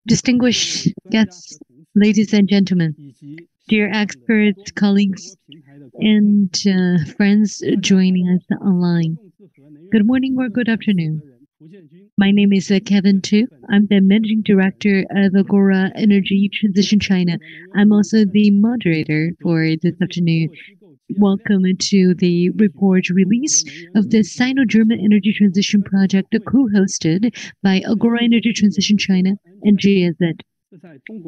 Distinguished guests, ladies and gentlemen, dear experts, colleagues, and friends joining us online. Good morning or good afternoon. My name is Kevin Tu. I'm the Managing Director of Agora Energy Transition China. I'm also the moderator for this afternoon. Welcome to the report release of the Sino-German Energy Transition Project co-hosted by Agora Energy Transition China and GSZ.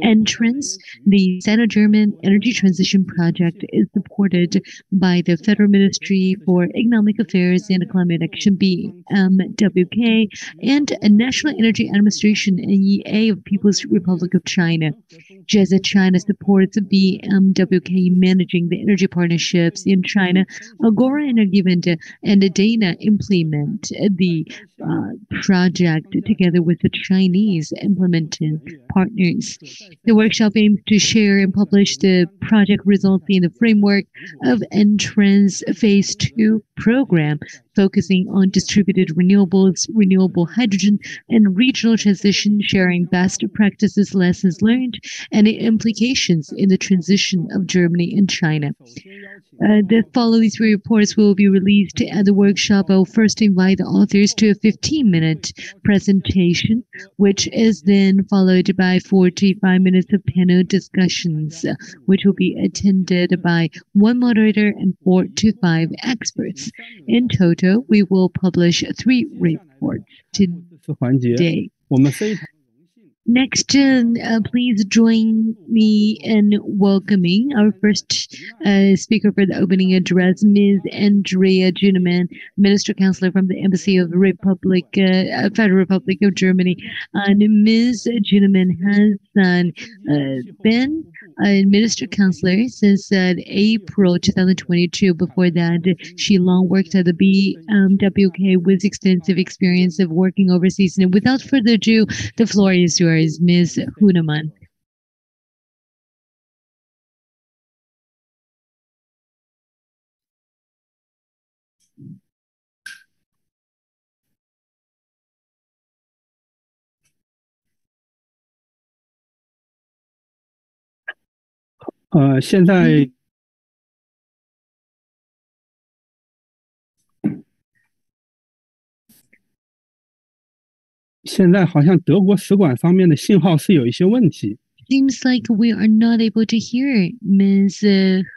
EnTrans, the Sino-German Energy Transition Project, is supported by the Federal Ministry for Economic Affairs and Climate Action (BMWK) and a National Energy Administration (NEA) of People's Republic of China. GSZ China supports BMWK managing the energy partnerships in China. Agora Energiewende and Dana implement the project together with the Chinese implementing partners. The workshop aims to share and publish the project results in the framework of EnTrans Phase 2 program, focusing on distributed renewables, renewable hydrogen, and regional transition, sharing best practices, lessons learned, and implications in the transition of Germany and China. The following three reports will be released at the workshop. I will first invite the authors to a 15-minute presentation, which is then followed by 45 minutes of panel discussions, which will be attended by one moderator and 4 to 5 experts. In total, we will publish 3 reports today. Next, please join me in welcoming our first speaker for the opening address, Ms. Andrea Juneman, Minister Counselor from the Embassy of the Federal Republic of Germany. And Ms. Juneman has been a Minister Counselor since April 2022. Before that, she long worked at the BMWK with extensive experience of working overseas. And without further ado, the floor is yours. Ms. Huneman. 现在好像德国使馆方面的信号是有一些问题。 Seems like we are not able to hear Ms.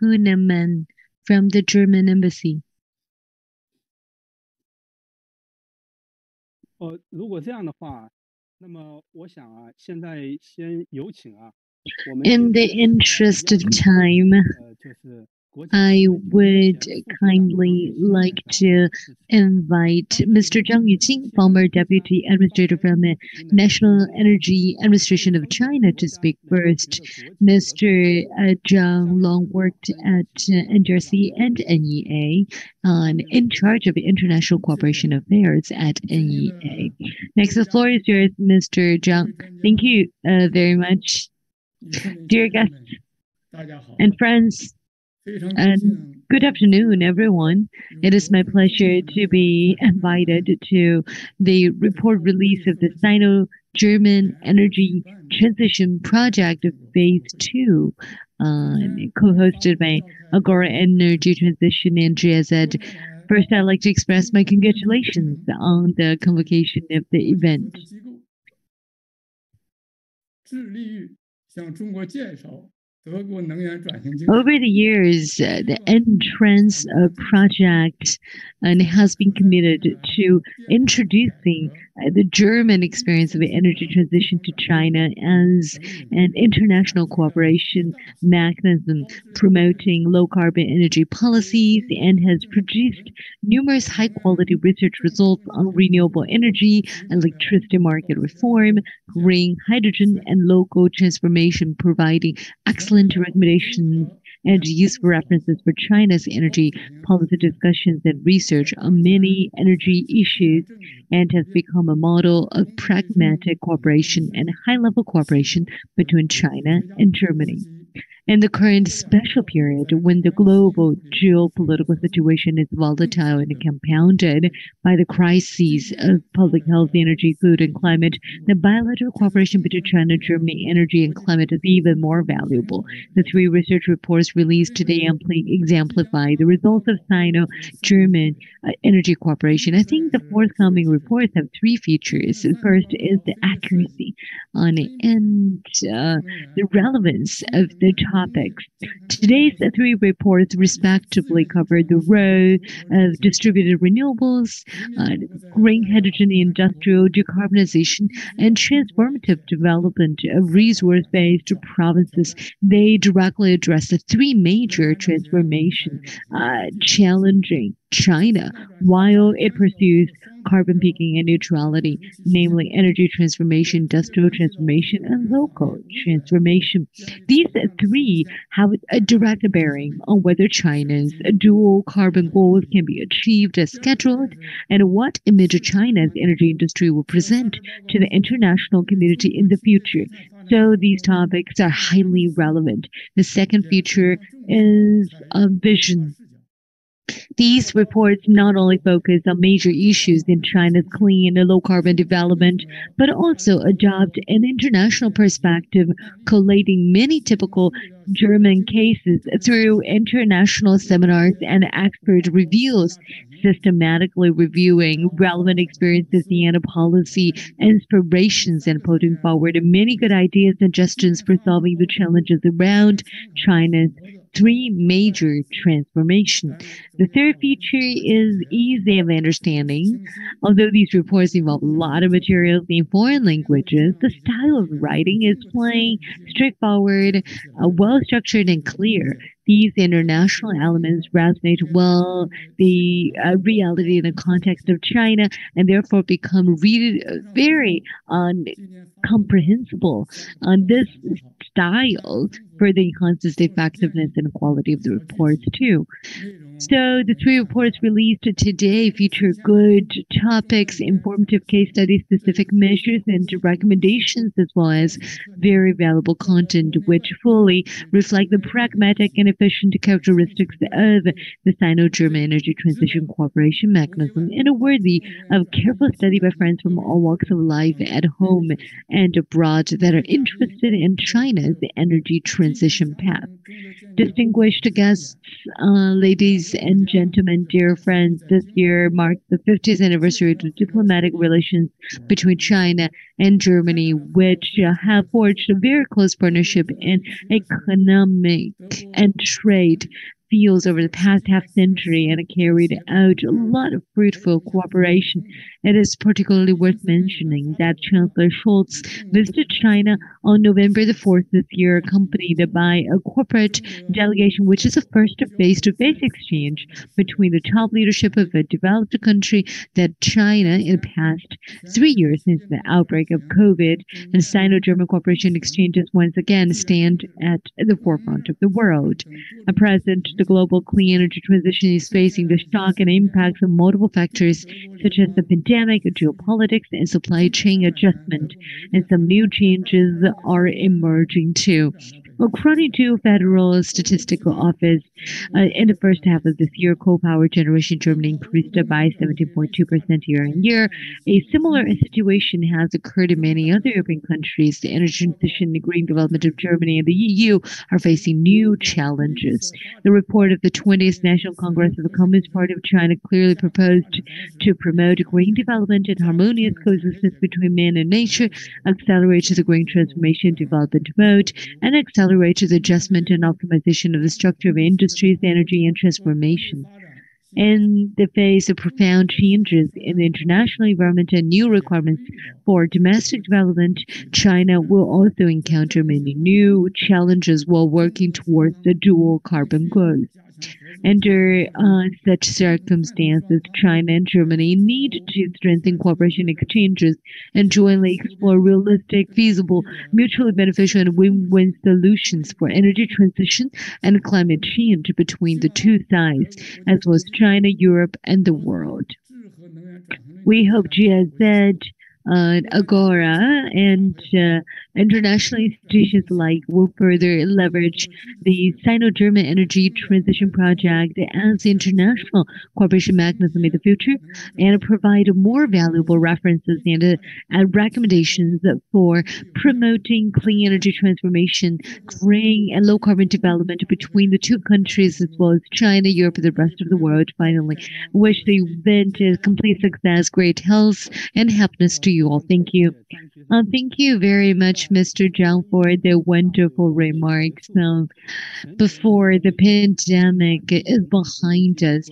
Huneman from the German embassy. 如果这样的话，那么我想啊，现在先有请啊，我们 In the interest of time, I would kindly like to invite Mr. Zhang Yuqing, former Deputy Administrator from the National Energy Administration of China, to speak first. Mr. Zhang long worked at NDRC and NEA, in charge of international cooperation affairs at NEA. Next, the floor is yours, Mr. Zhang. Thank you very much. Dear guests and friends, good afternoon, everyone. It is my pleasure to be invited to the report release of the Sino-German Energy Transition Project Phase 2, co-hosted by Agora Energy Transition and GSZ. First, I'd like to express my congratulations on the convocation of the event. Over the years, the EnTrans project has been committed to introducing the German experience of the energy transition to China as an international cooperation mechanism, promoting low-carbon energy policies, and has produced numerous high-quality research results on renewable energy, electricity market reform, green hydrogen, and local transformation, providing excellent recommendations and useful references for China's energy policy discussions and research on many energy issues, and has become a model of pragmatic cooperation and high-level cooperation between China and Germany. In the current special period, when the global geopolitical situation is volatile and compounded by the crises of public health, energy, food, and climate, the bilateral cooperation between China, Germany, energy, and climate is even more valuable. The three research reports released today amply exemplify the results of Sino-German energy cooperation. I think the forthcoming reports have three features. First is the accuracy on it and the relevance of the topics. Today's three reports respectively cover the role of distributed renewables, green hydrogen industrial decarbonization, and transformative development of resource-based provinces. They directly address the three major transformation challenging China while it pursues carbon peaking and neutrality, namely energy transformation, industrial transformation, and local transformation. These three have a direct bearing on whether China's dual carbon goals can be achieved as scheduled and what image China's energy industry will present to the international community in the future. So these topics are highly relevant. The second feature is a vision. These reports not only focus on major issues in China's clean and low carbon development, but also adopt an international perspective, collating many typical German cases through international seminars and expert reviews, systematically reviewing relevant experiences and policy inspirations and putting forward many good ideas and suggestions for solving the challenges around China's three major transformations. The third feature is ease of understanding. Although these reports involve a lot of materials in foreign languages, the style of writing is plain, straightforward, well structured, and clear. These international elements resonate well the reality and the context of China, and therefore become really very comprehensible. On this style further enhances the effectiveness and quality of the reports too. So the three reports released today feature good topics, informative case studies, specific measures, and recommendations, as well as very valuable content, which fully reflect the pragmatic and efficient characteristics of the Sino-German Energy Transition Cooperation Mechanism, and are worthy of careful study by friends from all walks of life at home and abroad that are interested in China's energy transition path. Distinguished guests, ladies and gentlemen, dear friends, this year marks the 50th anniversary of the diplomatic relations between China and Germany, which have forged a very close partnership in economic and trade fields over the past half century and carried out a lot of fruitful cooperation. It is particularly worth mentioning that Chancellor Scholz visited China on November the 4th this year, accompanied by a corporate delegation, which is a first face-to-face exchange between the top leadership of a developed country that China in the past 3 years since the outbreak of COVID and Sino-German cooperation exchanges once again stand at the forefront of the world. At present, the global clean energy transition is facing the shock and impacts of multiple factors such as the pandemic, geopolitics, and supply chain adjustment, and some new changes are emerging too. According to Federal Statistical Office, in the first half of this year, coal power generation in Germany increased by 17.2% year on year. A similar situation has occurred in many other European countries. The energy transition and green development of Germany and the EU are facing new challenges. The report of the 20th National Congress of the Communist Party of China clearly proposed to promote green development and harmonious coexistence between man and nature, accelerate the green transformation development mode, and accelerate the adjustment and optimization of the structure of industries, energy, and transformation. In the face of profound changes in the international environment and new requiremements for domestic development, China will also encounter many new challenges while working towards the dual carbon goals. Under such circumstances, China and Germany need to strengthen cooperation exchanges and jointly explore realistic, feasible, mutually beneficial, and win-win solutions for energy transition and climate change between the two sides, as well as China, Europe, and the world. We hope GIZ Agora and international institutions alike will further leverage the Sino-German Energy Transition Project as the international cooperation mechanism in the future and provide more valuable references and recommendations for promoting clean energy transformation, green and low carbon development between the two countries as well as China, Europe, and the rest of the world. Finally, wish the event a complete success, great health, and happiness to you all. Thank you. Thank you very much, Mr. Zhang, for the wonderful remarks. Before the pandemic is behind us,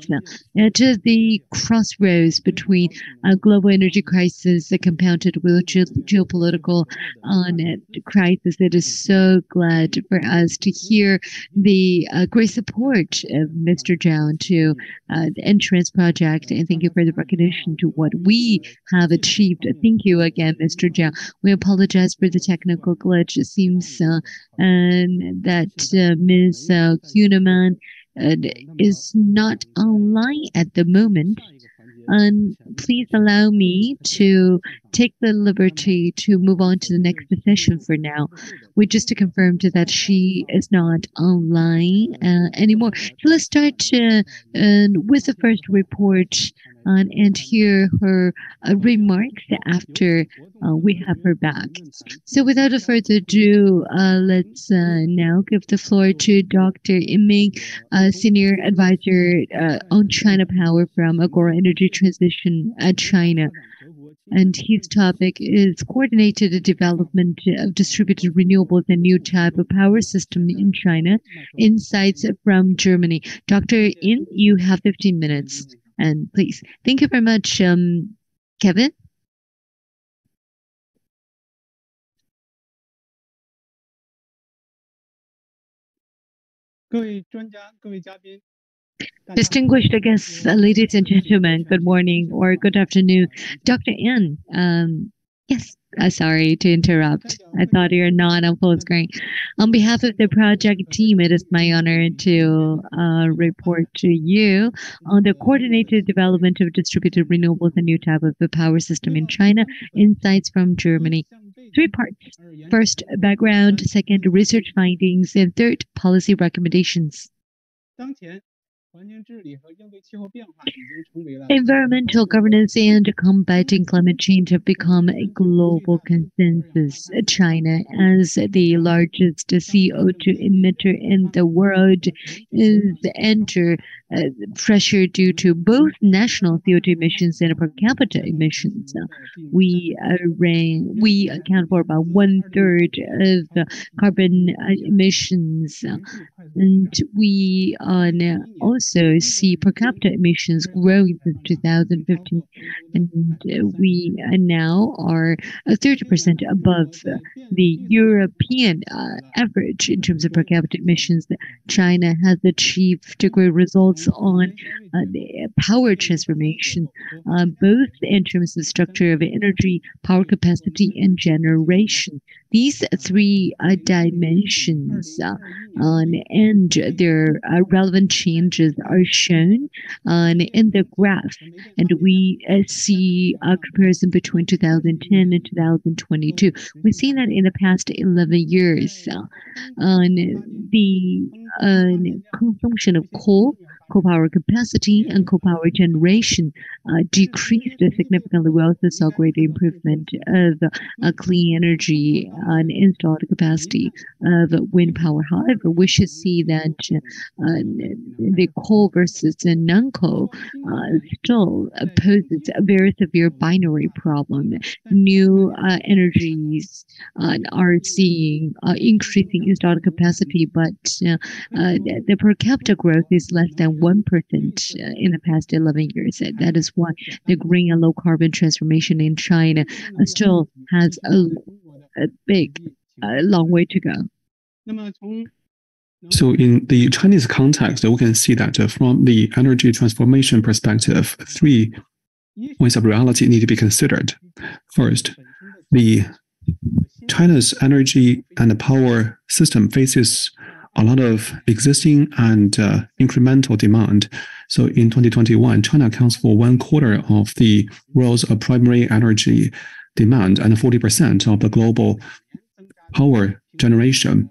at the crossroads between a global energy crisis compounded with geopolitical crisis, it is so glad for us to hear the great support of Mr. Zhang to the EnTrans project, and thank you for the recognition to what we have achieved. Thank you again, Mr. Zhang. We apologize for the technical glitch. It seems that Ms. Kuhneman is not online at the moment. And please allow me to take the liberty to move on to the next session for now. We just confirmed that she is not online anymore. So let's start with the first report and hear her remarks after we have her back. So without further ado, let's now give the floor to Dr. Ming, Senior Advisor on China Power from Agora Energy Transition at China. And his topic is coordinated development of distributed renewables and new type of power system in China, insights from Germany. Dr. In, you have 15 minutes. And please, thank you very much, Kevin. Distinguished guests, ladies and gentlemen, good morning or good afternoon. Dr. N, yes, sorry to interrupt. I thought you're not on full screen. On behalf of the project team, it is my honor to report to you on the coordinated development of distributed renewables and new type of the power system in China, insights from Germany. 3 parts. First, background. Second, research findings. And third, policy recommendations. Environmental governance and combating climate change have become a global consensus. China, as the largest CO2 emitter in the world, is under pressure due to both national CO2 emissions and per capita emissions. We account for about 1/3 of carbon emissions, and we also see per capita emissions growing since 2015, and we now are 30% above the European average in terms of per capita emissions. China has achieved great results on the power transformation, both in terms of structure of energy, power capacity, and generation. These 3 dimensions and their relevant changes are shown in the graph, and we see a comparison between 2010 and 2022. We've seen that in the past 11 years, the consumption of coal power capacity and coal power generation decreased significantly. We also saw great improvement of clean energy and installed capacity of wind power. However, we should see that the coal versus the non-coal still poses a very severe binary problem. New energies are seeing increasing installed capacity, but the per capita growth is less than 1% in the past 11 years. That is why the green and low carbon transformation in China still has a big, long way to go. So in the Chinese context, we can see that from the energy transformation perspective, 3 points of reality need to be considered. First, China's energy and power system faces a lot of existing and incremental demand. So in 2021, China accounts for 1/4 of the world's primary energy demand and 40% of the global power generation.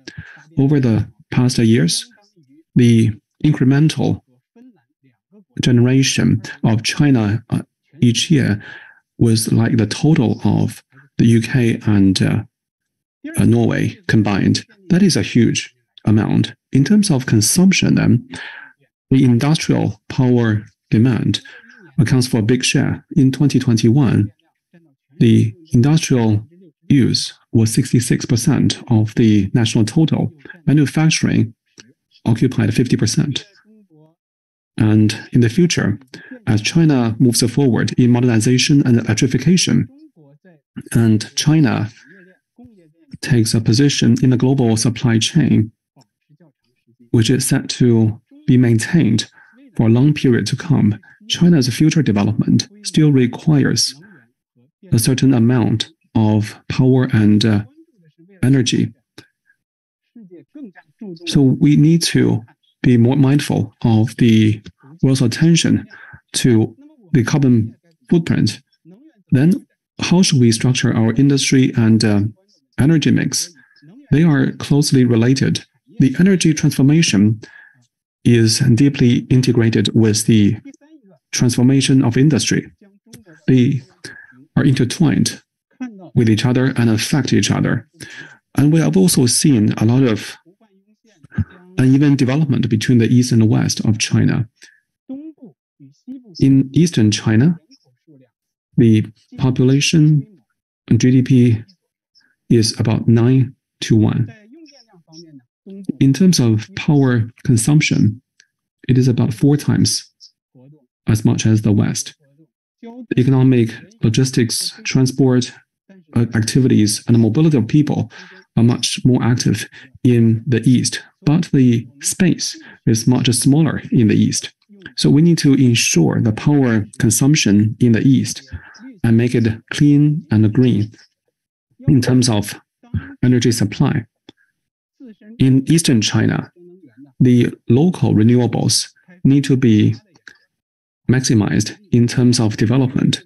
Over the past years, the incremental generation of China each year was like the total of the UK and Norway combined. That is a huge amount. In terms of consumption, then, the industrial power demand accounts for a big share. In 2021, the industrial use was 66% of the national total. Manufacturing occupied 50%. And in the future, as China moves forward in modernization and electrification, and China takes a position in the global supply chain, which is set to be maintained for a long period to come, China's future development still requires a certain amount of power and energy. So we need to be more mindful of the world's attention to the carbon footprint. Then, how should we structure our industry and energy mix? They are closely related. The energy transformation is deeply integrated with the transformation of industry. They are intertwined with each other and affect each other. And we have also seen a lot of uneven development between the east and the west of China. In eastern China, the population and GDP is about 9-1. In terms of power consumption, it is about 4 times as much as the West. The economic, logistics, transport activities, and the mobility of people are much more active in the East, but the space is much smaller in the East. So we need to ensure the power consumption in the East and make it clean and green in terms of energy supply. In Eastern China, the local renewables need to be maximized in terms of development.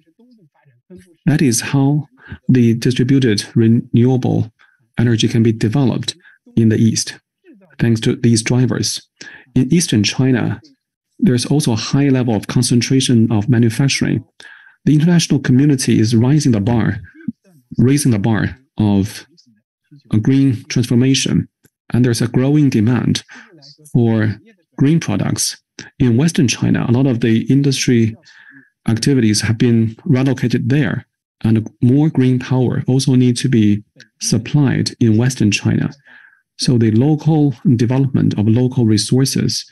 That is how the distributed renewable energy can be developed in the East, thanks to these drivers. In Eastern China, there's also a high level of concentration of manufacturing. The international community is raising the bar of a green transformation, and there's a growing demand for green products. In Western China, a lot of the industry activities have been relocated there, and more green power also needs to be supplied in Western China. So the local development of local resources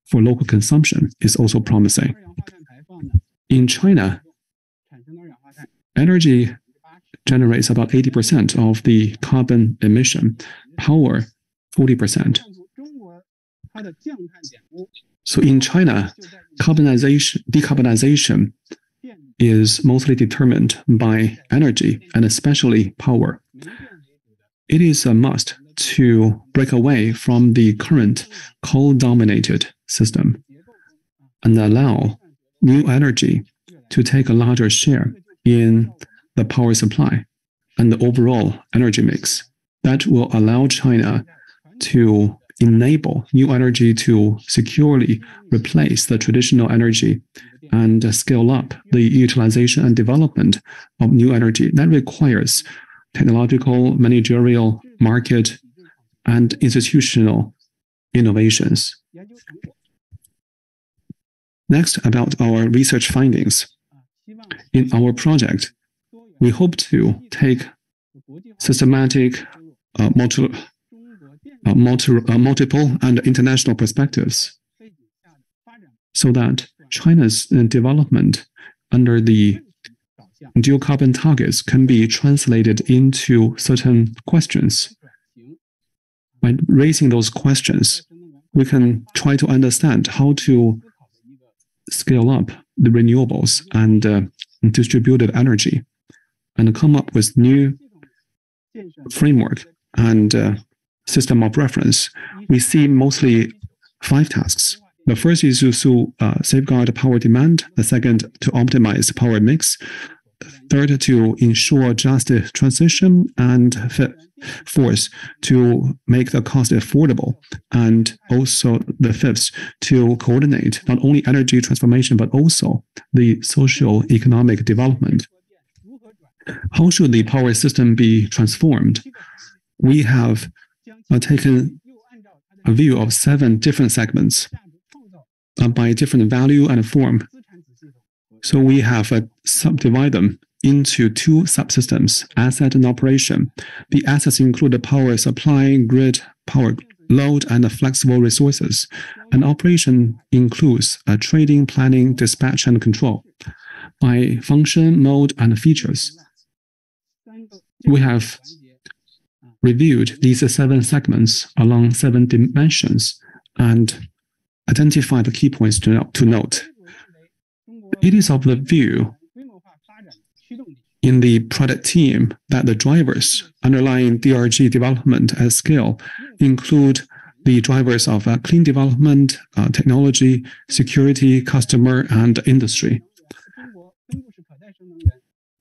for local consumption is also promising. In China, energy generates about 80% of the carbon emission, power 40%. So in China, decarbonization is mostly determined by energy and especially power. It is a must to break away from the current coal-dominated system and allow new energy to take a larger share in the power supply and the overall energy mix. That will allow China to enable new energy to securely replace the traditional energy and scale up the utilization and development of new energy. That requires technological, managerial, market, and institutional innovations. Next, about our research findings. In our project, we hope to take systematic, multiple and international perspectives so that China's development under the dual carbon targets can be translated into certain questions. By raising those questions, we can try to understand how to scale up the renewables and distributed energy and come up with new framework and system of reference. We see mostly 5 tasks. The first is to safeguard power demand. The second, to optimize power mix. Third, to ensure just transition. And fourth, to make the cost affordable. And also the fifth, to coordinate not only energy transformation, but also the socio-economic development. How should the power system be transformed? We have taken a view of 7 different segments by different value and form. So we have subdivided them into 2 subsystems, asset and operation. The assets include the power supply, grid, power load, and the flexible resources. And operation includes trading, planning, dispatch, and control. By function, mode, and features, we have reviewed these 7 segments along 7 dimensions and identified the key points to note. It is of the view in the product team that the drivers underlying DRG development at scale include the drivers of clean development, technology, security, customer, and industry.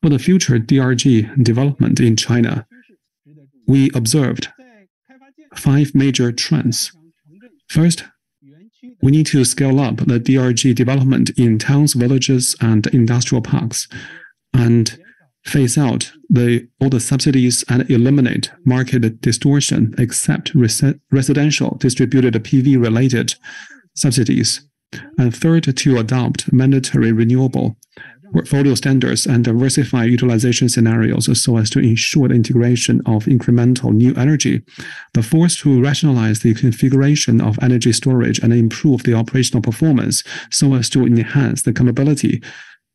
For the future DRG development in China, we observed 5 major trends. First, we need to scale up the DRG development in towns, villages, and industrial parks, and phase out all the subsidies and eliminate market distortion except residential distributed PV-related subsidies. And third, to adopt mandatory renewable portfolio standards and diversify utilization scenarios so as to ensure the integration of incremental new energy. The fourth, to rationalize the configuration of energy storage and improve the operational performance so as to enhance the compatibility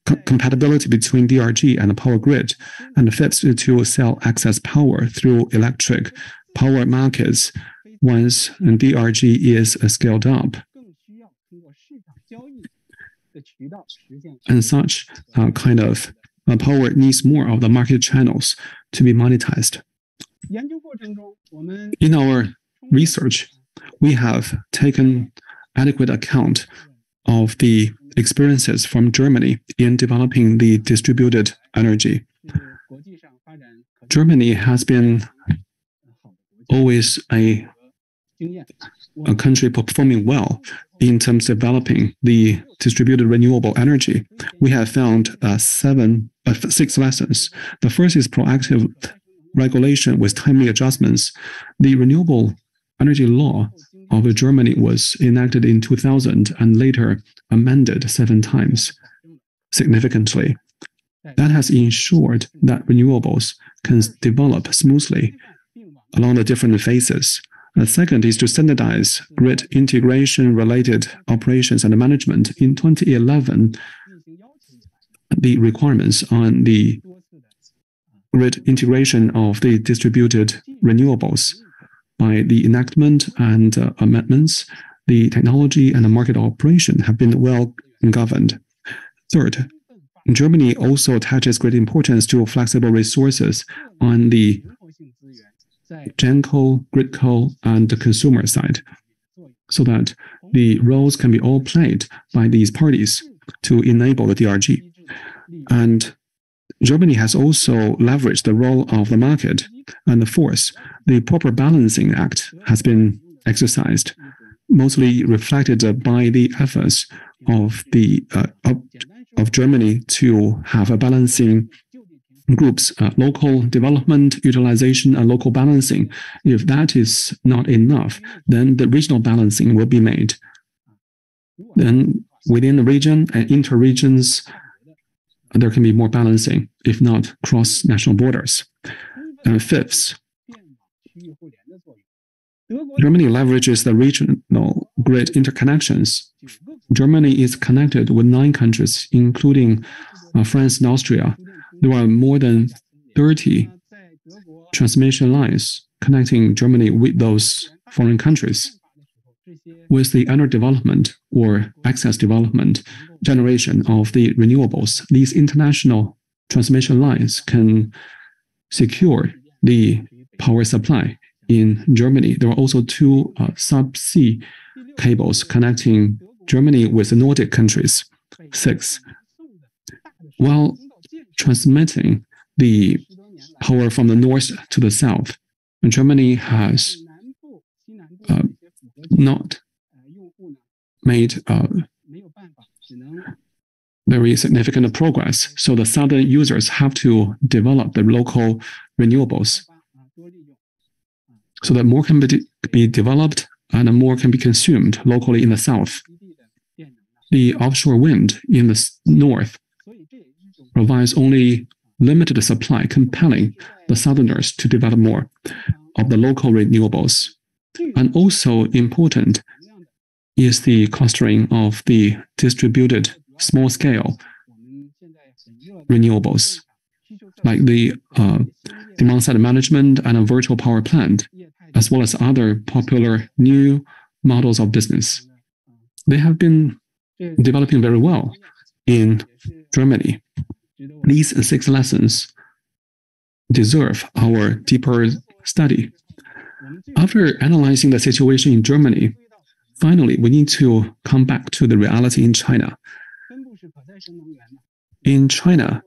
between DRG and the power grid. And the fifth, to sell excess power through electric power markets once DRG is scaled up. And such kind of power needs more of the market channels to be monetized. In our research, we have taken adequate account of the experiences from Germany in developing the distributed energy. Germany has been always a country performing well in terms of developing the distributed renewable energy. We have found 6 lessons. The first is proactive regulation with timely adjustments. The renewable energy law of Germany was enacted in 2000 and later amended 7 times significantly. That has ensured that renewables can develop smoothly along the different phases. The second is to standardize grid integration-related operations and management. In 2011, the requirements on the grid integration of the distributed renewables by the enactment and amendments, the technology and the market operation have been well governed. Third, Germany also attaches great importance to flexible resources on the GenCo, GridCo, and the consumer side, so that the roles can be all played by these parties to enable the DRG. And Germany has also leveraged the role of the market. And the fourth, the proper balancing act has been exercised, mostly reflected by the efforts of Germany to have a balancing groups, local development, utilization, and local balancing. If that is not enough, then the regional balancing will be made. Then within the region and inter-regions, there can be more balancing, if not cross-national borders. And fifth, Germany leverages the regional grid interconnections. Germany is connected with 9 countries, including France and Austria. There are more than 30 transmission lines connecting Germany with those foreign countries. With the under-development or excess development generation of the renewables, these international transmission lines can secure the power supply in Germany. There are also 2 subsea cables connecting Germany with the Nordic countries. 6. While transmitting the power from the north to the south. And Germany has not made very significant progress. So the southern users have to develop the local renewables so that more can be developed and more can be consumed locally in the south. The offshore wind in the north provides only limited supply, compelling the southerners to develop more of the local renewables. And also important is the clustering of the distributed small-scale renewables, like the demand-side management and a virtual power plant, as well as other popular new models of business. They have been developing very well in Germany. These 6 lessons deserve our deeper study. After analyzing the situation in Germany, finally, we need to come back to the reality in China. In China,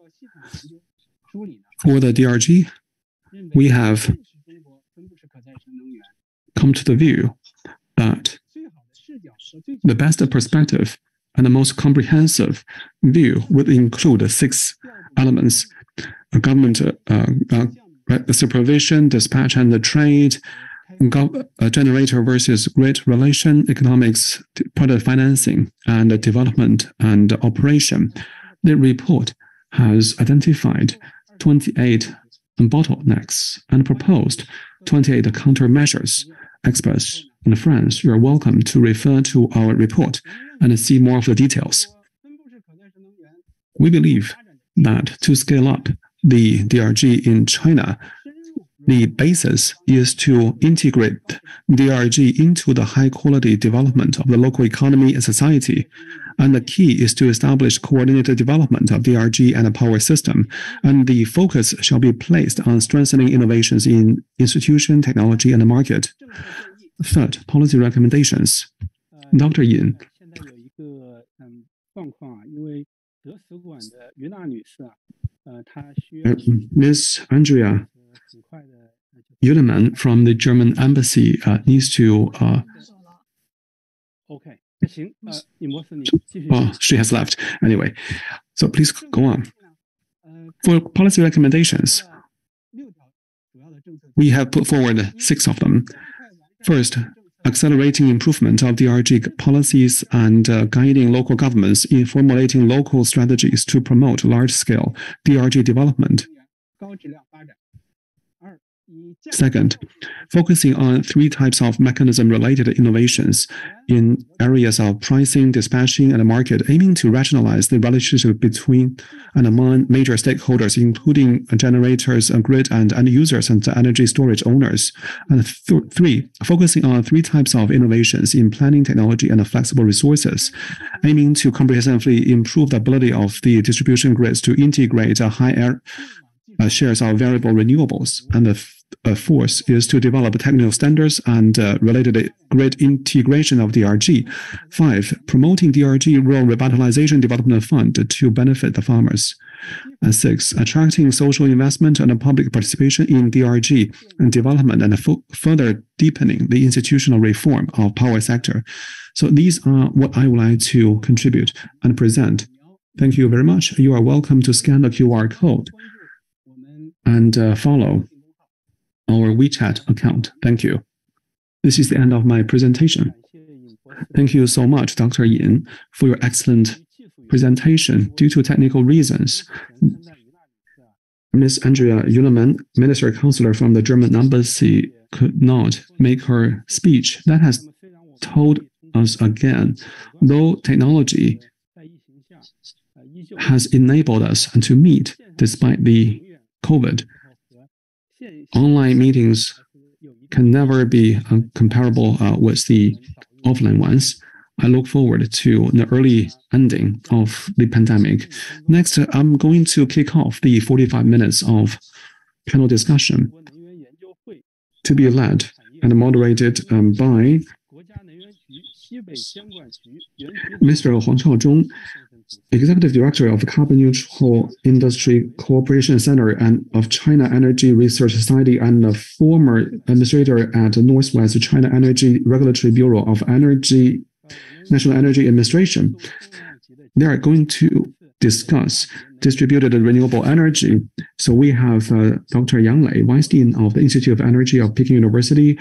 for the DRG, we have come to the view that the best perspective and the most comprehensive view would include 6 elements: government supervision, dispatch and the trade, generator versus grid relation, economics, product financing, and development and operation. The report has identified 28 bottlenecks and proposed 28 countermeasures. Experts and friends, you are welcome to refer to our report and see more of the details. We believe that to scale up the DRG in China, the basis is to integrate DRG into the high-quality development of the local economy and society. And the key is to establish coordinated development of DRG and the power system. And the focus shall be placed on strengthening innovations in institution, technology, and the market. Third, policy recommendations. Dr. Yin. Ms. Andrea Uleman from the German embassy needs to. She has left. Anyway, so please go on. For policy recommendations, we have put forward 6 of them. First, accelerating improvement of DRG policies and guiding local governments in formulating local strategies to promote large-scale DRG development. Second, focusing on 3 types of mechanism-related innovations in areas of pricing, dispatching, and market, aiming to rationalize the relationship between and among major stakeholders, including generators, grid, and end users, and energy storage owners. And 3, focusing on 3 types of innovations in planning technology and flexible resources, aiming to comprehensively improve the ability of the distribution grids to integrate high shares of variable renewables. And the 4th is to develop technical standards and related grid integration of DRG. 5, promoting DRG Rural Revitalization Development Fund to benefit the farmers. And 6, attracting social investment and public participation in DRG and development and further deepening the institutional reform of power sector. So these are what I would like to contribute and present. Thank you very much. You are welcome to scan the QR code and follow our WeChat account. Thank you. This is the end of my presentation. Thank you so much, Dr. Yin, for your excellent presentation. Due to technical reasons, Ms. Andrea Uleman, Minister Counselor from the German Embassy, could not make her speech. That has told us again, though technology has enabled us to meet despite the COVID, online meetings can never be comparable with the offline ones. I look forward to the early ending of the pandemic. Next, I'm going to kick off the 45 minutes of panel discussion to be led and moderated by Mr. Huang Chaozhong, Executive Director of the Carbon Neutral Industry Cooperation Center and of China Energy Research Society and a former administrator at the Northwest China Energy Regulatory Bureau of National Energy Administration. They are going to discuss distributed renewable energy. So we have Dr. Yang Lei, Vice Dean of the Institute of Energy of Peking University,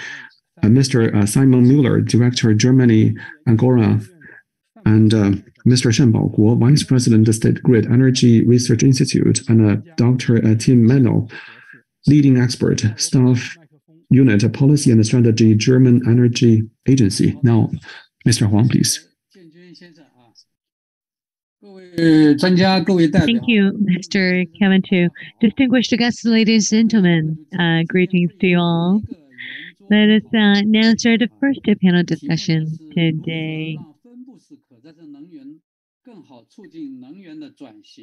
Mr. Simon Mueller, Director Germany, Agora, and Mr. Shen Baoguo, Vice President, the State Grid Energy Research Institute, and Dr. Tim Meno, leading expert, Staff Unit Policy and Strategy, German Energy Agency. Now, Mr. Huang, please. Thank you, Mr. Kevin Tu. Distinguished guests, ladies and gentlemen, greetings to you all. Let us now start the first panel discussion today.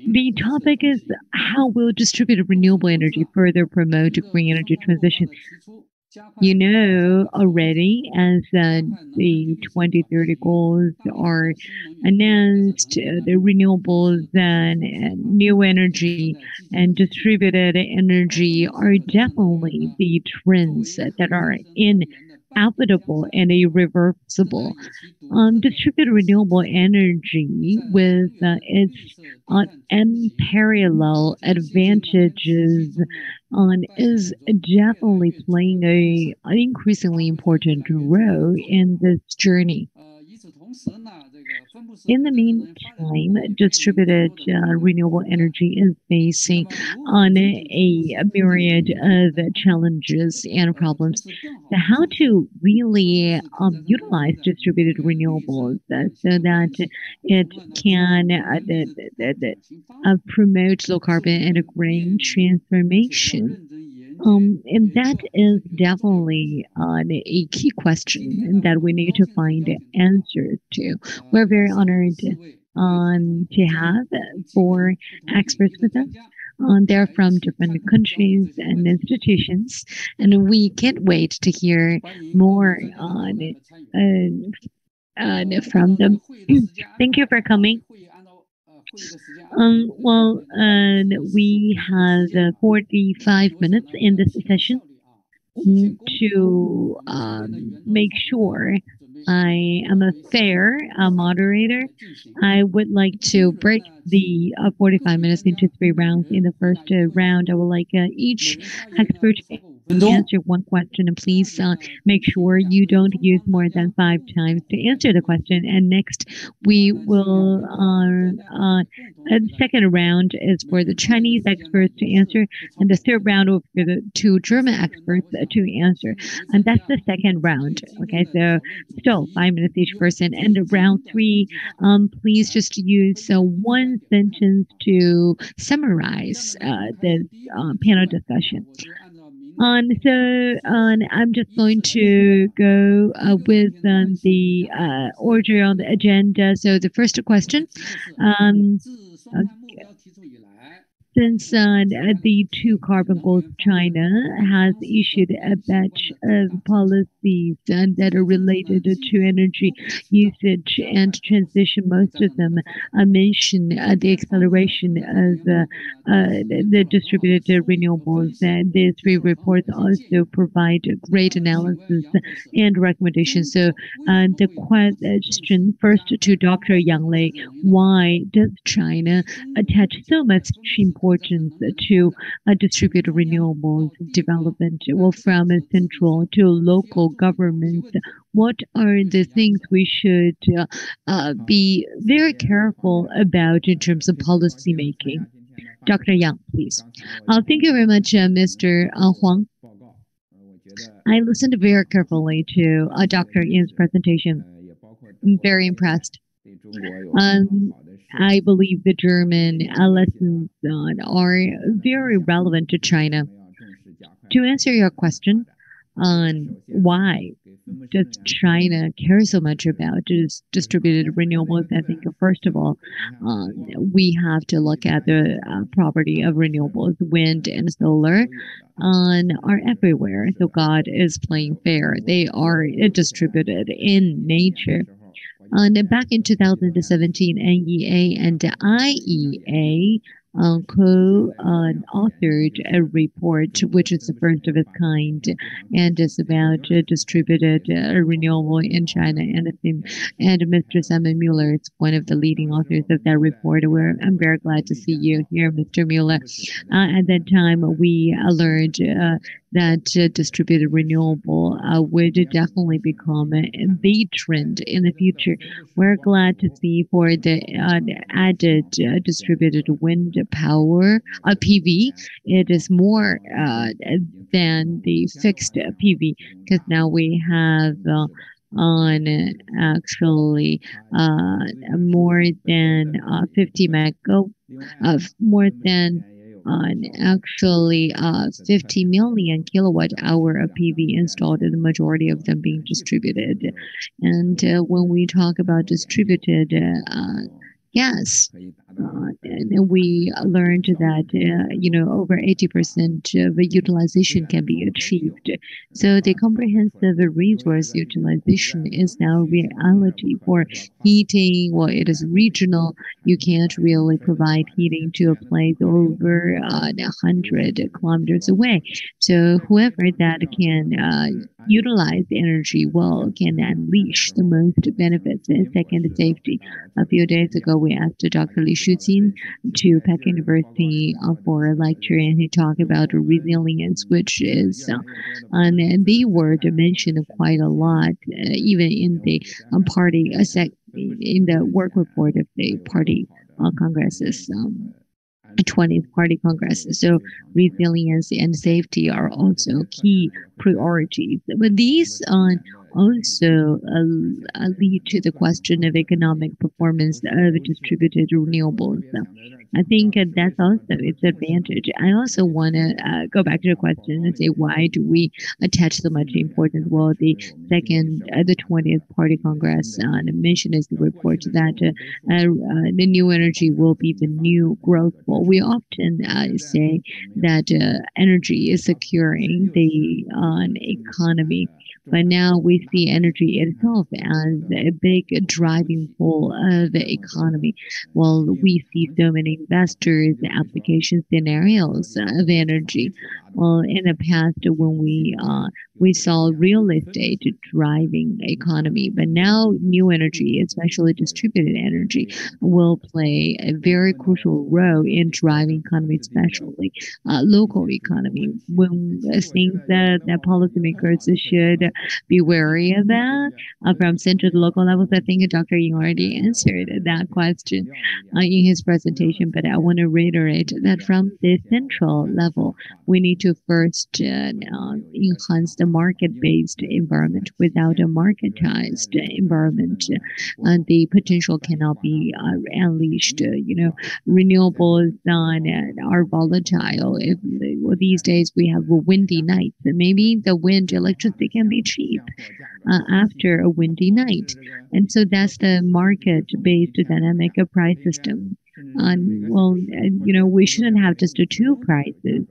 The topic is how will distributed renewable energy further promote green energy transition? You know already, as the 2030 goals are announced, the renewables and new energy and distributed energy are definitely the trends that are inevitable and irreversible. Distributed renewable energy with its unparalleled advantages is definitely playing an increasingly important role in this journey. In the meantime, distributed renewable energy is facing on a myriad of challenges and problems. So how to really utilize distributed renewables so that it can promote low carbon and green transformation. And that is definitely a key question that we need to find answers to. We're very honored to have 4 experts with us. They're from different countries and institutions, and we can't wait to hear more from them. Thank you for coming. We have 45 minutes in this session to make sure I am a fair moderator. I would like to break the 45 minutes into 3 rounds. In the first round, I would like each expert to answer 1 question, and please make sure you don't use more than 5 times to answer the question. And next, we will the second round is for the Chinese experts to answer, and the third round will be for the 2 German experts to answer. And that's the second round. Okay, so still 5 minutes each person. And round 3, please just use 1 sentence to summarize the panel discussion. I'm just going to go with the order on the agenda. So the first question, since the 2 carbon goals, China has issued a batch of policies that are related to energy usage and transition. Most of them mention the acceleration of the distributed renewables. And the 3 reports also provide great analysis and recommendations. So the question first to Dr. Yang Lei: why does China attach so much importance to distributed renewables development? Well, from a central to local governments, what are the things we should be very careful about in terms of policy making? Dr. Yang, please. Thank you very much, Mr. Huang. I listened very carefully to Dr. Yin's presentation. I'm very impressed. I believe the German lessons are very relevant to China. To answer your question on why does China care so much about distributed renewables, I think first of all, we have to look at the property of renewables. Wind and solar are everywhere. So God is playing fair. They are distributed in nature. Back in 2017, NEA and IEA co-authored a report, which is the first of its kind, and is about distributed renewable in China. And Mr. Simon Mueller is one of the leading authors of that report. I'm very glad to see you here, Mr. Mueller. At that time, we learned that distributed renewable would definitely become the trend in the future. We're glad to see for the added distributed wind power, PV, it is more than the fixed PV, because now we have on actually more than 50 mega, more than on actually 50 million kilowatt hour of PV installed, and the majority of them being distributed. And when we talk about distributed gas, and we learned that over 80% of utilization can be achieved. So the comprehensive resource utilization is now reality for heating. Well, it is regional. You can't really provide heating to a place over 100 kilometers away. So whoever that can utilize energy well can unleash the most benefits. And second, safety. A few days ago, we asked Dr. Li Shuqin to Peking University for a lecture, and he talked about resilience, which is and the word mentioned quite a lot, even in the party in the work report of the party congresses. 20th Party Congress. So resilience and safety are also key priorities. But these also lead to the question of economic performance of distributed renewables. I think that's also its advantage. I also want to go back to the question and say, why do we attach so much importance? Well, the 20th Party Congress mentioned in the report that the new energy will be the new growth goal. We often say that energy is securing the economy. But now we see energy itself as a big driving force of the economy. Well, we see so many investors, application scenarios of energy. Well, in the past, when we saw real estate driving economy, but now new energy, especially distributed energy, will play a very crucial role in driving economy, especially local economy. When things that policymakers should be wary of that from central to local levels, I think Dr. Ying already answered that question in his presentation, but I want to reiterate that from the central level, we need to first enhance the market-based environment. Without a marketized environment, the potential cannot be unleashed. Renewables are volatile. These days we have windy nights, and maybe the wind electricity can be cheap after a windy night, and so that's the market-based dynamic of price system. We shouldn't have just two prices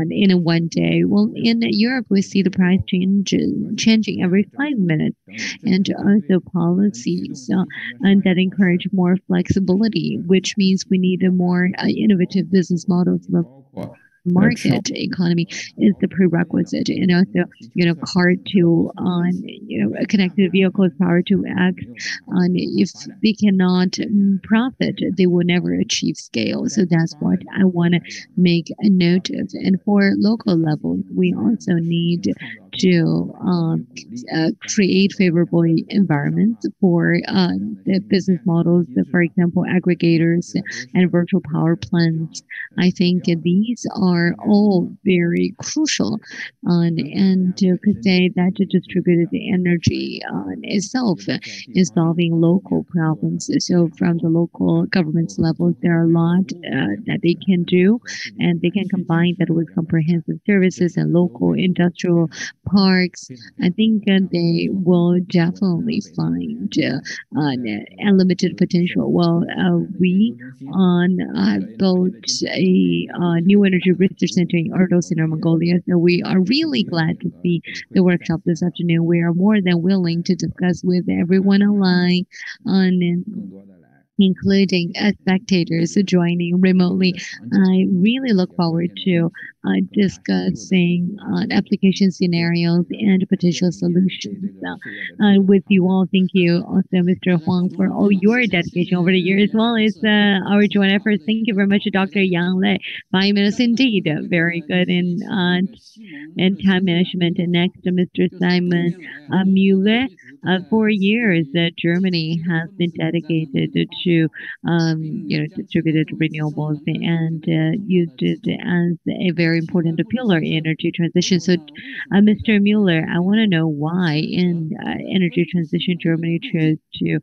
in a one day. Well, in Europe, we see the price changing every 5 minutes, and also policies that encourage more flexibility, which means we need a more innovative business models. Market economy is the prerequisite, and also car to connected vehicles, power to X. If they cannot profit, they will never achieve scale. So that's what I want to make a note of. And for local level, we also need to create favorable environments for the business models, for example, aggregators and virtual power plants. I think these are all very crucial, and could say that distributed energy itself is solving local problems. So from the local government's level, there are a lot that they can do, and they can combine that with comprehensive services and local industrial parks, I think they will definitely find unlimited potential. Well, we built a new energy research center in Ordos, Inner Mongolia, so we are really glad to see the workshop this afternoon. We are more than willing to discuss with everyone online on including spectators joining remotely. I really look forward to discussing application scenarios and potential solutions with you all. Thank you also, Mr. Huang, for all your dedication over the years, as well as our joint efforts. Thank you very much, Dr. Yang Lei. 5 minutes indeed. Very good in time management. And next, Mr. Simon Mueller. 4 years that Germany has been dedicated to distributed renewables and used it as a very important pillar in energy transition. So, Mr. Mueller, I want to know why in energy transition Germany chose to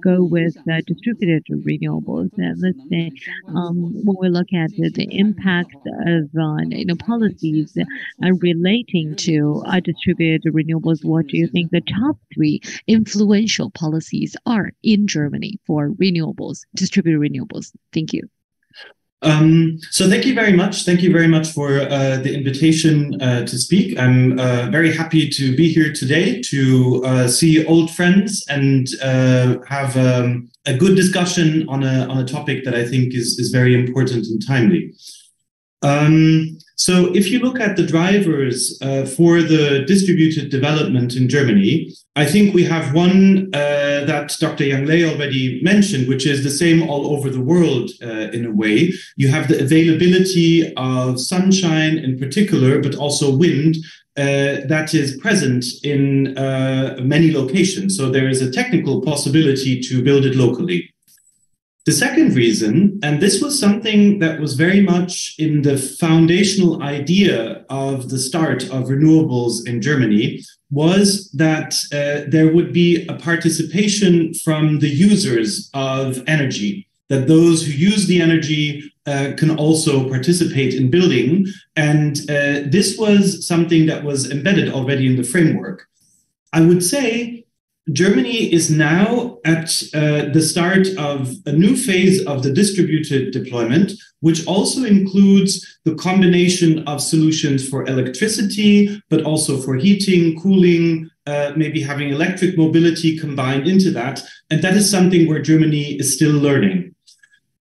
go with distributed renewables. Let's say when we look at the impact of policies relating to distributed renewables, what do you think the top 3 influential policies are in Germany for renewables, distributed renewables? Thank you. So thank you very much. Thank you very much for the invitation to speak. I'm very happy to be here today to see old friends and have a good discussion on a topic that I think is very important and timely. So if you look at the drivers for the distributed development in Germany, I think we have one that Dr. Yang Lei already mentioned, which is the same all over the world in a way. You have the availability of sunshine in particular, but also wind that is present in many locations. So there is a technical possibility to build it locally. The second reason, and this was something that was very much in the foundational idea of the start of renewables in Germany, was that there would be a participation from the users of energy, that those who use the energy can also participate in building. And this was something that was embedded already in the framework. I would say Germany is now at the start of a new phase of the distributed deployment, which also includes the combination of solutions for electricity, but also for heating, cooling, maybe having electric mobility combined into that. And that is something where Germany is still learning.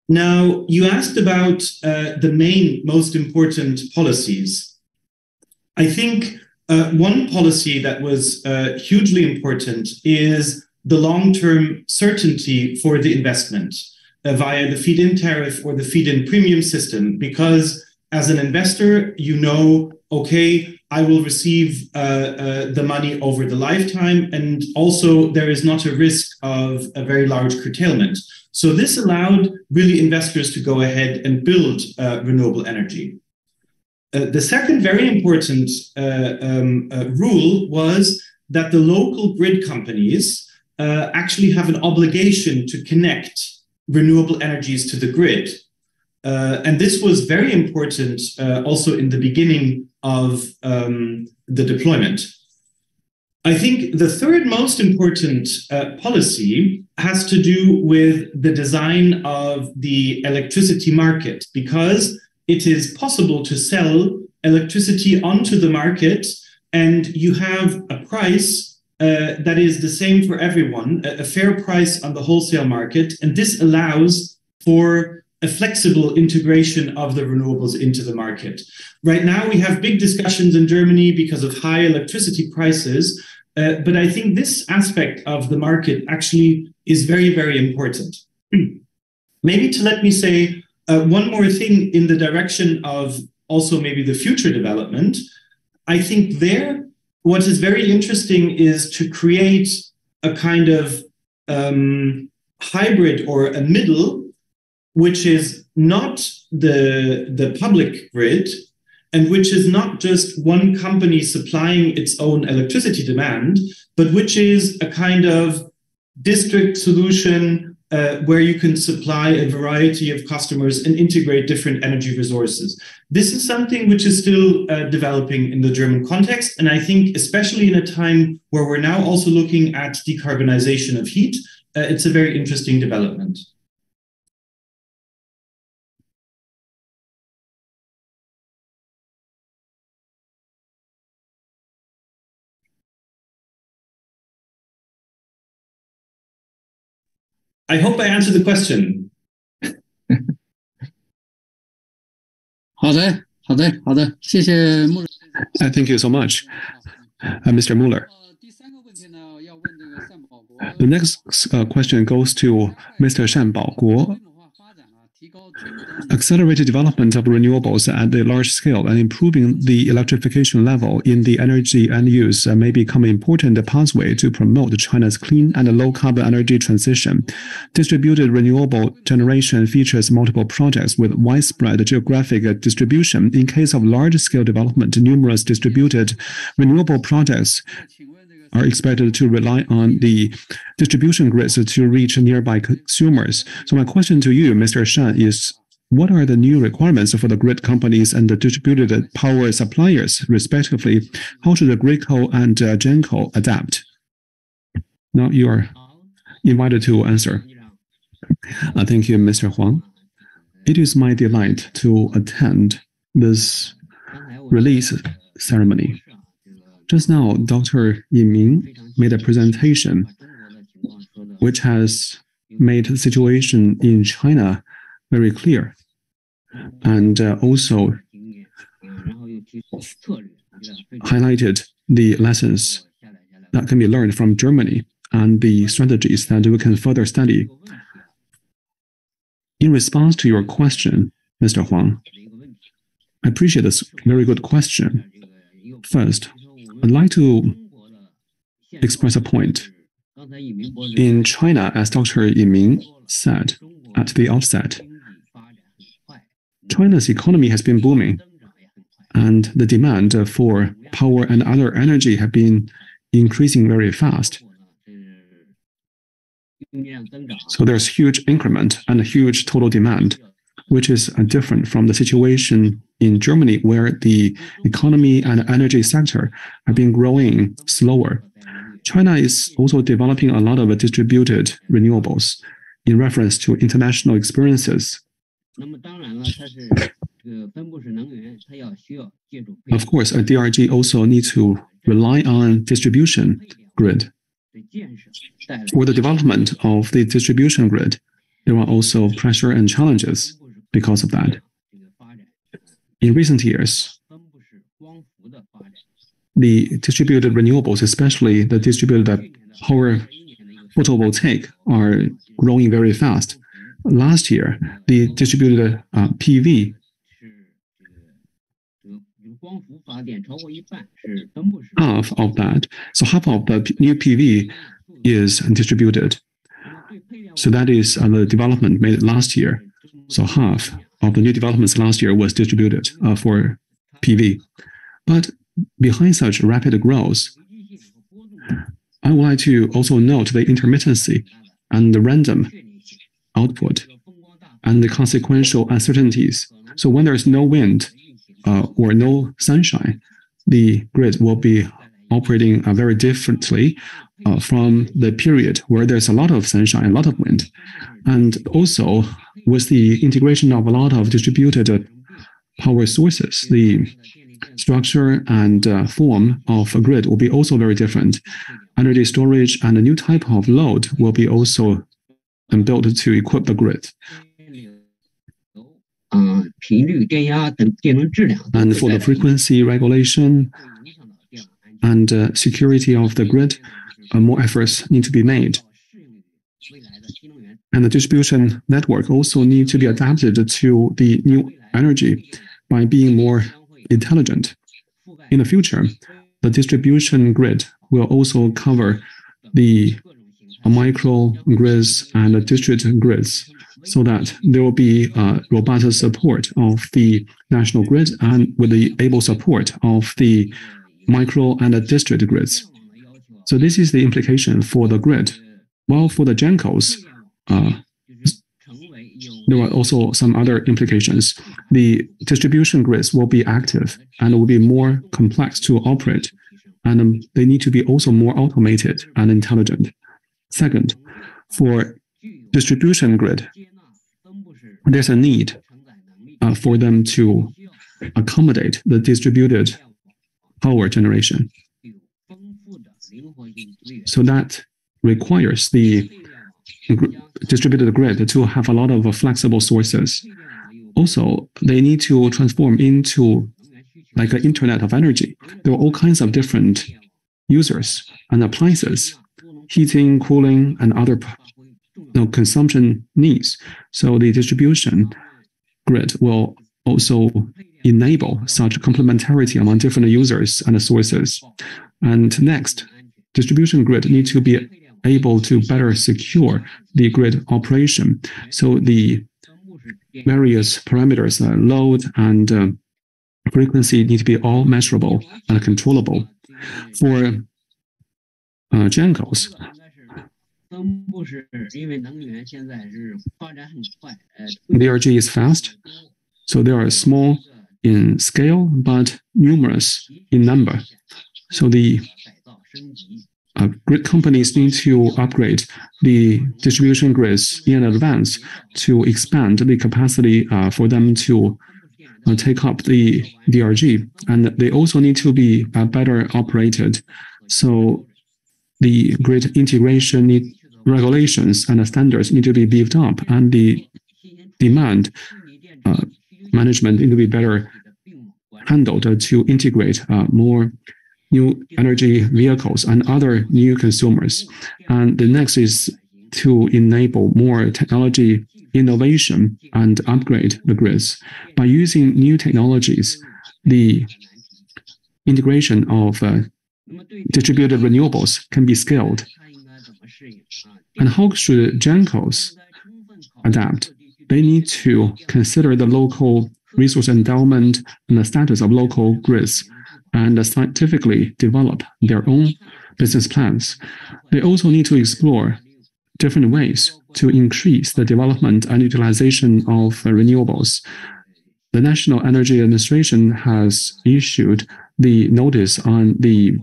Now, you asked about the most important policies. I think one policy that was hugely important is the long-term certainty for the investment via the feed-in tariff or the feed-in premium system, because as an investor, you know, okay, I will receive the money over the lifetime, and also there is not a risk of a very large curtailment. So this allowed really investors to go ahead and build renewable energy. The second very important rule was that the local grid companies actually have an obligation to connect renewable energies to the grid. And this was very important also in the beginning of the deployment. I think the third most important policy has to do with the design of the electricity market, because it is possible to sell electricity onto the market and you have a price that is the same for everyone, a fair price on the wholesale market. And this allows for a flexible integration of the renewables into the market. Right now, we have big discussions in Germany because of high electricity prices. But I think this aspect of the market actually is very, very important. Maybe to let me say one more thing in the direction of also maybe the future development. I think there, what is very interesting is to create a kind of hybrid or a middle, which is not the public grid, and which is not just one company supplying its own electricity demand, but which is a kind of district solution where you can supply a variety of customers and integrate different energy resources. This is something which is still developing in the German context. And I think especially in a time where we're now also looking at decarbonization of heat, it's a very interesting development. I hope I answered the question. 好的，好的，好的，谢谢穆。Thank you so much, Mr. Muller. The next question goes to Mr. Shan Baoguo. Accelerated development of renewables at the large scale and improving the electrification level in the energy end use may become an important pathway to promote China's clean and low-carbon energy transition. Distributed renewable generation features multiple projects with widespread geographic distribution. In case of large-scale development, numerous distributed renewable projects are expected to rely on the distribution grids to reach nearby consumers. So my question to you, Mr. Shan, is what are the new requirements for the grid companies and the distributed power suppliers, respectively? How should the GRIDCO and GENCO adapt? Now you are invited to answer. Thank you, Mr. Huang. It is my delight to attend this release ceremony. Just now, Dr. Yiming made a presentation which has made the situation in China very clear and also highlighted the lessons that can be learned from Germany and the strategies that we can further study. In response to your question, Mr. Huang, I appreciate this very good question. First, I'd like to express a point. In China, as Dr. Yiming said at the outset, China's economy has been booming, and the demand for power and other energy have been increasing very fast. So there's huge increment and a huge total demand, which is different from the situation in Germany, where the economy and energy sector have been growing slower. China is also developing a lot of distributed renewables in reference to international experiences. Of course, a DRG also needs to rely on distribution grid. For the development of the distribution grid, there are also pressure and challenges because of that. In recent years, the distributed renewables, especially the distributed power photovoltaic, are growing very fast. Last year, the distributed PV half of that. So half of the new PV is distributed. So that is the development made last year. So half of the new developments last year was distributed for PV. But behind such rapid growth, I would like to also note the intermittency and the random output and the consequential uncertainties. So when there's no wind or no sunshine, the grid will be operating very differently from the period where there's a lot of sunshine, a lot of wind. And also, with the integration of a lot of distributed power sources, the structure and form of a grid will be also very different. Energy storage and a new type of load will be also built to equip the grid. And for the frequency regulation and security of the grid, more efforts need to be made. And the distribution network also needs to be adapted to the new energy by being more intelligent. In the future, the distribution grid will also cover the micro grids and the district grids, so that there will be robust support of the national grid and with the able support of the micro and the district grids. So this is the implication for the grid. While for the GENCOs, there are also some other implications. The distribution grids will be active and will be more complex to operate, and they need to be also more automated and intelligent. Second, for distribution grid, there's a need for them to accommodate the distributed power generation. So that requires the distributed grid to have a lot of flexible sources. Also, they need to transform into like an internet of energy. There are all kinds of different users and appliances, heating, cooling, and other consumption needs. So the distribution grid will also enable such complementarity among different users and sources. And next, distribution grid need to be able to better secure the grid operation. So the various parameters, load and frequency, need to be all measurable and controllable. For GENCOs, DRG is fast, so they are small in scale but numerous in number. So the grid companies need to upgrade the distribution grids in advance to expand the capacity for them to take up the DRG, and they also need to be better operated. So the grid integration regulations and standards need to be beefed up, and the demand management need to be better handled to integrate more new energy vehicles and other new consumers. And the next is to enable more technology innovation and upgrade the grids. By using new technologies, the integration of distributed renewables can be scaled. And how should GENCOs adapt? They need to consider the local resource endowment and the status of local grids and scientifically develop their own business plans. They also need to explore different ways to increase the development and utilization of renewables. The National Energy Administration has issued the notice on the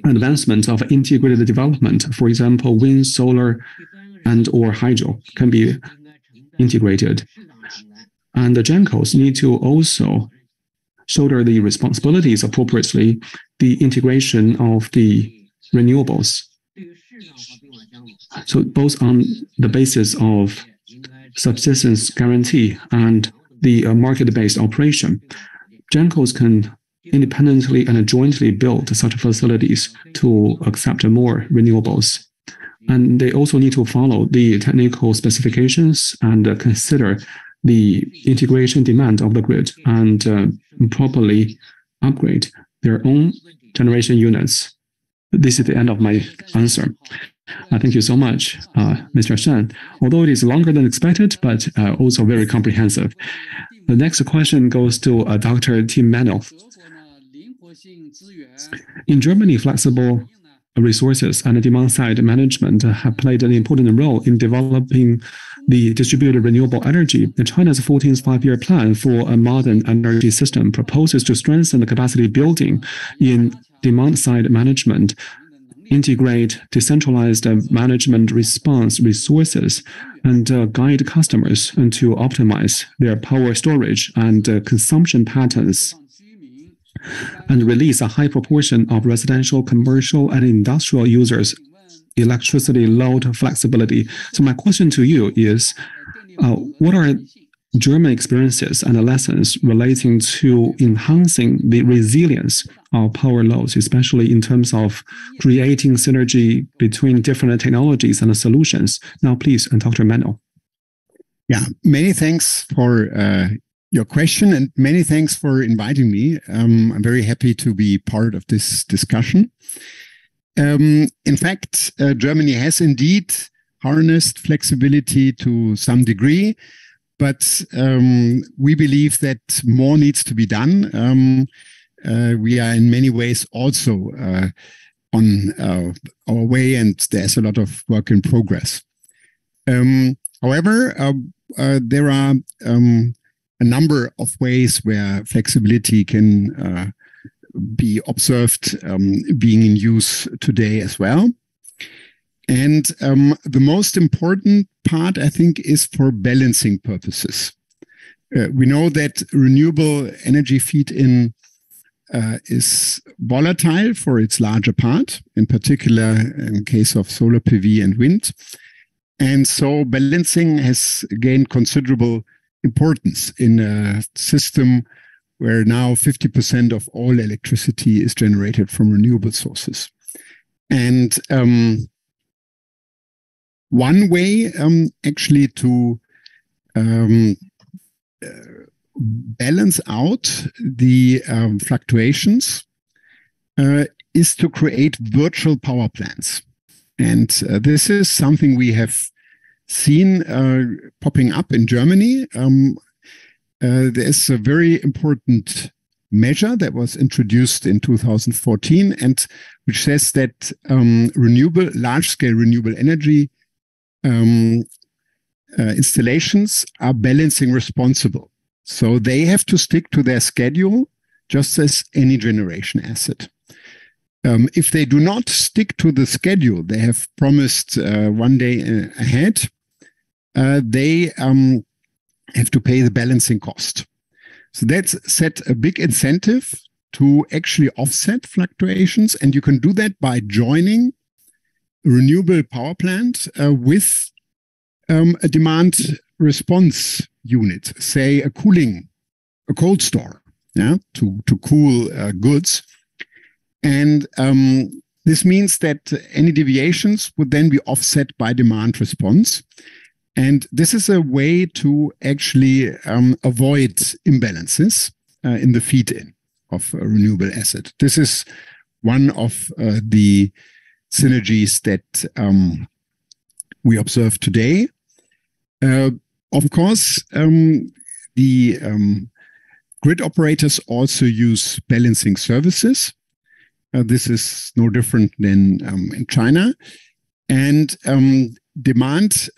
advancement of integrated development. For example, wind, solar, and or hydro can be integrated. And the GENCOs need to also shoulder the responsibilities appropriately, the integration of the renewables. So both on the basis of subsistence guarantee and the market-based operation, GENCOs can independently and jointly build such facilities to accept more renewables. And they also need to follow the technical specifications and consider the integration demand of the grid and properly upgrade their own generation units. This is the end of my answer. Thank you so much, Mr. Shen. Although it is longer than expected, but also very comprehensive. The next question goes to Dr. Tim Manuel. In Germany, flexible resources and demand-side management have played an important role in developing the distributed renewable energy. China's 14th five-year plan for a modern energy system proposes to strengthen the capacity building in demand-side management, integrate decentralized management response resources, and guide customers to optimize their power storage and consumption patterns, and release a high proportion of residential, commercial, and industrial users' electricity load flexibility. So my question to you is, what are German experiences and lessons relating to enhancing the resilience of power loads, especially in terms of creating synergy between different technologies and solutions? Now, please, Dr. Manuel. Yeah, many thanks for your question, and many thanks for inviting me. I'm very happy to be part of this discussion. In fact, Germany has indeed harnessed flexibility to some degree, but we believe that more needs to be done. We are in many ways also on our way, and there's a lot of work in progress. However, there are a number of ways where flexibility can be observed being in use today as well. And the most important part, I think, is for balancing purposes. We know that renewable energy feed-in is volatile for its larger part, in particular in case of solar PV and wind. And so balancing has gained considerable importance in a system where now 50% of all electricity is generated from renewable sources. And one way actually to balance out the fluctuations is to create virtual power plants. And this is something we have seen popping up in Germany. There's a very important measure that was introduced in 2014 and which says that large-scale renewable energy installations are balancing responsible. So they have to stick to their schedule just as any generation asset. If they do not stick to the schedule they have promised one day ahead, they have to pay the balancing cost. So that's set a big incentive to actually offset fluctuations. And you can do that by joining a renewable power plant with a demand response unit, say a cold store, yeah, to cool goods. And this means that any deviations would then be offset by demand response. And this is a way to actually avoid imbalances in the feed-in of a renewable asset. This is one of the synergies that we observe today. Of course, the grid operators also use balancing services. This is no different than in China. And demand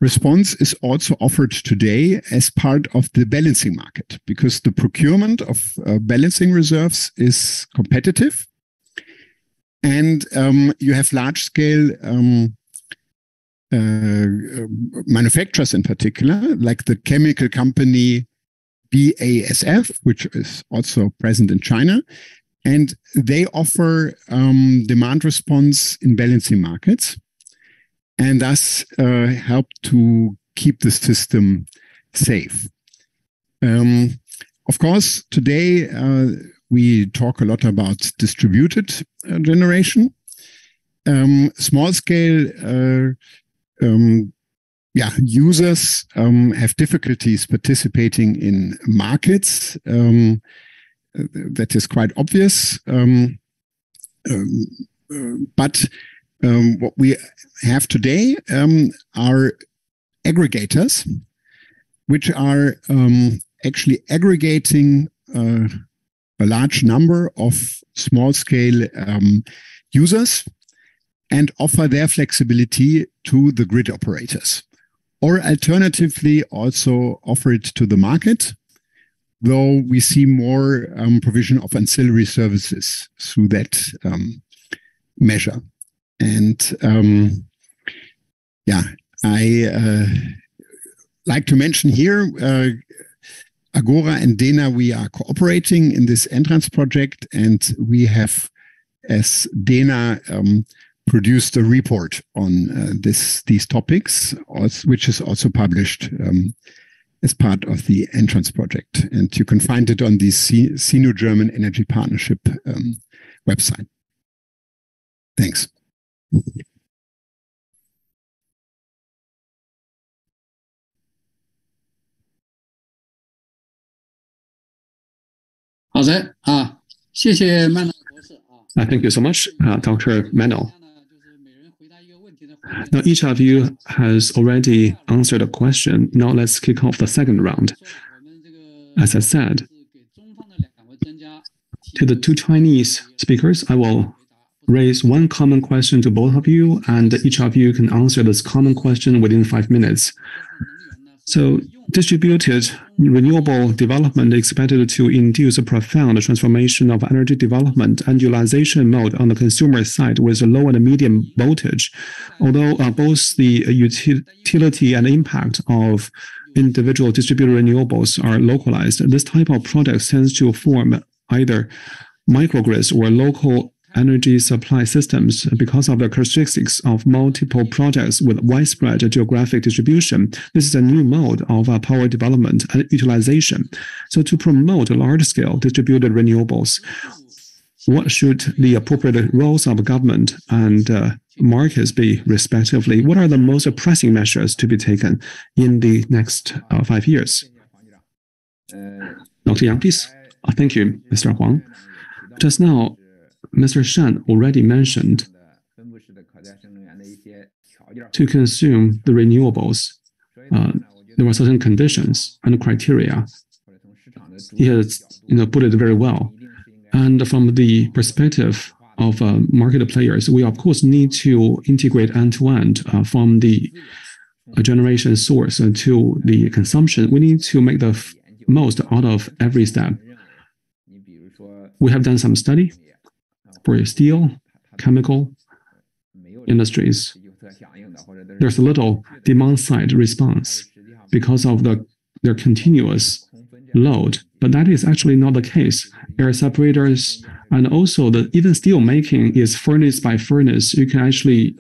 response is also offered today as part of the balancing market because the procurement of balancing reserves is competitive. And you have large-scale manufacturers in particular, like the chemical company BASF, which is also present in China. And they offer demand response in balancing markets and thus help to keep the system safe. Of course, today we talk a lot about distributed generation. Small scale users have difficulties participating in markets. That is quite obvious. But what we have today are aggregators, which are actually aggregating a large number of small-scale users and offer their flexibility to the grid operators. Or alternatively, also offer it to the market, though we see more provision of ancillary services through that measure. And I like to mention here, Agora and DENA, we are cooperating in this EnTrans project, and we have, as DENA, produced a report on these topics, which is also published as part of the EnTrans project. And you can find it on the Sino-German Energy Partnership website. Thanks. 好的啊，谢谢曼纳博士啊。Thank you so much, Dr. Mano. Now, each of you has already answered a question. Now, let's kick off the second round. As I said, to the two Chinese speakers, I will raise one common question to both of you, and each of you can answer this common question within 5 minutes. So, distributed renewable development is expected to induce a profound transformation of energy development and utilization mode on the consumer side with a low and medium voltage. Although both the utility and impact of individual distributed renewables are localized, this type of product tends to form either microgrids or local energy supply systems because of the characteristics of multiple projects with widespread geographic distribution. This is a new mode of power development and utilization. So to promote large-scale distributed renewables, what should the appropriate roles of government and markets be respectively? What are the most pressing measures to be taken in the next 5 years? Dr. Yang, please. Thank you, Mr. Huang. Just now, Mr. Shan already mentioned to consume the renewables, there were certain conditions and criteria. He has put it very well. And from the perspective of market players, we of course need to integrate end-to-end from the generation source to the consumption. We need to make the most out of every step. We have done some study for steel, chemical industries. There's a little demand-side response because of their continuous load, but that is actually not the case. Air separators and also even steel making is furnace by furnace. You can actually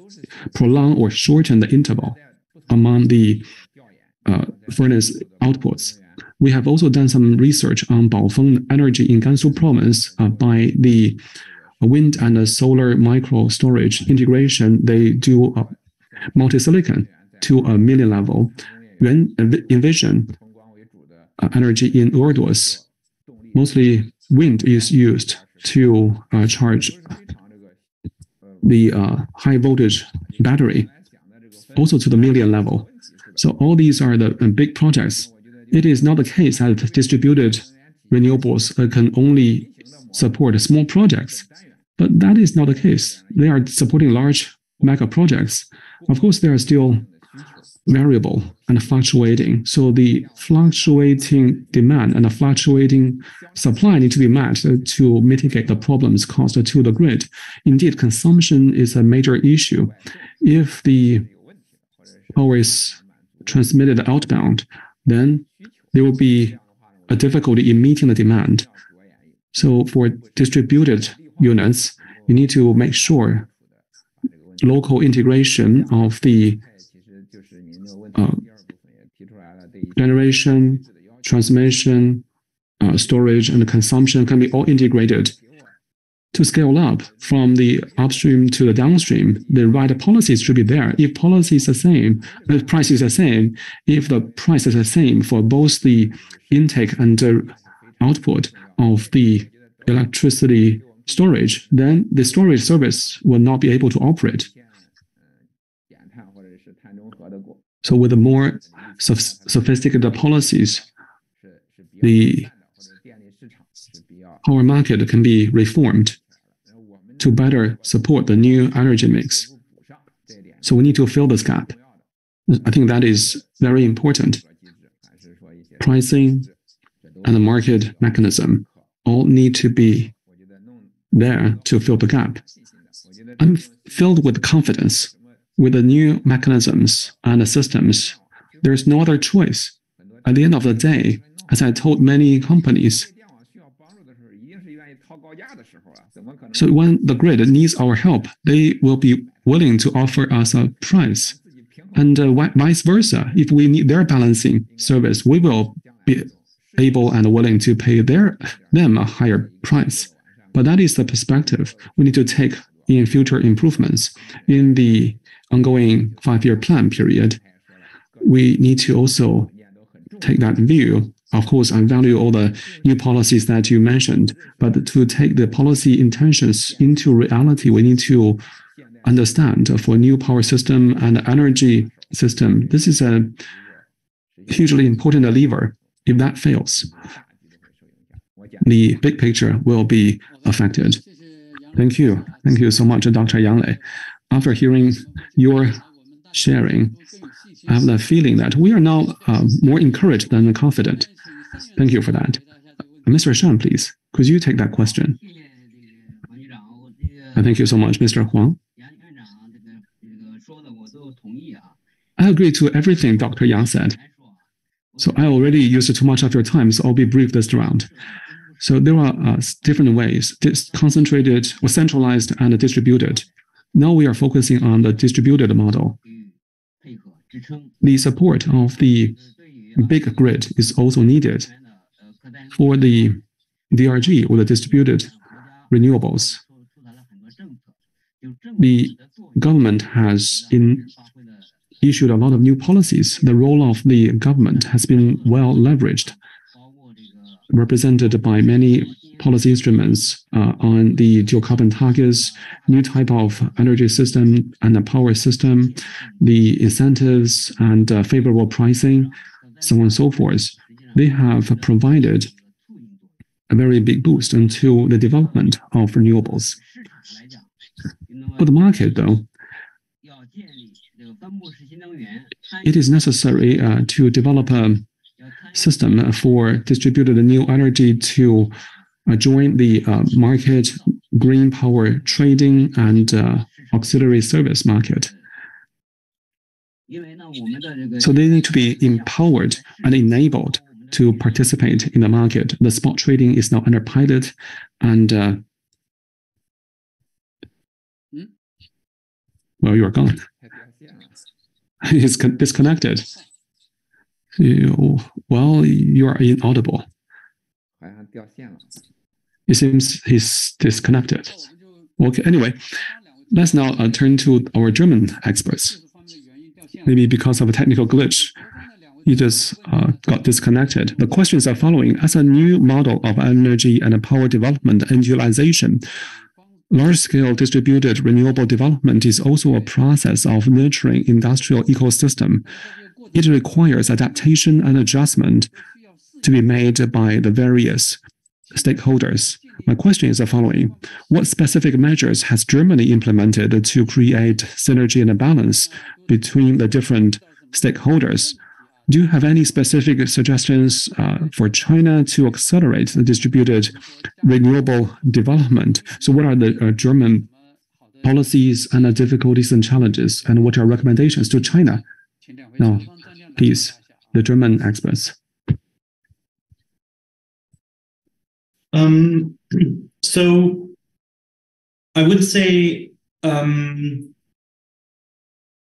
prolong or shorten the interval among the furnace outputs. We have also done some research on Baofeng Energy in Gansu province by the wind and solar micro storage integration. They do multi-silicon to a million level. Envision energy in Ordos. Mostly wind is used to charge the high voltage battery, also to the million level. So all these are the big projects. It is not the case that distributed renewables can only support small projects, but that is not the case. They are supporting large mega projects. Of course, they are still variable and fluctuating. So the fluctuating demand and the fluctuating supply need to be met to mitigate the problems caused to the grid. Indeed, consumption is a major issue. If the power is transmitted outbound, then there will be a difficulty in meeting the demand. So for distributed units, you need to make sure local integration of the generation, transmission, storage, and consumption can be all integrated. To scale up from the upstream to the downstream, the right policies should be there. If policy is the same, the price is the same. If the price is the same for both the intake and the output of the electricity storage, then the storage service will not be able to operate. So with the more sophisticated policies, the power market can be reformed to better support the new energy mix. So we need to fill this gap. I think that is very important. Pricing and the market mechanism all need to be there to fill the gap. I'm filled with confidence. With the new mechanisms and the systems, there's no other choice. At the end of the day, as I told many companies, so when the grid needs our help, they will be willing to offer us a price. And vice versa, if we need their balancing service, we will be able and willing to pay them a higher price. But that is the perspective we need to take in future improvements. In the ongoing 5-year plan period, we need to also take that view. Of course, I value all the new policies that you mentioned, but to take the policy intentions into reality, we need to understand for new power system and energy system, this is a hugely important lever. If that fails, the big picture will be affected. Thank you. Thank you so much, Dr. Yang Lei. After hearing your sharing, I have the feeling that we are now more encouraged than confident. Thank you for that. Mr. Shan, please, could you take that question? Thank you so much, Mr. Huang. I agree to everything Dr. Yang said. So I already used too much of your time, so I'll be brief this round. So there are different ways, concentrated or centralized and distributed. Now we are focusing on the distributed model. The support of the big grid is also needed for the DRG or the distributed renewables. The government has issued a lot of new policies. The role of the government has been well leveraged, represented by many policy instruments on the dual carbon targets, new type of energy system and the power system, the incentives and favorable pricing, so on and so forth. They have provided a very big boost into the development of renewables. For the market, though, it is necessary to develop a system for distributed new energy to join the market, green power trading, and auxiliary service market. So they need to be empowered and enabled to participate in the market. The spot trading is now under pilot, and well, you are gone. He's disconnected. Well, you are inaudible. It seems he's disconnected. Okay, anyway, let's now turn to our German experts. Maybe because of a technical glitch, he just got disconnected. The questions are following. As a new model of energy and power development and utilization, large-scale distributed renewable development is also a process of nurturing industrial ecosystem. It requires adaptation and adjustment to be made by the various stakeholders. My question is the following. What specific measures has Germany implemented to create synergy and a balance between the different stakeholders? Do you have any specific suggestions for China to accelerate the distributed renewable development? So what are the German policies and the difficulties and challenges, and what are recommendations to China? Now, please, the German experts. So I would say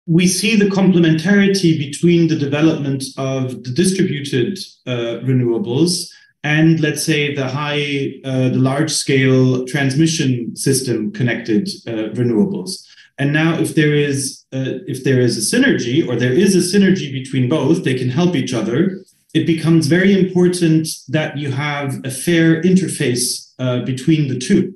we see the complementarity between the development of the distributed renewables and, let's say, the large-scale transmission system connected renewables. And now, if there is a synergy, or there is a synergy between both, they can help each other. It becomes very important that you have a fair interface between the two.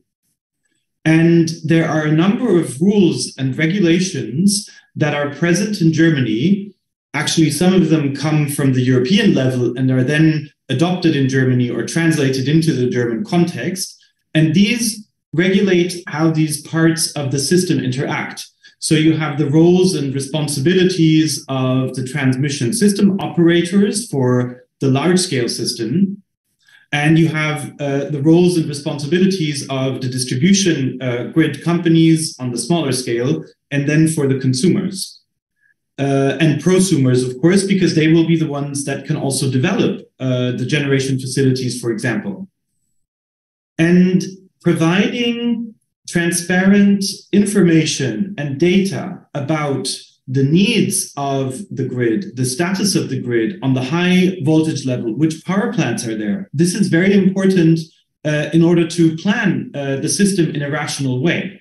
And there are a number of rules and regulations that are present in Germany. Actually, some of them come from the European level and are then adopted in Germany or translated into the German context. And these regulate how these parts of the system interact. So you have the roles and responsibilities of the transmission system operators for the large-scale system. And you have the roles and responsibilities of the distribution grid companies on the smaller scale, and then for the consumers. And prosumers, of course, because they will be the ones that can also develop the generation facilities, for example. And providing transparent information and data about the needs of the grid, the status of the grid on the high voltage level, which power plants are there. This is very important in order to plan the system in a rational way.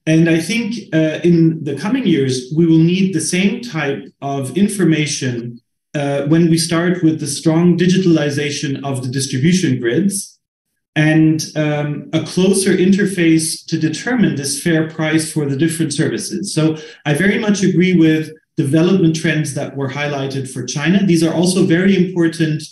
And I think in the coming years, we will need the same type of information when we start with the strong digitalization of the distribution grids and a closer interface to determine this fair price for the different services. So I very much agree with development trends that were highlighted for China. These are also very important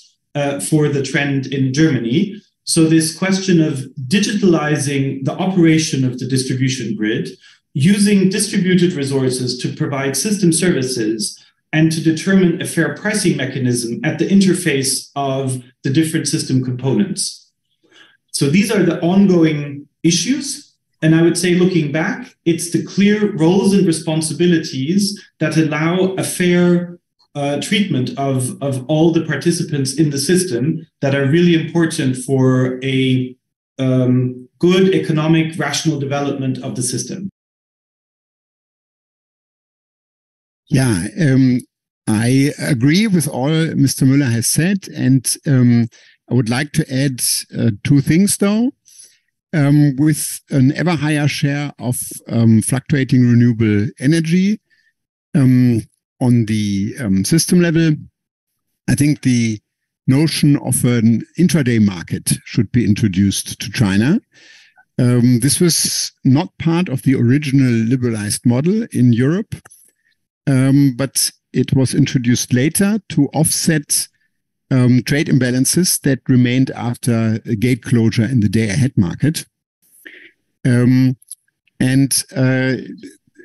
for the trend in Germany. So this question of digitalizing the operation of the distribution grid, using distributed resources to provide system services, and to determine a fair pricing mechanism at the interface of the different system components. So these are the ongoing issues. And I would say, looking back, it's the clear roles and responsibilities that allow a fair treatment of all the participants in the system that are really important for a good economic, rational development of the system. Yeah, I agree with all Mr. Müller has said, and I would like to add two things, though. With an ever higher share of fluctuating renewable energy on the system level, I think the notion of an intraday market should be introduced to China. This was not part of the original liberalized model in Europe, but it was introduced later to offset trade imbalances that remained after a gate closure in the day-ahead market.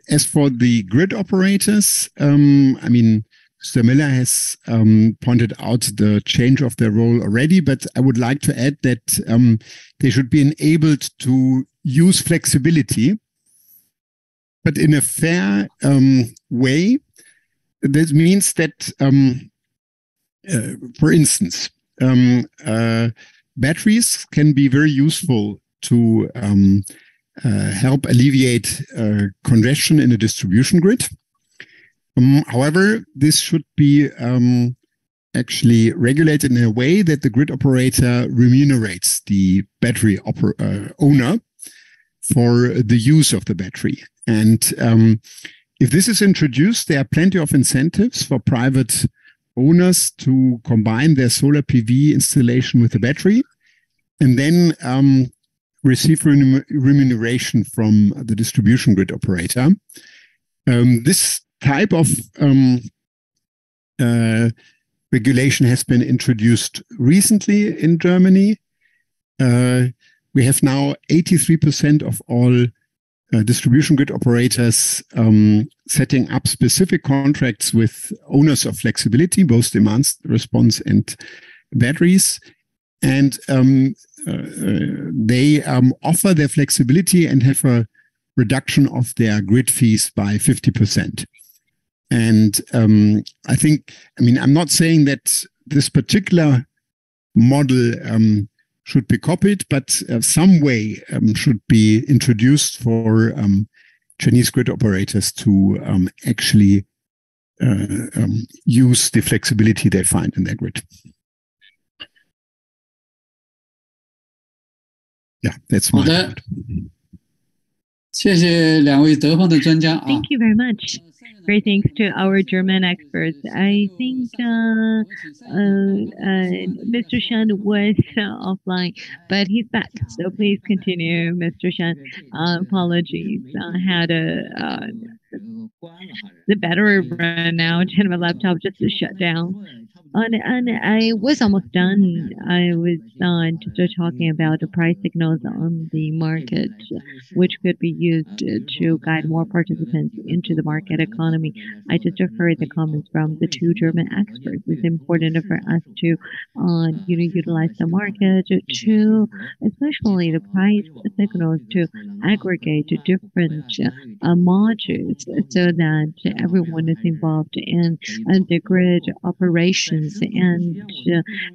As for the grid operators, I mean, Mr. Miller has pointed out the change of their role already, but I would like to add that they should be enabled to use flexibility, but in a fair way. This means that, for instance, batteries can be very useful to help alleviate congestion in a distribution grid. However, this should be actually regulated in a way that the grid operator remunerates the battery owner for the use of the battery. And if this is introduced, there are plenty of incentives for private owners to combine their solar PV installation with the battery and then receive remuneration from the distribution grid operator. This type of regulation has been introduced recently in Germany. We have now 83% of all distribution grid operators setting up specific contracts with owners of flexibility, both demand response and batteries. And they offer their flexibility and have a reduction of their grid fees by 50%. And I think, I mean, I'm not saying that this particular model should be copied, but some way should be introduced for Chinese grid operators to actually use the flexibility they find in their grid. Yeah, that's my part. Thank you very much. Great thanks to our German experts. I think Mr. Shan was offline, but he's back. So please continue, Mr. Shan. Apologies. I had the battery ran out and my laptop just shut down. And I was almost done. I was just talking about the price signals on the market, which could be used to guide more participants into the market economy. I just heard the comments from the two German experts. It's important for us to utilize the market to, especially the price signals, to aggregate different modules so that everyone is involved in the grid operations. And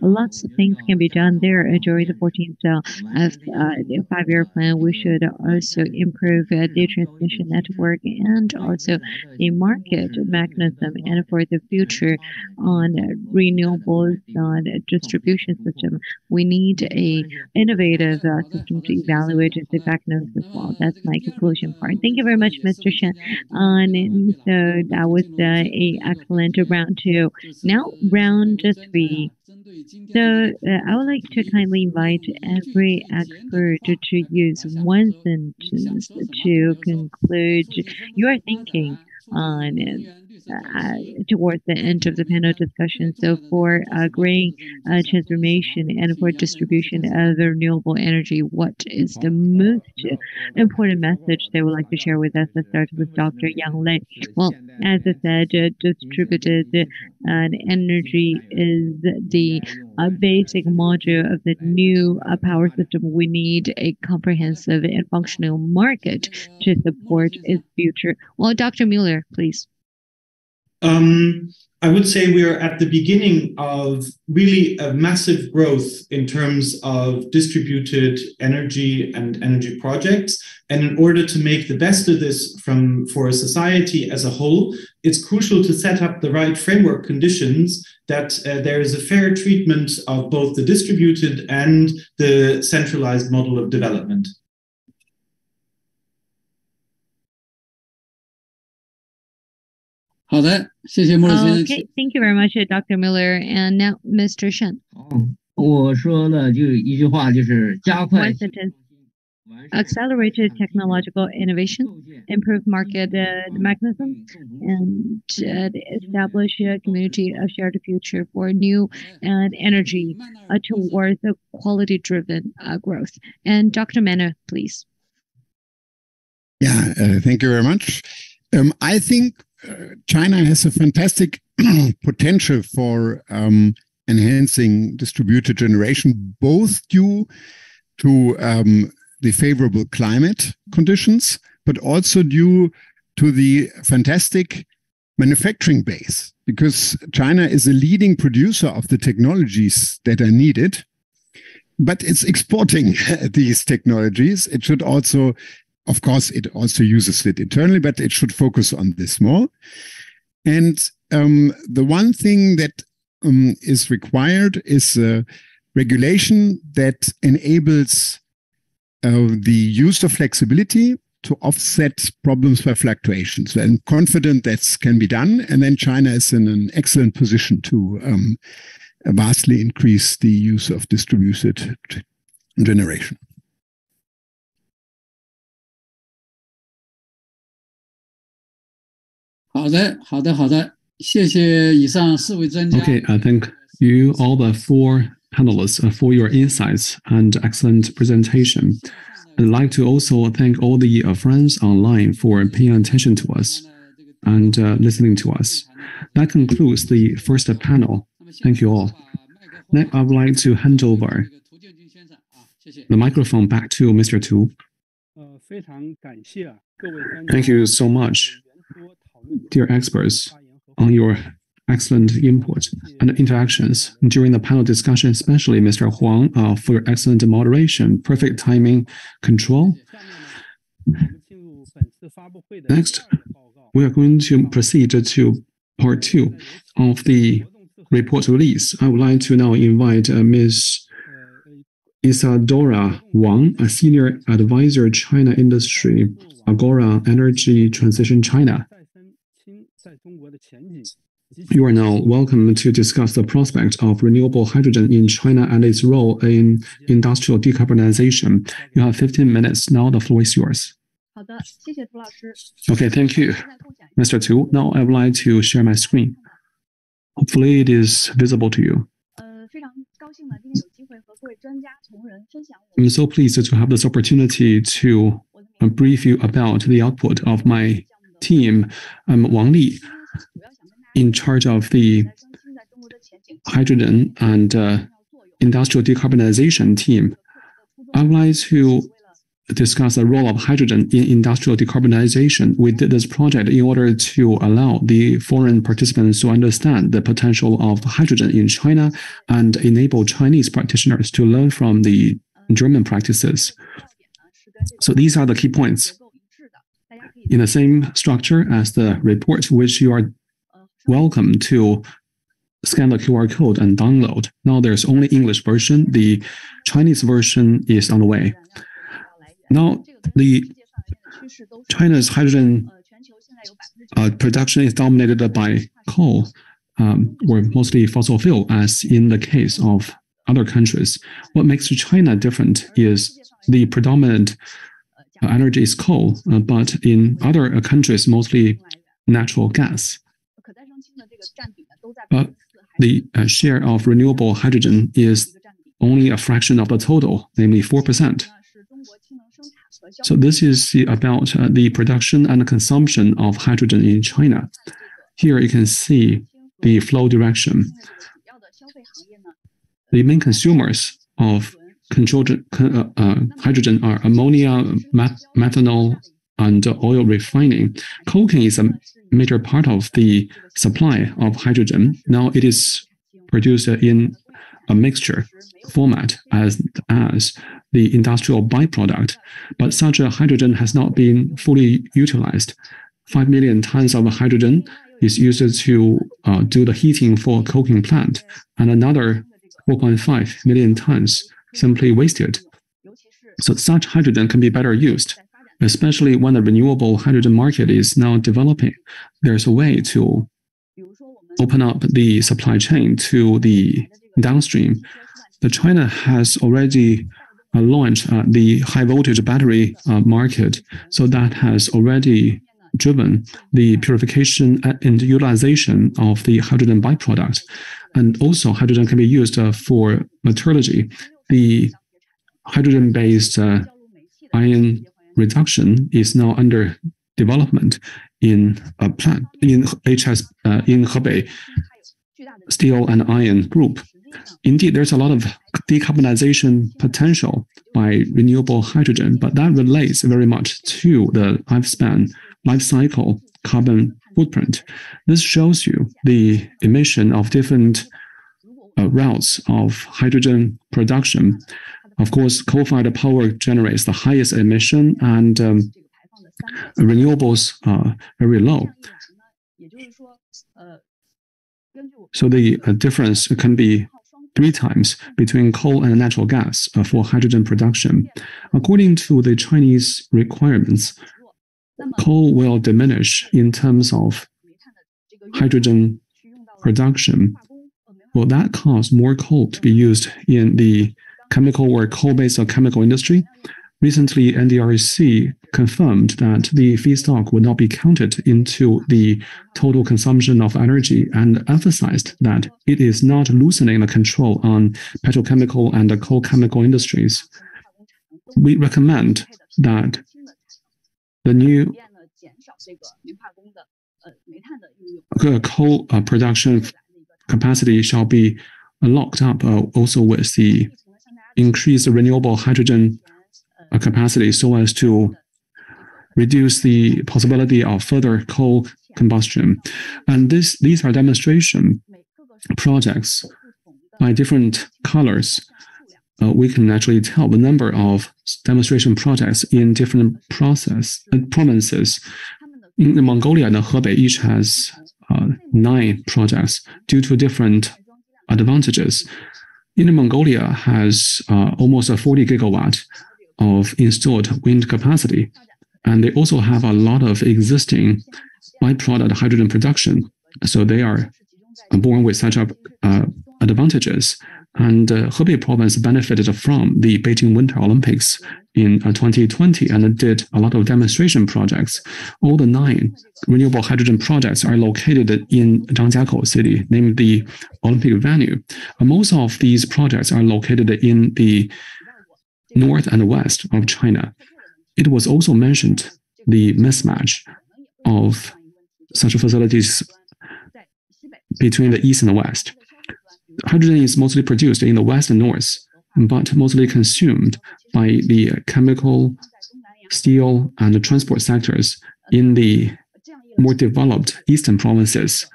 lots of things can be done there during the 14th the 5-year plan. We should also improve the transmission network and also the market mechanism. And for the future on renewables on distribution system, we need a innovative system to evaluate the mechanism as well. That's my conclusion part. Thank you very much, Mr. Shen. So that was a excellent round 2. Now round 3. So I would like to kindly invite every expert to use one sentence to conclude your thinking on towards the end of the panel discussion. So for green transformation and for distribution of the renewable energy, what is the most important message they would like to share with us? Let's start with Dr. Yang Lei. Well, as I said, distributed energy is the basic module of the new power system. We need a comprehensive and functional market to support its future. Well, Dr. Mueller, please. I would say we are at the beginning of really a massive growth in terms of distributed energy and energy projects. And in order to make the best of this for a society as a whole, it's crucial to set up the right framework conditions that there is a fair treatment of both the distributed and the centralized model of development. Okay, thank you very much, Dr. Miller. And now, Mr. Shen. One sentence. Accelerated technological innovation, improve market mechanism, and establish a community of shared future for new energy towards a quality-driven growth. And Dr. Manner, please. Yeah, thank you very much. I think China has a fantastic potential for enhancing distributed generation, both due to the favorable climate conditions, but also due to the fantastic manufacturing base, because China is a leading producer of the technologies that are needed, but it's exporting these technologies. It should also, of course, it also uses it internally, but it should focus on this more. And the one thing that is required is regulation that enables the use of flexibility to offset problems by fluctuations. I'm confident that can be done. And then China is in an excellent position to vastly increase the use of distributed generation. Okay, I thank you, all the four panelists, for your insights and excellent presentation. I'd like to also thank all the friends online for paying attention to us and listening to us. That concludes the first panel. Thank you all. Now I would like to hand over the microphone back to Mr. Tu. Thank you so much, dear experts, on your excellent input and interactions during the panel discussion, especially Mr. Huang, for your excellent moderation, perfect timing control. Next, we are going to proceed to part 2 of the report release. I would like to now invite Ms. Isadora Wang, a Senior Advisor, China Industry, Agora Energy Transition China. You are now welcome to discuss the prospect of renewable hydrogen in China and its role in industrial decarbonization. You have 15 minutes. Now the floor is yours. Okay, thank you, Mr. Tu. Now I would like to share my screen. Hopefully it is visible to you. I'm so pleased to have this opportunity to brief you about the output of my team. I'm Wang Li, in charge of the hydrogen and industrial decarbonization team. I would like to discuss the role of hydrogen in industrial decarbonization. We did this project in order to allow the foreign participants to understand the potential of hydrogen in China and enable Chinese practitioners to learn from the German practices. So these are the key points. In the same structure as the report, which you are welcome to scan the QR code and download. Now there's only English version. The Chinese version is on the way. Now, China's hydrogen production is dominated by coal, or mostly fossil fuel, as in the case of other countries. What makes China different is the predominant energy is coal, but in other countries, mostly natural gas. the share of renewable hydrogen is only a fraction of the total, namely 4%. So this is about the production and consumption of hydrogen in China. Here you can see the flow direction. The main consumers of hydrogen are ammonia, methanol, and oil refining. Coking is a major part of the supply of hydrogen. Now it is produced in a mixture format as the industrial byproduct, but such a hydrogen has not been fully utilized. 5 million tons of hydrogen is used to do the heating for coking plant, and another 4.5 million tons simply wasted. So such hydrogen can be better used, especially when the renewable hydrogen market is now developing. There's a way to open up the supply chain to the downstream. China has already launched the high voltage battery market, so that has already driven the purification and utilization of the hydrogen byproduct. And also hydrogen can be used for metallurgy. The hydrogen-based ion reduction is now under development in a plant in Hebei Steel and Iron Group. Indeed, there's a lot of decarbonization potential by renewable hydrogen, but that relates very much to the life cycle carbon footprint. This shows you the emission of different routes of hydrogen production. Of course, coal-fired power generates the highest emission, and renewables are very low. So the difference can be 3 times between coal and natural gas for hydrogen production. According to the Chinese requirements, coal will diminish in terms of hydrogen production. Will that cause more coal to be used in the chemical or coal-based chemical industry? Recently, NDRC confirmed that the feedstock would not be counted into the total consumption of energy and emphasized that it is not loosening the control on petrochemical and coal chemical industries. We recommend that the new coal production capacity shall be locked up also with the increased renewable hydrogen capacity so as to reduce the possibility of further coal combustion. And these are demonstration projects by different colors. We can actually tell the number of demonstration projects in different provinces. In Mongolia and Hebei each has 9 projects due to different advantages. Inner Mongolia has almost 40 gigawatt of installed wind capacity, and they also have a lot of existing byproduct hydrogen production. So they are born with such advantages. And Hebei province benefited from the Beijing Winter Olympics in 2020 and did a lot of demonstration projects. All the 9 renewable hydrogen projects are located in Zhangjiakou city, named the Olympic venue. Most of these projects are located in the north and west of China. It was also mentioned the mismatch of such facilities between the east and the west. Hydrogen is mostly produced in the west and north, but mostly consumed by the chemical, steel, and transport sectors in the more developed eastern provinces.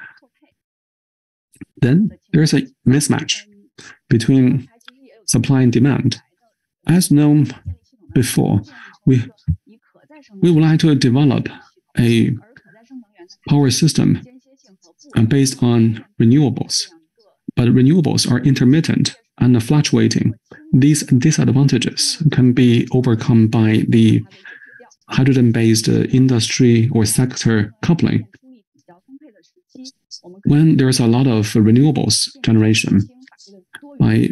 Then there's a mismatch between supply and demand. As known before, we would like to develop a power system based on renewables. But renewables are intermittent and fluctuating. These disadvantages can be overcome by the hydrogen-based industry or sector coupling. When there's a lot of renewables generation, by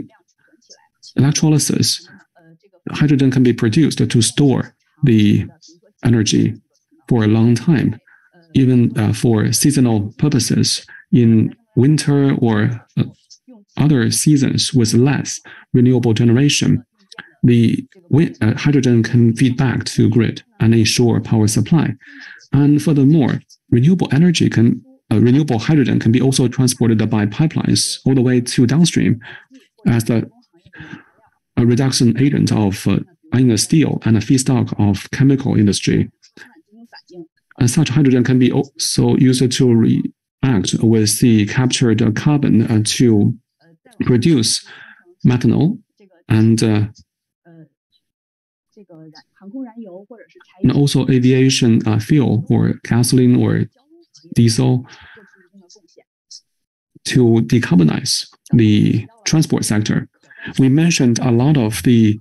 electrolysis, hydrogen can be produced to store the energy for a long time. Even for seasonal purposes, in winter or other seasons with less renewable generation, the hydrogen can feed back to grid and ensure power supply. And furthermore, renewable hydrogen can be also transported by pipelines all the way to downstream as a reduction agent of iron steel and a feedstock of chemical industry. And such hydrogen can be also used to react with the captured carbon to produce methanol and also aviation fuel or gasoline or diesel to decarbonize the transport sector. We mentioned a lot of the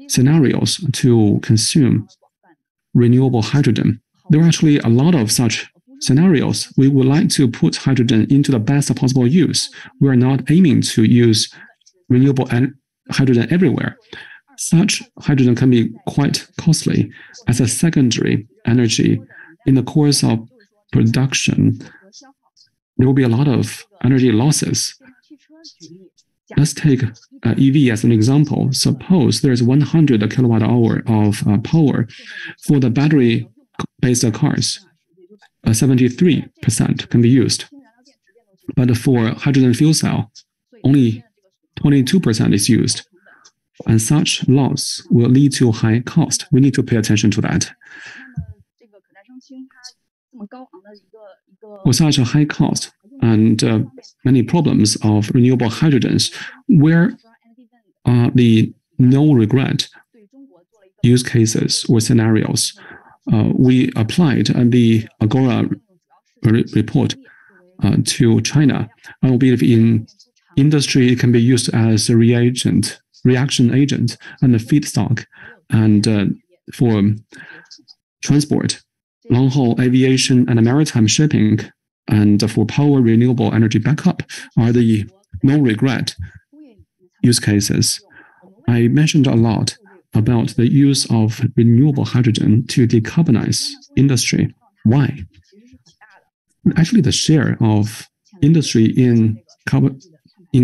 scenarios to consume renewable hydrogen. There are actually a lot of such scenarios. We would like to put hydrogen into the best possible use. We are not aiming to use renewable hydrogen everywhere. Such hydrogen can be quite costly as a secondary energy. In the course of production, there will be a lot of energy losses. Let's take EV as an example. Suppose there's 100 kilowatt hour of power for the battery-based cars. 73% can be used. But for hydrogen fuel cell, only 22% is used. And such loss will lead to high cost. We need to pay attention to that. For such a high cost and many problems of renewable hydrogens, where are the no regret use cases or scenarios? We applied the Agora report to China. I believe in industry it can be used as a reaction agent and a feedstock, and for transport, long-haul aviation and maritime shipping, and for power renewable energy backup are the no-regret use cases. I mentioned a lot about the use of renewable hydrogen to decarbonize industry. Why? Actually, the share of industry in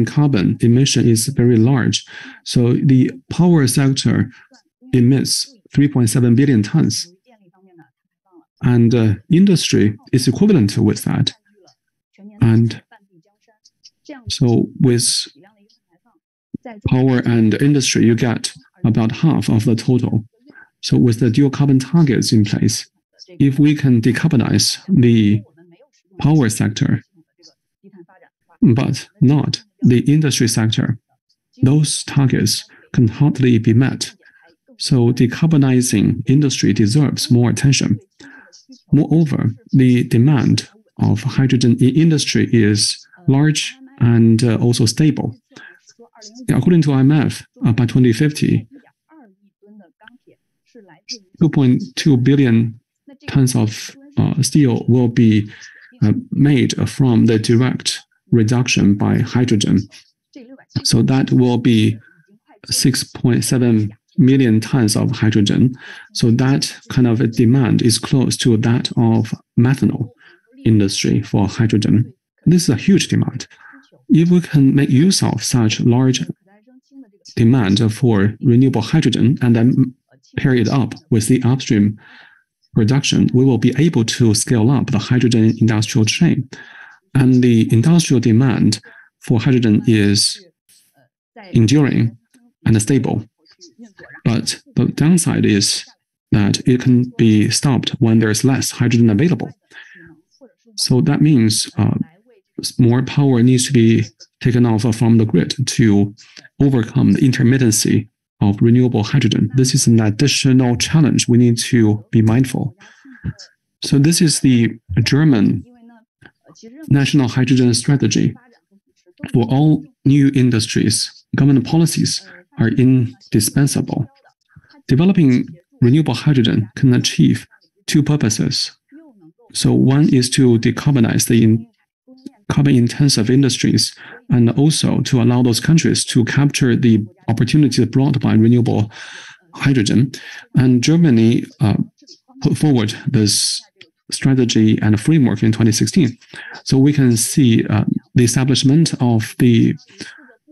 carbon emission is very large. So the power sector emits 3.7 billion tons. And industry is equivalent with that. And so with power and industry, you get about half of the total. So with the dual carbon targets in place, if we can decarbonize the power sector, but not the industry sector, those targets can hardly be met. So decarbonizing industry deserves more attention. Moreover, the demand of hydrogen in industry is large and also stable. According to IMF, by 2050, 2.2 billion tons of steel will be made from the direct reduction by hydrogen. So that will be 6.7 million tons of hydrogen. So that kind of a demand is close to that of methanol industry for hydrogen. This is a huge demand. If we can make use of such large demand for renewable hydrogen and then pair it up with the upstream production, we will be able to scale up the hydrogen industrial chain. And the industrial demand for hydrogen is enduring and stable. But the downside is that it can be stopped when there's less hydrogen available. So that means more power needs to be taken off from the grid to overcome the intermittency of renewable hydrogen. This is an additional challenge we need to be mindful. So this is the German national hydrogen strategy. For all new industries, government policies are indispensable. Developing renewable hydrogen can achieve two purposes. So one is to decarbonize the carbon-intensive industries and also to allow those countries to capture the opportunities brought by renewable hydrogen. And Germany put forward this strategy and framework in 2016. So we can see the establishment of the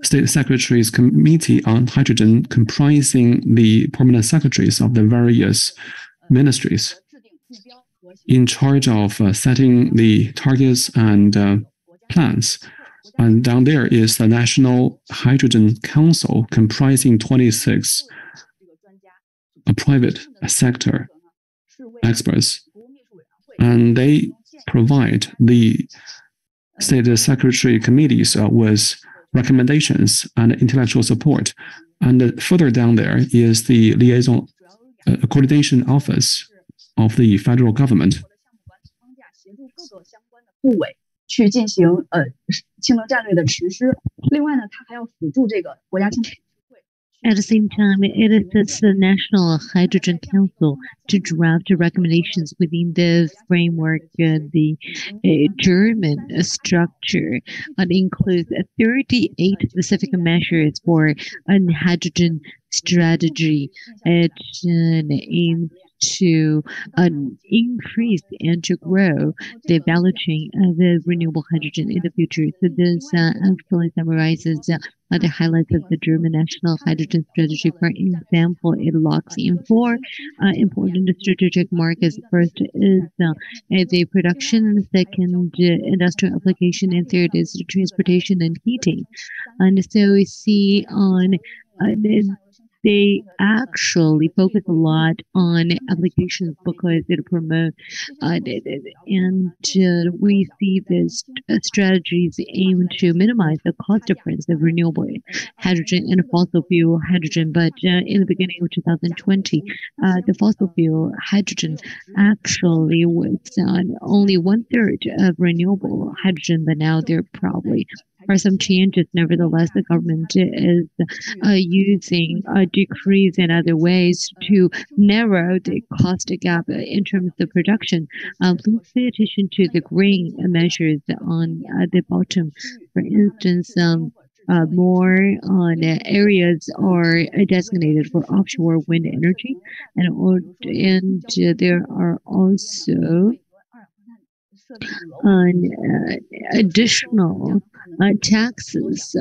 State Secretary's Committee on Hydrogen, comprising the permanent secretaries of the various ministries in charge of setting the targets and plans. And down there is the National Hydrogen Council, comprising 26 private sector experts. And they provide the State Secretary committees with recommendations and intellectual support. And further down there is the liaison coordination office of the federal government. At the same time, it assists the National Hydrogen Council to draft recommendations within the framework, the German structure. It includes 38 specific measures for a hydrogen strategy. It aims to increase and to grow the value chain of the renewable hydrogen in the future. So this actually summarizes the highlights of the German National Hydrogen Strategy. For example, it locks in 4 important strategic markets. First is the production, second, industrial application, and third is transportation and heating. And so we see on they actually focus a lot on applications because it promotes, and we see these strategies aim to minimize the cost difference of renewable hydrogen and fossil fuel hydrogen. But in the beginning of 2020, the fossil fuel hydrogen actually was only 1/3 of renewable hydrogen, but now they're probably are some changes. Nevertheless, the government is using a decrease in other ways to narrow the cost gap in terms of production. Please pay attention to the green measures on the bottom. For instance, more areas are designated for offshore wind energy, and there are also additional taxes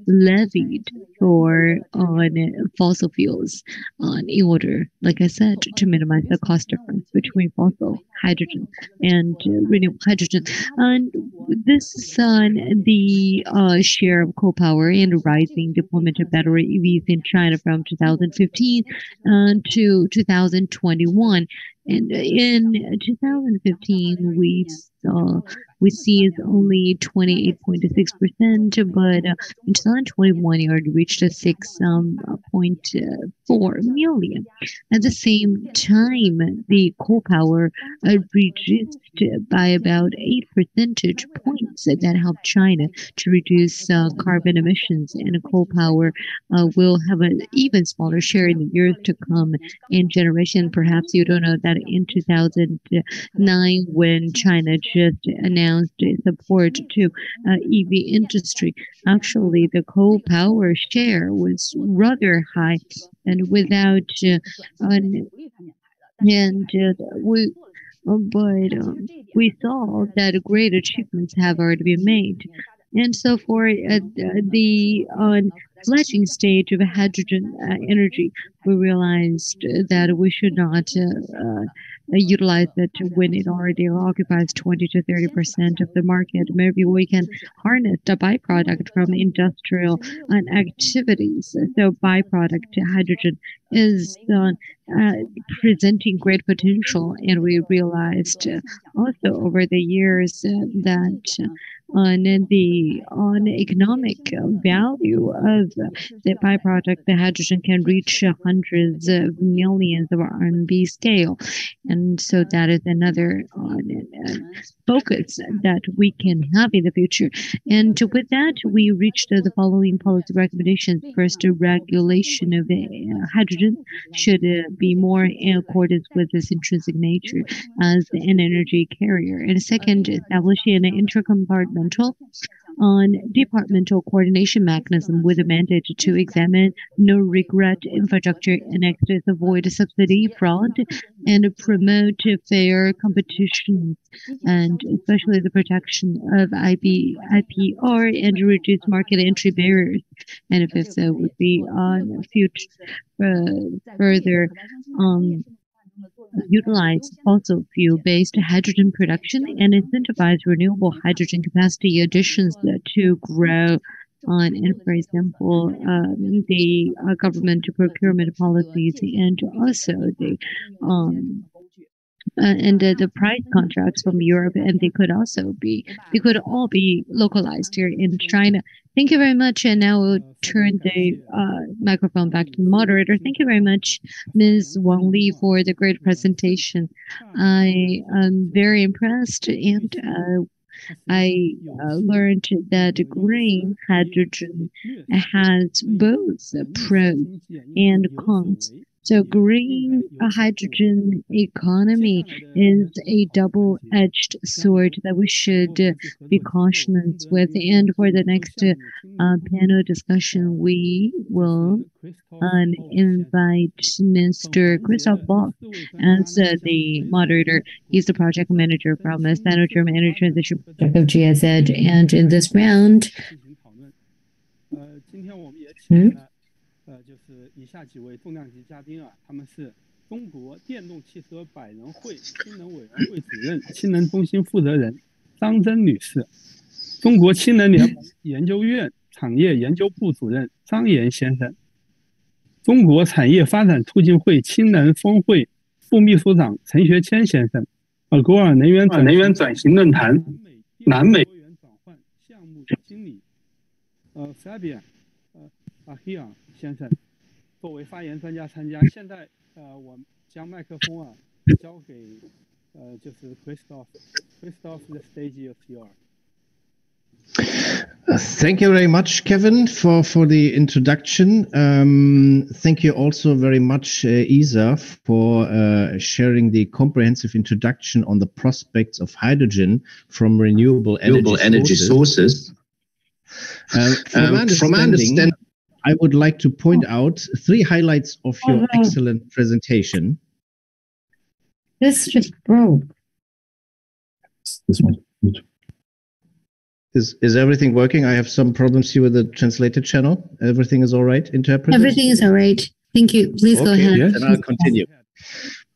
levied for fossil fuels in order, like I said, to minimize the cost difference between fossil hydrogen and renewable hydrogen. And this is the share of coal power and rising deployment of battery EVs in China from 2015 to 2021. And in 2015, we see it's only 28.6%, but in 2021, it already reached 6.4 million. At the same time, the coal power reduced by about 8 percentage points. That helped China to reduce carbon emissions, and coal power will have an even smaller share in the years to come in generation. Perhaps you don't know that in 2009, when China just announced support to EV industry, actually the coal power share was rather high, and without we saw that great achievements have already been made. And so for the fledgling stage of hydrogen energy, we realized that we should not utilize it when it already occupies 20 to 30% of the market. Maybe we can harness the byproduct from industrial activities. So byproduct hydrogen is presenting great potential, and we realized also over the years that on the economic value of the byproduct, the hydrogen can reach hundreds of millions of RMB scale. And so that is another focus that we can have in the future. And with that, we reached the following policy recommendations. First, regulation of hydrogen should be more in accordance with its intrinsic nature as an energy carrier. And second, establishing an intercompartmental on departmental coordination mechanism with a mandate to examine no-regret infrastructure and access, avoid subsidy fraud, and promote fair competition, and especially the protection of IPR and reduce market entry barriers. And if so, would be on future further utilize fossil fuel-based hydrogen production and incentivize renewable hydrogen capacity additions to grow on, and for example, the government procurement policies and also the the price contracts from Europe, and they could all be localized here in China. Thank you very much, and now we'll turn the microphone back to the moderator. Thank you very much, Ms. Wang Li, for the great presentation. I am very impressed, and I learned that green hydrogen has both pros and cons. So green hydrogen economy is a double-edged sword that we should be cautious with. And for the next panel discussion, we will invite Mr. Christoph Bock as the moderator. He's the project manager from the Sino-German Energy Transition Project of GIZ. And in this round, 就是以下几位重量级嘉宾啊，他们是中国电动汽车百人会氢能委员会主任、氢能中心负责人张珍女士，中国氢能联盟研究院产业研究部主任张岩先生，中国产业发展促进会氢能峰会副秘书长陈学谦先生，Agora能源转型论坛南美多元转换项目经理Fabian Ahia 先生作为发言专家参加。现在我将麦克风交给就是 Christoph. Christoph, the stage is yours. Thank you very much, Kevin, for the introduction. Thank you also very much, Isa, for sharing the comprehensive introduction on the prospects of hydrogen from renewable energy sources. From my understanding, I would like to point out 3 highlights of your excellent presentation. This just broke. This one. Is everything working? I have some problems here with the translated channel. Everything is all right, interpreted? Everything is all right. Thank you. Please go ahead. Yes. Then I'll continue.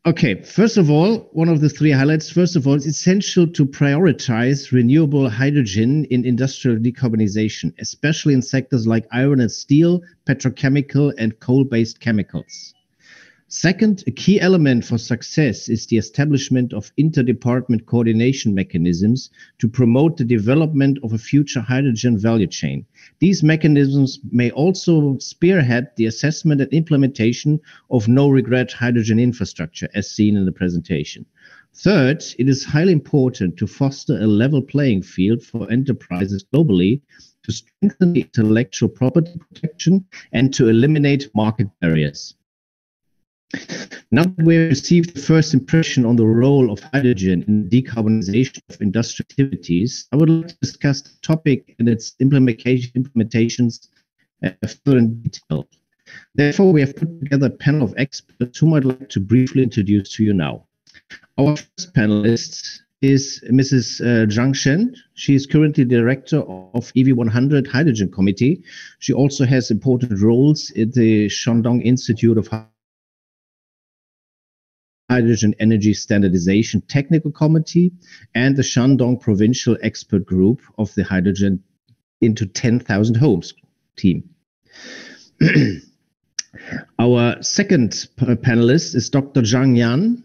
Okay, first of all, one of the 3 highlights, first of all, it's essential to prioritize renewable hydrogen in industrial decarbonization, especially in sectors like iron and steel, petrochemical and coal-based chemicals. Second, a key element for success is the establishment of interdepartment coordination mechanisms to promote the development of a future hydrogen value chain. These mechanisms may also spearhead the assessment and implementation of no-regret hydrogen infrastructure, as seen in the presentation. Third, it is highly important to foster a level playing field for enterprises globally to strengthen the intellectual property protection and to eliminate market barriers. Now that we have received the first impression on the role of hydrogen in the decarbonization of industrial activities, I would like to discuss the topic and its implementations further in detail. Therefore, we have put together a panel of experts whom I'd like to briefly introduce to you now. Our first panelist is Mrs. Zhang Shen. She is currently director of EV100 Hydrogen Committee. She also has important roles at the Shandong Institute of Hydrogen Energy Standardization Technical Committee and the Shandong Provincial Expert Group of the Hydrogen into 10,000 Homes team. Our second panelist is Dr. Zhang Yan.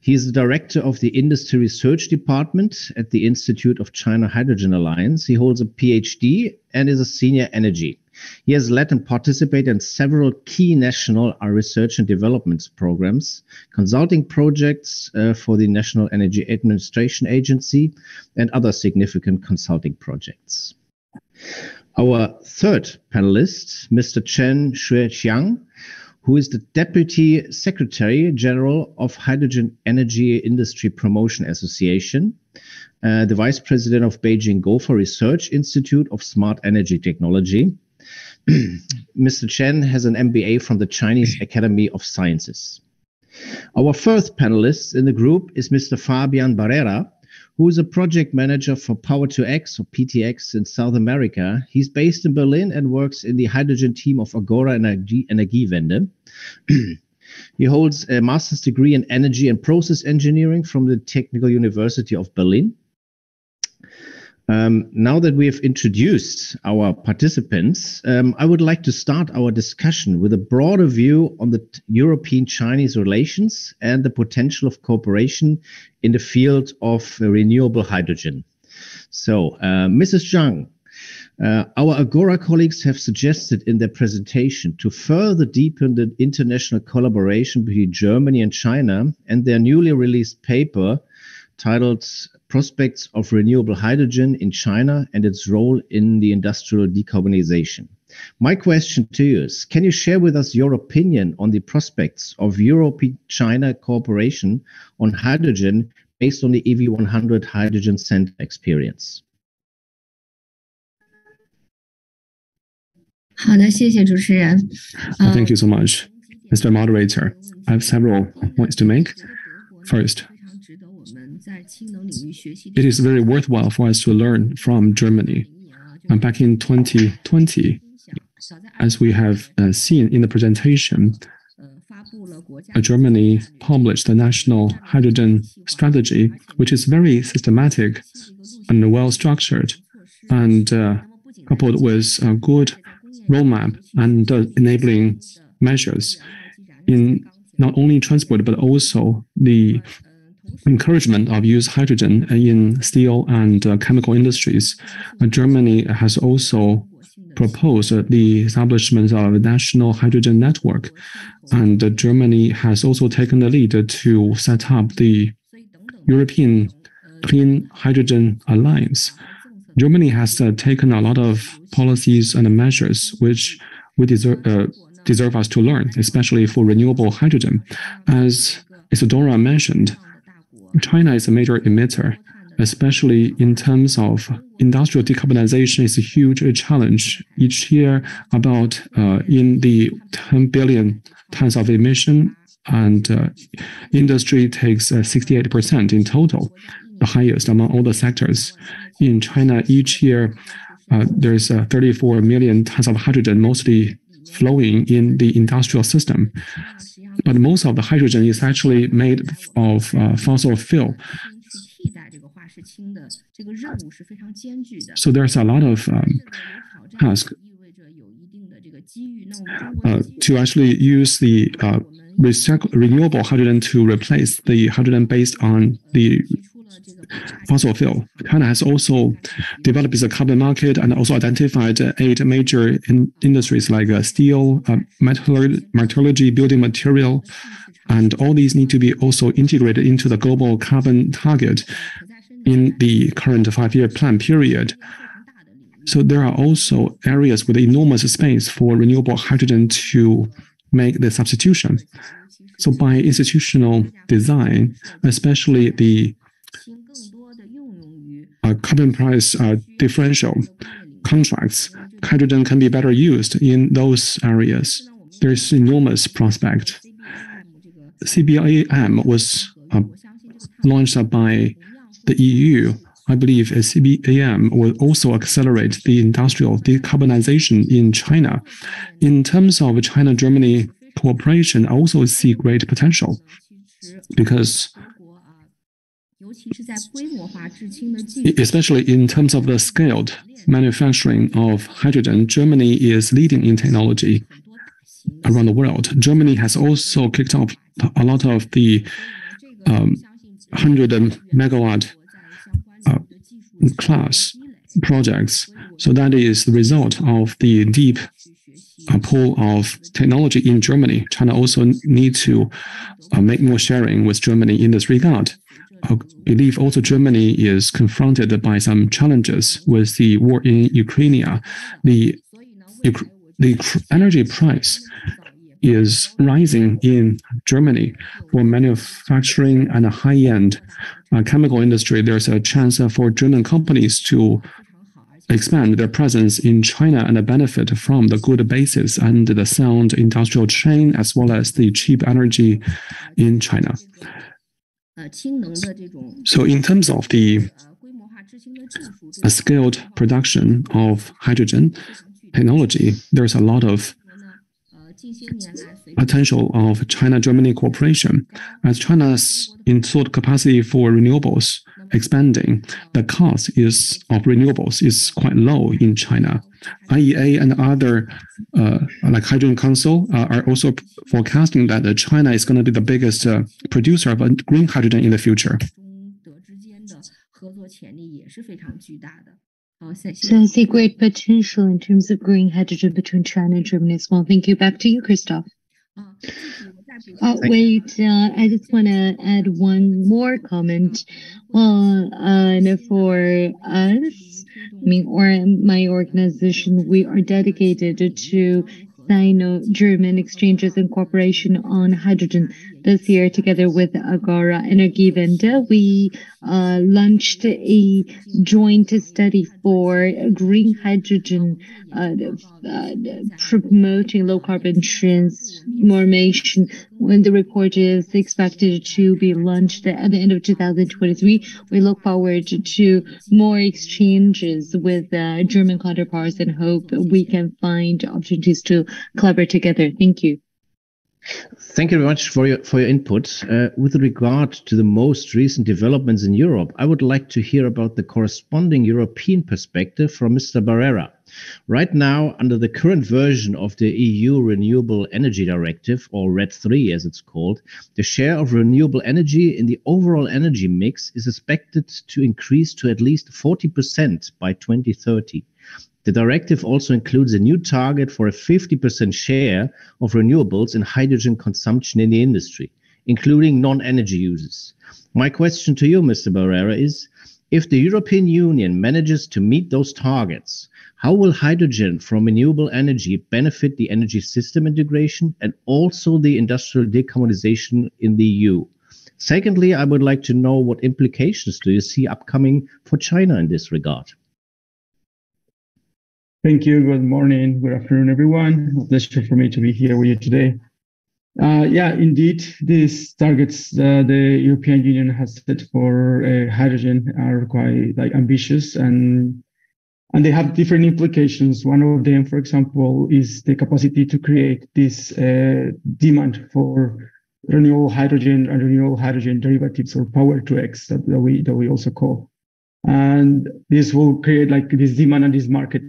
He is the director of the Industry Research Department at the Institute of China Hydrogen Alliance. He holds a PhD and is a senior energy. He has led and participated in several key national research and development programs, consulting projects for the National Energy Administration Agency, and other significant consulting projects. Our third panelist, Mr. Chen Xueqiang, who is the Deputy Secretary General of Hydrogen Energy Industry Promotion Association, the Vice President of Beijing Gopher Research Institute of Smart Energy Technology. Mr. Chen has an MBA from the Chinese Academy of Sciences. Our first panelist in the group is Mr. Fabian Barrera, who is a project manager for Power2X or PTX in South America. He's based in Berlin and works in the hydrogen team of Agora Energiewende. He holds a master's degree in energy and process engineering from the Technical University of Berlin. Now that we have introduced our participants, I would like to start our discussion with a broader view on the European-Chinese relations and the potential of cooperation in the field of renewable hydrogen. So, Mrs. Zhang, our Agora colleagues have suggested in their presentation to further deepen the international collaboration between Germany and China, and their newly released paper titled Prospects of Renewable Hydrogen in China and its Role in the Industrial Decarbonization. My question to you is, can you share with us your opinion on the prospects of Europe-China cooperation on hydrogen based on the EV100 Hydrogen Center experience? Thank you so much, Mr. Moderator. I have several points to make. First, it is very worthwhile for us to learn from Germany. And back in 2020, as we have seen in the presentation, Germany published the National Hydrogen Strategy, which is very systematic and well-structured, and coupled with a good roadmap and enabling measures in not only transport, but also the encouragement of use hydrogen in steel and chemical industries. Germany has also proposed the establishment of a national hydrogen network, and Germany has also taken the lead to set up the European Clean Hydrogen Alliance. Germany has taken a lot of policies and measures which we deserve us to learn, especially for renewable hydrogen. As Isadora mentioned, China is a major emitter, especially in terms of industrial decarbonization. Is a huge challenge. Each year, about in the 10 billion tons of emission, and industry takes 68% in total, the highest among all the sectors. In China, each year, there's 34 million tons of hydrogen, mostly flowing in the industrial system. But most of the hydrogen is actually made of fossil fuel. So there's a lot of task to actually use the renewable hydrogen to replace the hydrogen based on the fossil fuel. China has also developed its carbon market and also identified 8 major industries like steel, metallurgy, building material, and all these need to be also integrated into the global carbon target in the current 5-year plan period. So there are also areas with enormous space for renewable hydrogen to make the substitution. So by institutional design, especially the carbon price differential contracts, hydrogen can be better used in those areas. There is enormous prospect. CBAM was launched by the EU. I believe a CBAM will also accelerate the industrial decarbonization in China. In terms of China-Germany cooperation, I also see great potential because especially in terms of the scaled manufacturing of hydrogen, Germany is leading in technology around the world. Germany has also kicked off a lot of the 100 megawatt class projects. So that is the result of the deep pool of technology in Germany. China also needs to make more sharing with Germany in this regard. I believe also Germany is confronted by some challenges with the war in Ukraine. The energy price is rising in Germany for manufacturing and a high-end chemical industry. There's a chance for German companies to expand their presence in China and benefit from the good basis and the sound industrial chain as well as the cheap energy in China. So in terms of the scaled production of hydrogen technology, there's a lot of potential of China-Germany cooperation. As China's installed capacity for renewables expanding, the cost of renewables is quite low in China. IEA and other like Hydrogen Council are also forecasting that China is going to be the biggest producer of green hydrogen in the future. So I see great potential in terms of green hydrogen between China and Germany as well. Thank you. Back to you, Christoph. Wait, I just want to add one more comment. And for us, or my organization, we are dedicated to Sino-German exchanges and cooperation on hydrogen. This year, together with Agora Energiewende, we launched a joint study for green hydrogen, promoting low carbon transformation. When the report is expected to be launched at the end of 2023, we look forward to more exchanges with German counterparts and hope we can find opportunities to collaborate together. Thank you. Thank you very much for your input. With regard to the most recent developments in Europe, I would like to hear about the corresponding European perspective from Mr. Barrera. Right now, under the current version of the EU Renewable Energy Directive, or RED III as it's called, the share of renewable energy in the overall energy mix is expected to increase to at least 40% by 2030. The directive also includes a new target for a 50% share of renewables in hydrogen consumption in the industry, including non-energy uses. My question to you, Mr. Barrera, is if the European Union manages to meet those targets, how will hydrogen from renewable energy benefit the energy system integration and also the industrial decarbonization in the EU? Secondly, I would like to know what implications do you see upcoming for China in this regard? Thank you. Good morning. Good afternoon, everyone. A pleasure for me to be here with you today. Yeah, indeed, these targets the European Union has set for hydrogen are quite ambitious and they have different implications. One of them, for example, is the capacity to create this demand for renewable hydrogen and renewable hydrogen derivatives, or power to X that we also call. And this will create this demand and this market,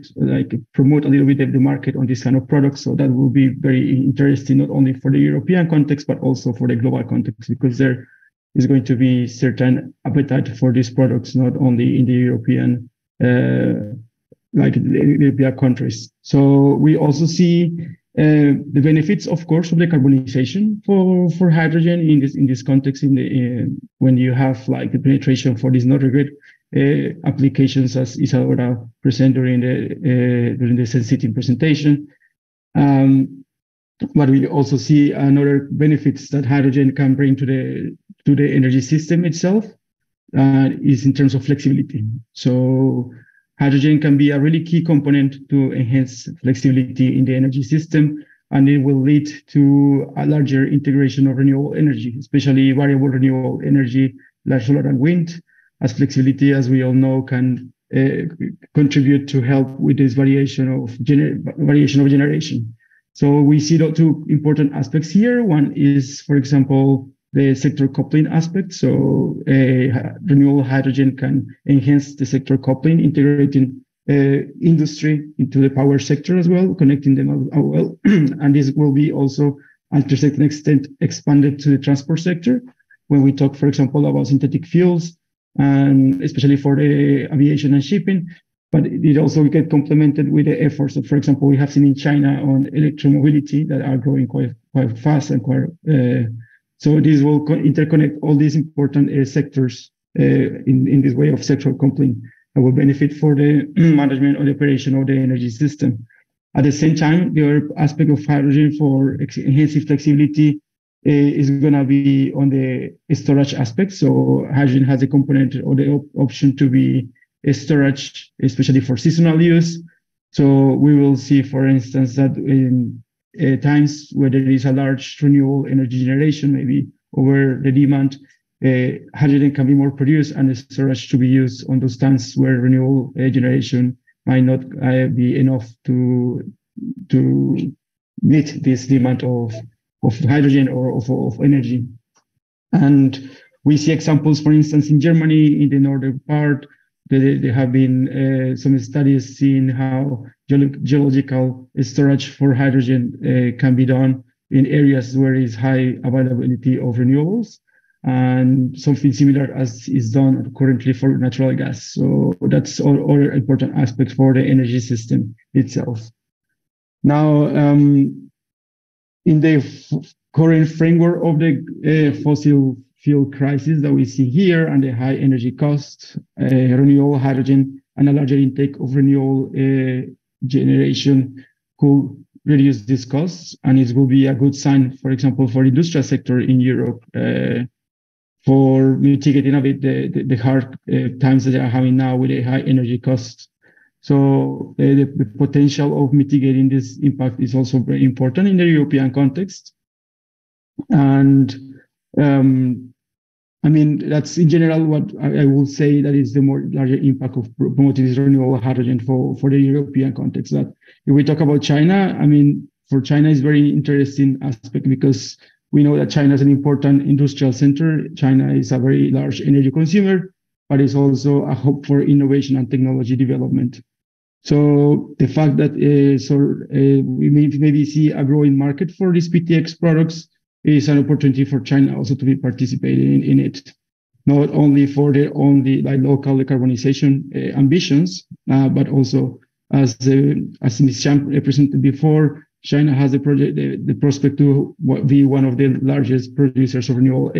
promote a little bit of the market on this kind of products. So that will be very interesting, not only for the European context, but also for the global context, because there is going to be certain appetite for these products, not only in the European, the European countries. So we also see the benefits, of course, of decarbonization for hydrogen in this context. When you have the penetration for these non-regret applications, as Isadora presented during the sensitive presentation. But we also see another benefits that hydrogen can bring to the energy system itself is in terms of flexibility. So hydrogen can be a really key component to enhance flexibility in the energy system, and it will lead to a larger integration of renewable energy, especially variable renewable energy like solar and wind, as flexibility, as we all know, can contribute to help with this variation of generation. So we see two important aspects here. One is, for example, the sector coupling aspect. So renewable hydrogen can enhance the sector coupling, integrating industry into the power sector as well, connecting them as well. And this will be also, to a certain extent, expanded to the transport sector when we talk, for example, about synthetic fuels, and especially for the aviation and shipping. But it also get complemented with the efforts that, for example, we have seen in China on electromobility that are growing quite fast and quite. So this will interconnect all these important sectors in this way of sectoral coupling that will benefit for the management or the operation of the energy system. At the same time, the other aspect of hydrogen for enhancing flexibility is going to be on the storage aspect. So hydrogen has a component or the option to be a storage, especially for seasonal use. So we will see, for instance, that in times where there is a large renewable energy generation, maybe over the demand, hydrogen can be more produced and the storage to be used on those times where renewable generation might not be enough to meet this demand of hydrogen or of energy. And we see examples, for instance, in Germany, in the northern part, there have been some studies seeing how geological storage for hydrogen can be done in areas where there is high availability of renewables, and something similar as is done currently for natural gas. So that's other important aspects for the energy system itself. Now, in the current framework of the fossil fuel crisis that we see here and the high energy cost, renewable hydrogen and a larger intake of renewable generation could reduce these costs, and it will be a good sign, for example, for the industrial sector in Europe, for mitigating a bit the hard times that they are having now with a high energy cost. So the potential of mitigating this impact is also very important in the European context. And I mean, that's in general what I will say that is the more larger impact of promoting this renewable hydrogen for the European context. That if we talk about China, I mean, for China is very interesting aspect because we know that China is an important industrial center. China is a very large energy consumer, but it's also a hub for innovation and technology development. So the fact that we maybe see a growing market for these PTX products is an opportunity for China also to be participating in it, not only for their own local decarbonization ambitions, but also as Ms. Champ presented before, China has the prospect to be one of the largest producers of renewable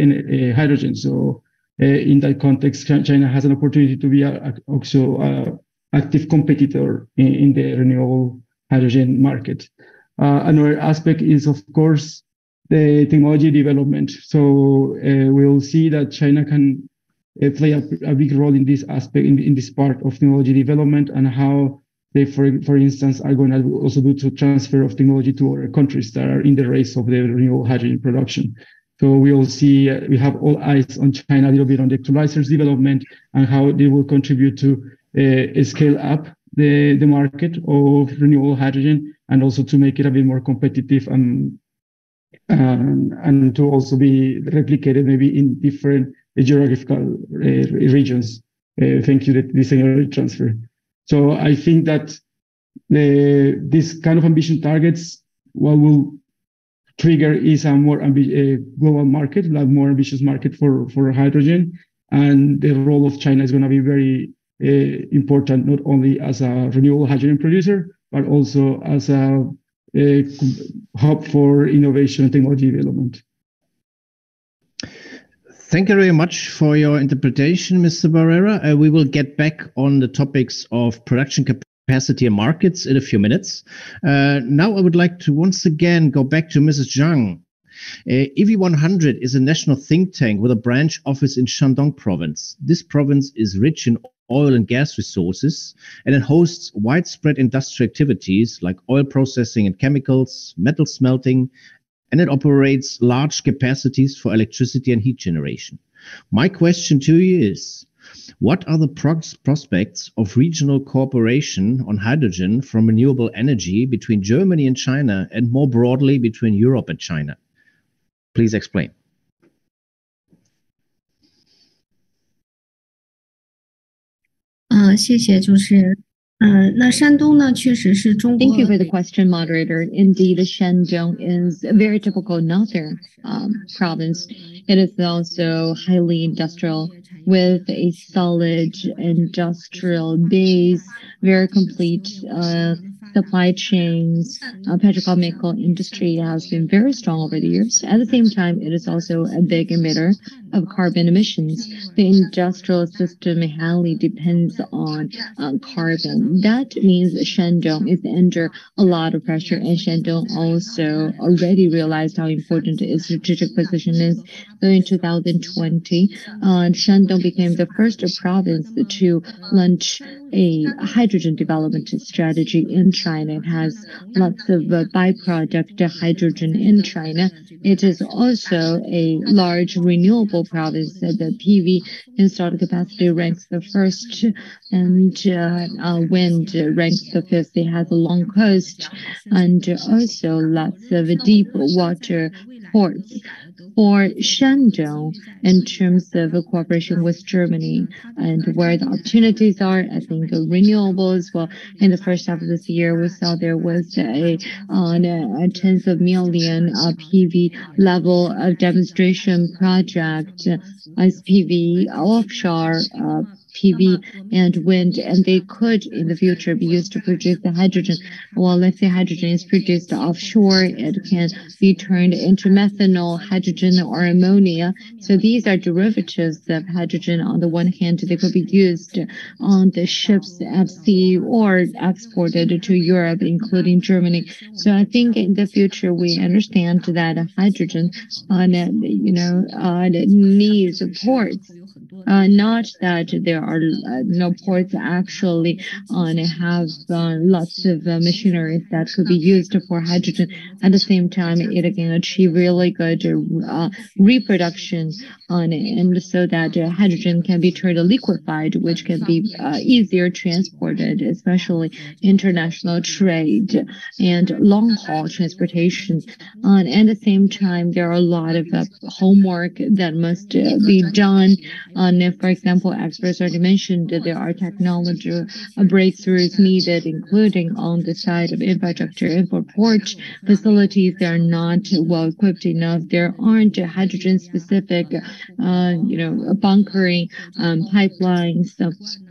hydrogen. So in that context, China has an opportunity to be also an active competitor in the renewable hydrogen market. Another aspect is, of course, the technology development. So we'll see that China can play a big role in this aspect, in this part of technology development, and how they, for instance, are going to also do to transfer of technology to other countries that are in the race of the renewable hydrogen production. So we will see, we have all eyes on China a little bit on the electrolyzers development and how they will contribute to scale up the market of renewable hydrogen, and also to make it a bit more competitive and to also be replicated maybe in different geographical regions. Thank you, this energy transfer. So I think that this kind of ambition targets, what will trigger is a more global market, like more ambitious market for hydrogen, and the role of China is going to be very important, not only as a renewable hydrogen producer, but also as a hub for innovation and technology development. Thank you very much for your interpretation, Mr. Barrera. We will get back on the topics of production capacity and markets in a few minutes. Now I would like to once again go back to Mrs. Zhang. EV100 is a national think tank with a branch office in Shandong province. This province is rich in oil and gas resources, and it hosts widespread industrial activities like oil processing and chemicals, metal smelting, and it operates large capacities for electricity and heat generation. My question to you is, what are the prospects of regional cooperation on hydrogen from renewable energy between Germany and China, and more broadly between Europe and China? Please explain. Thank you for the question, moderator. Indeed, Shandong is a very typical northern province. It is also highly industrial, with a solid industrial base, very complete supply chains. Petrochemical industry has been very strong over the years. At the same time, it is also a big emitter of carbon emissions. The industrial system highly depends on carbon. that means Shandong is under a lot of pressure, and Shandong also already realized how important its strategic position is. So in 2020, Shandong became the first province to launch a hydrogen development strategy in China. It has lots of byproduct hydrogen in China. It is also a large renewable province. The PV installed capacity ranks the first, and wind ranks the fifth. It has a long coast and also lots of deep water ports. For Shandong, in terms of cooperation with Germany and where the opportunities are, I think renewables. Well, in the first half of this year, we saw there was a tens of million PV level of demonstration project, SPV, offshore PV and wind, and they could in the future be used to produce the hydrogen. Well, let's say hydrogen is produced offshore, it can be turned into methanol, hydrogen, or ammonia. So these are derivatives of hydrogen. On the one hand, they could be used on the ships at sea or exported to Europe, including Germany. So I think in the future, we understand that hydrogen, needs ports. Not that there are no ports actually have lots of machinery that could be used for hydrogen. At the same time, it can achieve really good reproduction and so that hydrogen can be turned liquefied, which can be easier transported, especially international trade and long-haul transportation. At the same time, there are a lot of homework that must be done. For example, experts already mentioned that there are technology breakthroughs needed, including on the side of infrastructure. And for port facilities, they're not well equipped enough. There aren't hydrogen-specific, bunkering pipelines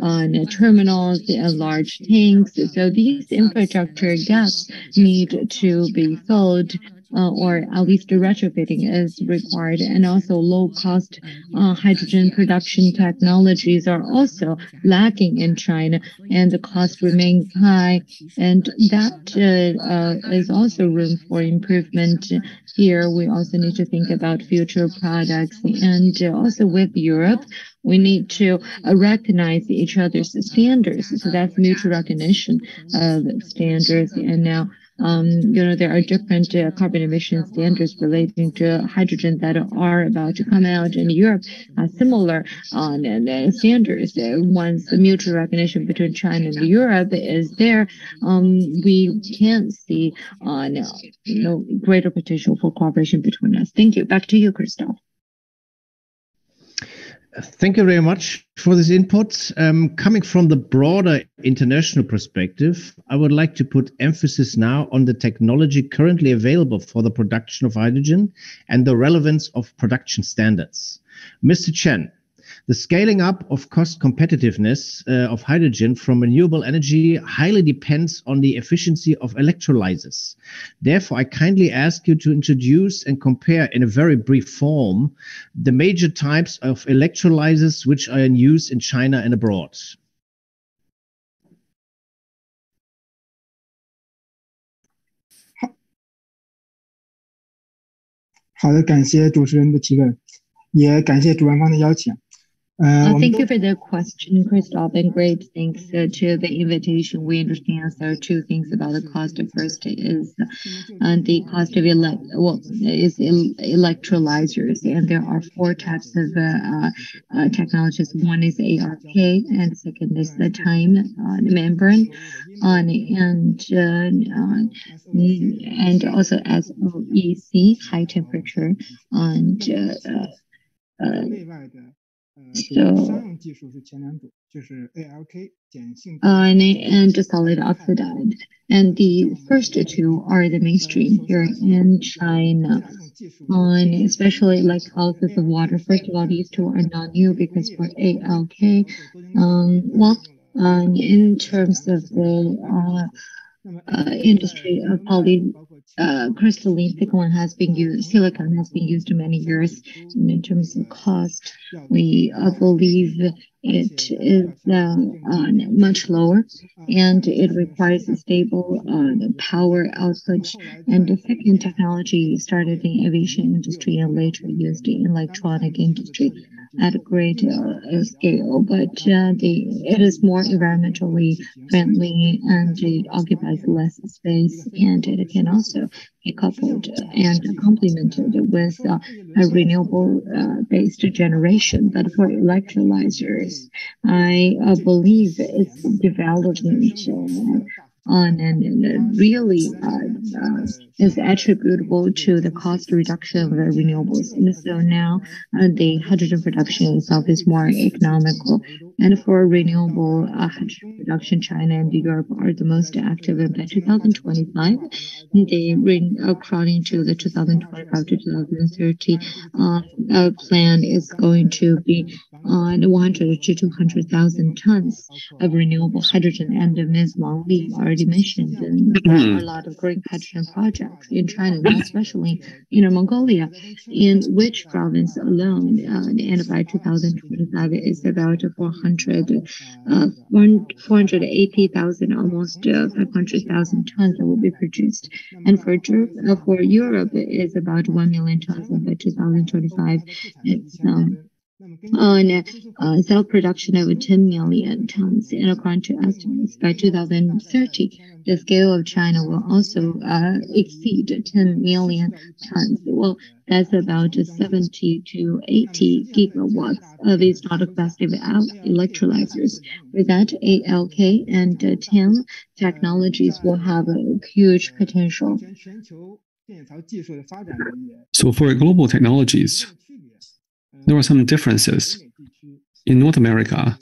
on terminals and large tanks. So these infrastructure gaps need to be filled. Or at least retrofitting is required. And also low-cost hydrogen production technologies are also lacking in China, and the cost remains high. And that is also room for improvement. Here, we also need to think about future products. And also with Europe, we need to recognize each other's standards. So that's mutual recognition of standards. And now, there are different carbon emission standards relating to hydrogen that are about to come out in Europe. Similar standards. Once the mutual recognition between China and Europe is there, we can see greater potential for cooperation between us. Thank you. Back to you, Christoph. Thank you very much for this input. Coming from the broader international perspective, I would like to put emphasis now on the technology currently available for the production of hydrogen and the relevance of production standards. Mr. Chen, the scaling up of cost competitiveness of hydrogen from renewable energy highly depends on the efficiency of electrolyzers. Therefore, I kindly ask you to introduce and compare in a very brief form the major types of electrolyzers which are in use in China and abroad. Thank you for the question, Christoph, and great thanks to the invitation. We understand there are two things about the cost. First is the cost of electrolyzers, and there are four types of technologies. One is ARK, and second is the time membrane, and also SOEC, high temperature, and and solid oxide. And the first two are the mainstream here in China, especially electrolysis of water. First of all, these two are not new because for ALK, in terms of the industry of crystalline silicon has been used many years. And in terms of cost, we believe it is much lower, and it requires a stable power output. And the second technology started in aviation industry and later used in electronic industry at a great scale, but it is more environmentally friendly and it occupies less space, and it can also be coupled and complemented with a renewable based generation. But for electrolyzers, I believe its development and really is attributable to the cost reduction of the renewables. And so now the hydrogen production itself is more economical. And for renewable hydrogen production, China and Europe are the most active. And by 2025, according to the 2025 to 2030 plan, is going to be 100 to 200,000 tons of renewable hydrogen. And Ms. Wang Li already mentioned there are a lot of green hydrogen projects in China, especially in Mongolia, in which province alone, and by 2025 is about 480,000, almost 500,000 tons that will be produced. And for Europe, it is about 1 million tons, and by 2025, it's on self-production of 10 million tons. And according to estimates, by 2030, the scale of China will also exceed 10 million tons. Well, that's about 70 to 80 gigawatts of installed capacity without electrolyzers. With that, ALK and TEM technologies will have a huge potential. So for global technologies, there are some differences. In North America,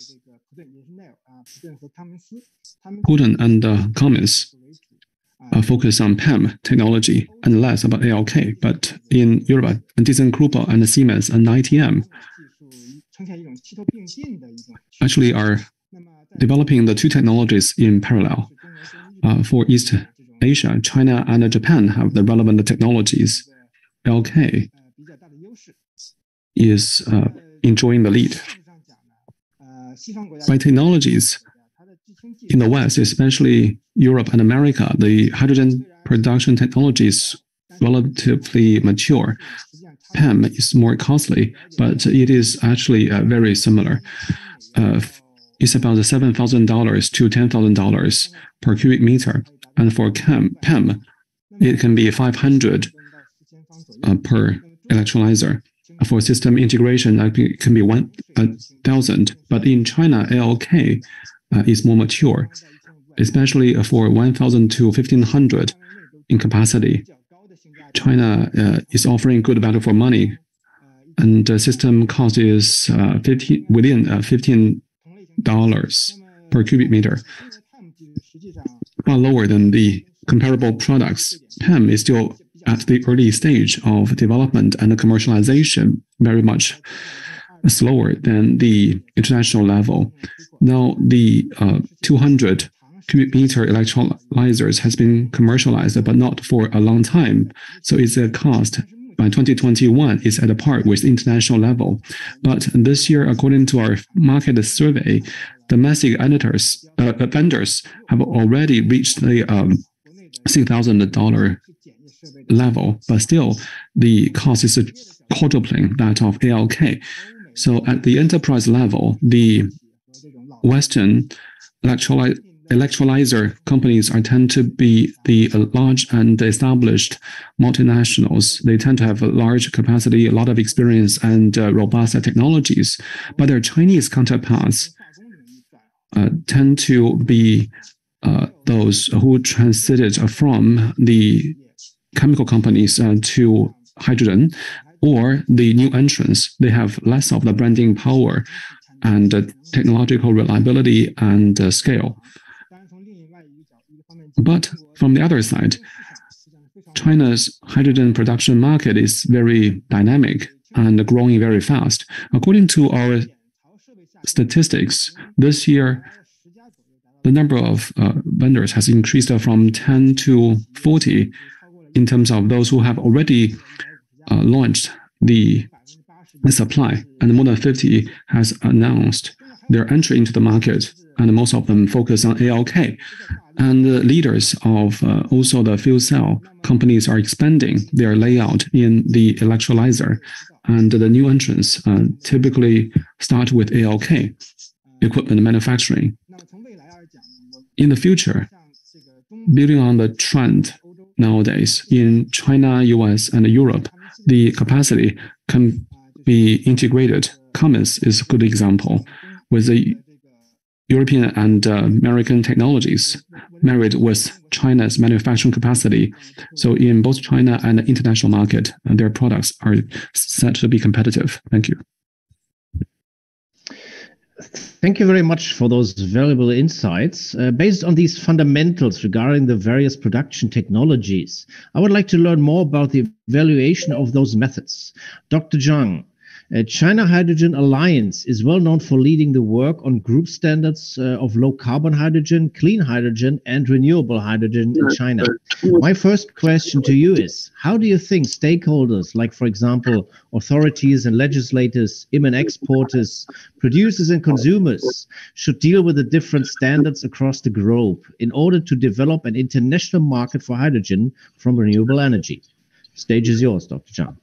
Putin and Cummins focus on PEM technology and less about ALK. But in Europe, ThyssenKrupp and Siemens and ITM actually are developing the two technologies in parallel. For East Asia, China and Japan have the relevant technologies. ALK is enjoying the lead. By technologies, in the West, especially Europe and America, the hydrogen production technology is relatively mature. PEM is more costly, but it is actually very similar. It's about $7,000 to $10,000 per cubic meter. And for PEM, it can be 500 per electrolyzer. For system integration, it can be 1,000. But in China, ALK is more mature, especially for 1,000 to 1,500 in capacity. China is offering good value for money, and the system cost is within $15 per cubic meter, far lower than the comparable products. PEM is still at the early stage of development and commercialization, very much slower than the international level. Now, the 200 cubic meter electrolyzers has been commercialized, but not for a long time. So its cost by 2021 is at a par with the international level. But this year, according to our market survey, domestic vendors have already reached the $6,000 level, but still the cost is quadrupling that of ALK. So at the enterprise level, the Western electrolyzer companies tend to be the large and established multinationals. They tend to have a large capacity, a lot of experience, and robust technologies. But their Chinese counterparts tend to be those who transited from the chemical companies to hydrogen, or the new entrants. They have less of the branding power and technological reliability and scale. But from the other side, China's hydrogen production market is very dynamic and growing very fast. According to our statistics, this year, the number of vendors has increased from 10 to 40. in terms of those who have already launched the supply, and more than 50 has announced their entry into the market, and most of them focus on ALK. And the leaders of also the fuel cell companies are expanding their layout in the electrolyzer, and the new entrants typically start with ALK equipment manufacturing. In the future, building on the trend nowadays in China, US, and Europe, the capacity can be integrated. Cummins is a good example, with the European and American technologies married with China's manufacturing capacity. So in both China and the international market, their products are set to be competitive. Thank you. Thank you very much for those valuable insights. Based on these fundamentals regarding the various production technologies, I would like to learn more about the evaluation of those methods. Dr. Zhang, China Hydrogen Alliance is well known for leading the work on group standards of low carbon hydrogen, clean hydrogen, and renewable hydrogen in China. My first question to you is, how do you think stakeholders, like, for example, authorities and legislators, and exporters, producers and consumers, should deal with the different standards across the globe in order to develop an international market for hydrogen from renewable energy? Stage is yours, Dr. Zhang.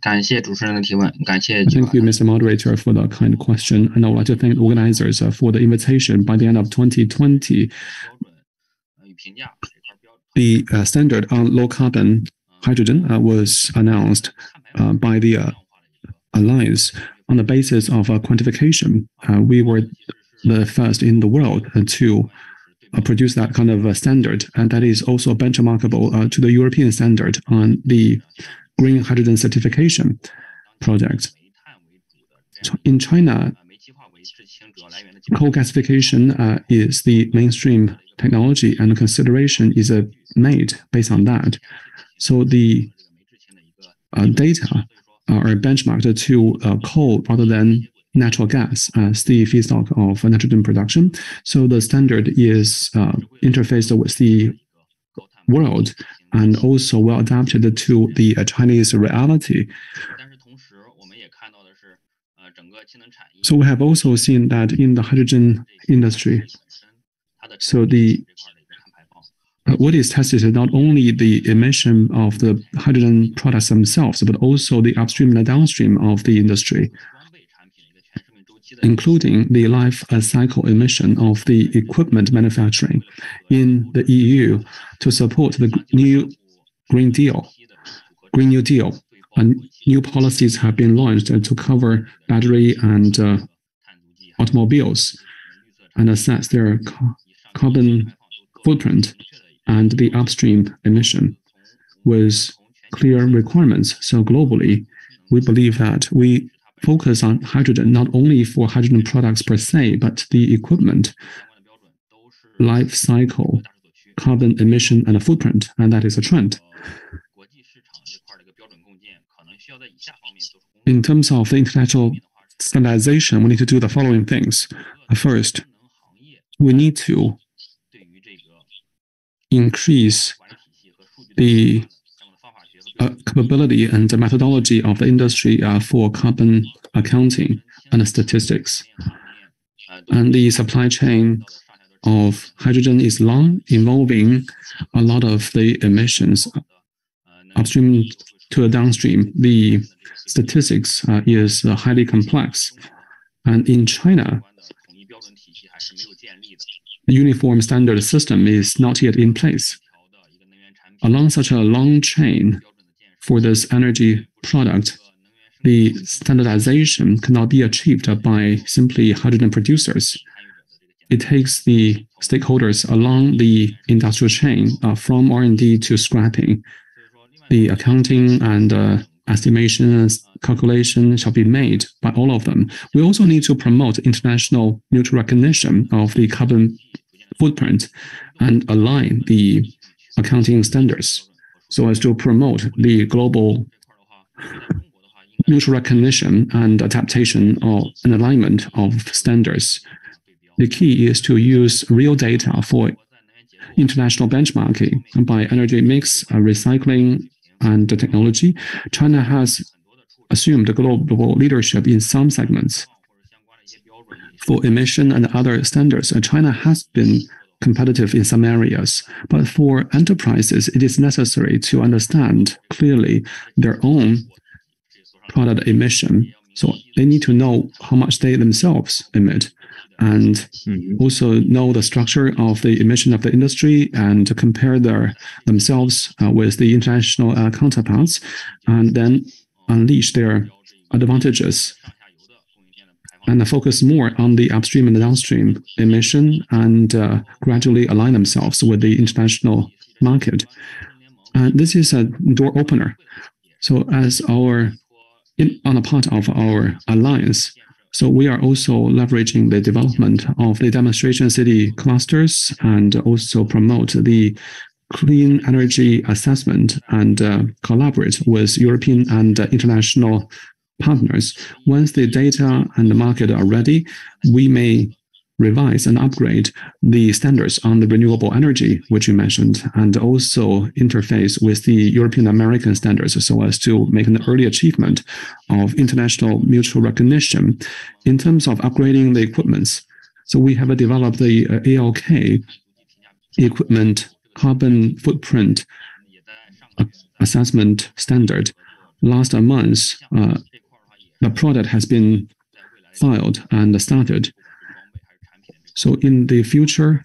Thank you, Mr. Moderator, for the kind question. And I would like to thank the organizers for the invitation. By the end of 2020, the standard on low carbon hydrogen was announced by the Alliance on the basis of quantification. We were the first in the world to produce that kind of a standard, and that is also benchmarkable to the European standard on the green hydrogen certification project. In China, coal gasification is the mainstream technology, and consideration is made based on that. So the data are benchmarked to coal rather than natural gas as the feedstock of nitrogen production. So the standard is interfaced with the world and also well adapted to the Chinese reality. So we have also seen that in the hydrogen industry, so the what is tested is not only the emission of the hydrogen products themselves, but also the upstream and downstream of the industry, including the life cycle emission of the equipment manufacturing in the EU to support the new Green New Deal. And new policies have been launched to cover battery and automobiles and assess their carbon footprint and the upstream emission with clear requirements. So globally, we believe that we focus on hydrogen not only for hydrogen products per se, but the equipment, life cycle, carbon emission, and a footprint, and that is a trend. In terms of the international standardization, we need to do the following things. First, we need to increase the capability and the methodology of the industry for carbon accounting and statistics. And the supply chain of hydrogen is long, involving a lot of the emissions upstream to the downstream. The statistics is highly complex. And in China, the uniform standard system is not yet in place. Along such a long chain for this energy product, the standardization cannot be achieved by simply hydrogen producers. It takes the stakeholders along the industrial chain from R&D to scrapping. The accounting and estimation and calculation shall be made by all of them. We also need to promote international mutual recognition of the carbon footprint and align the accounting standards so as to promote the global mutual recognition and adaptation of an alignment of standards. The key is to use real data for international benchmarking by energy mix, recycling, and technology, China has assumed global leadership in some segments. For emission and other standards, China has been competitive in some areas, but for enterprises, it is necessary to understand clearly their own product emission. So they need to know how much they themselves emit, and also know the structure of the emission of the industry and to compare themselves with the international counterparts, and then unleash their advantages and focus more on the upstream and downstream emission and gradually align themselves with the international market. And this is a door opener. So as on a part of our alliance, so we are also leveraging the development of the demonstration city clusters and also promote the clean energy assessment and collaborate with European and international partners. Once the data and the market are ready, we may revise and upgrade the standards on the renewable energy, which you mentioned, and also interface with the European American standards so as to make an early achievement of international mutual recognition. In terms of upgrading the equipments, so we have developed the ALK equipment carbon footprint assessment standard. Last month, the product has been filed and started. So in the future,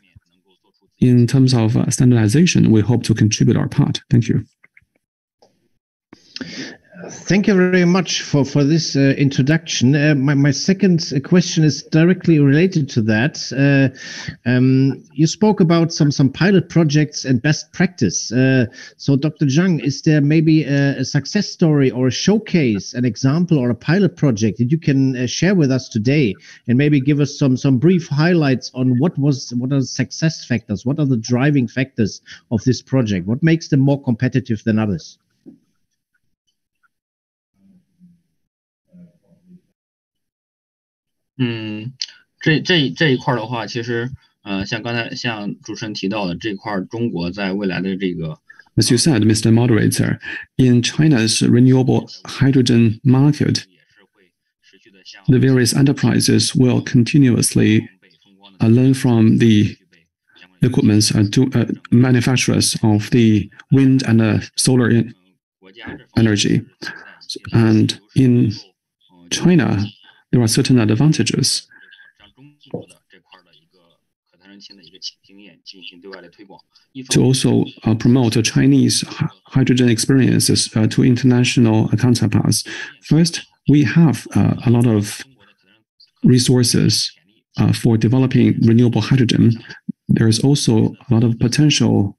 in terms of standardization, we hope to contribute our part. Thank you. Thank you very much for this introduction. My second question is directly related to that. You spoke about some pilot projects and best practice. So Dr. Zhang, is there maybe a success story or a showcase, an example or a pilot project that you can share with us today, and maybe give us some brief highlights on what are the success factors, what are the driving factors of this project, what makes them more competitive than others? 这一块的话，其实像刚才像主持人提到的，这块中国在未来的这个 As you said, Mr. Moderator, in China's renewable hydrogen market, the various enterprises will continuously learn from the equipment manufacturers of the wind and solar energy. And in China, there are certain advantages. To also promote Chinese hydrogen experiences to international counterparts. First, we have a lot of resources for developing renewable hydrogen. There is also a lot of potential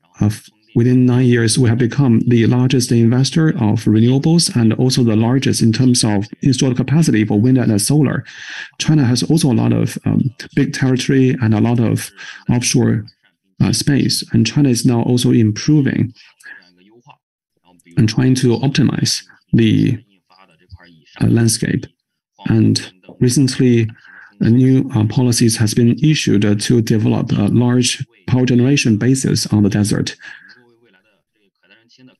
within 9 years, we have become the largest investor of renewables and also the largest in terms of installed capacity for wind and solar. China has also a lot of big territory and a lot of offshore space. And China is now also improving and trying to optimize the landscape. And recently, new policies has been issued to develop a large power generation bases on the desert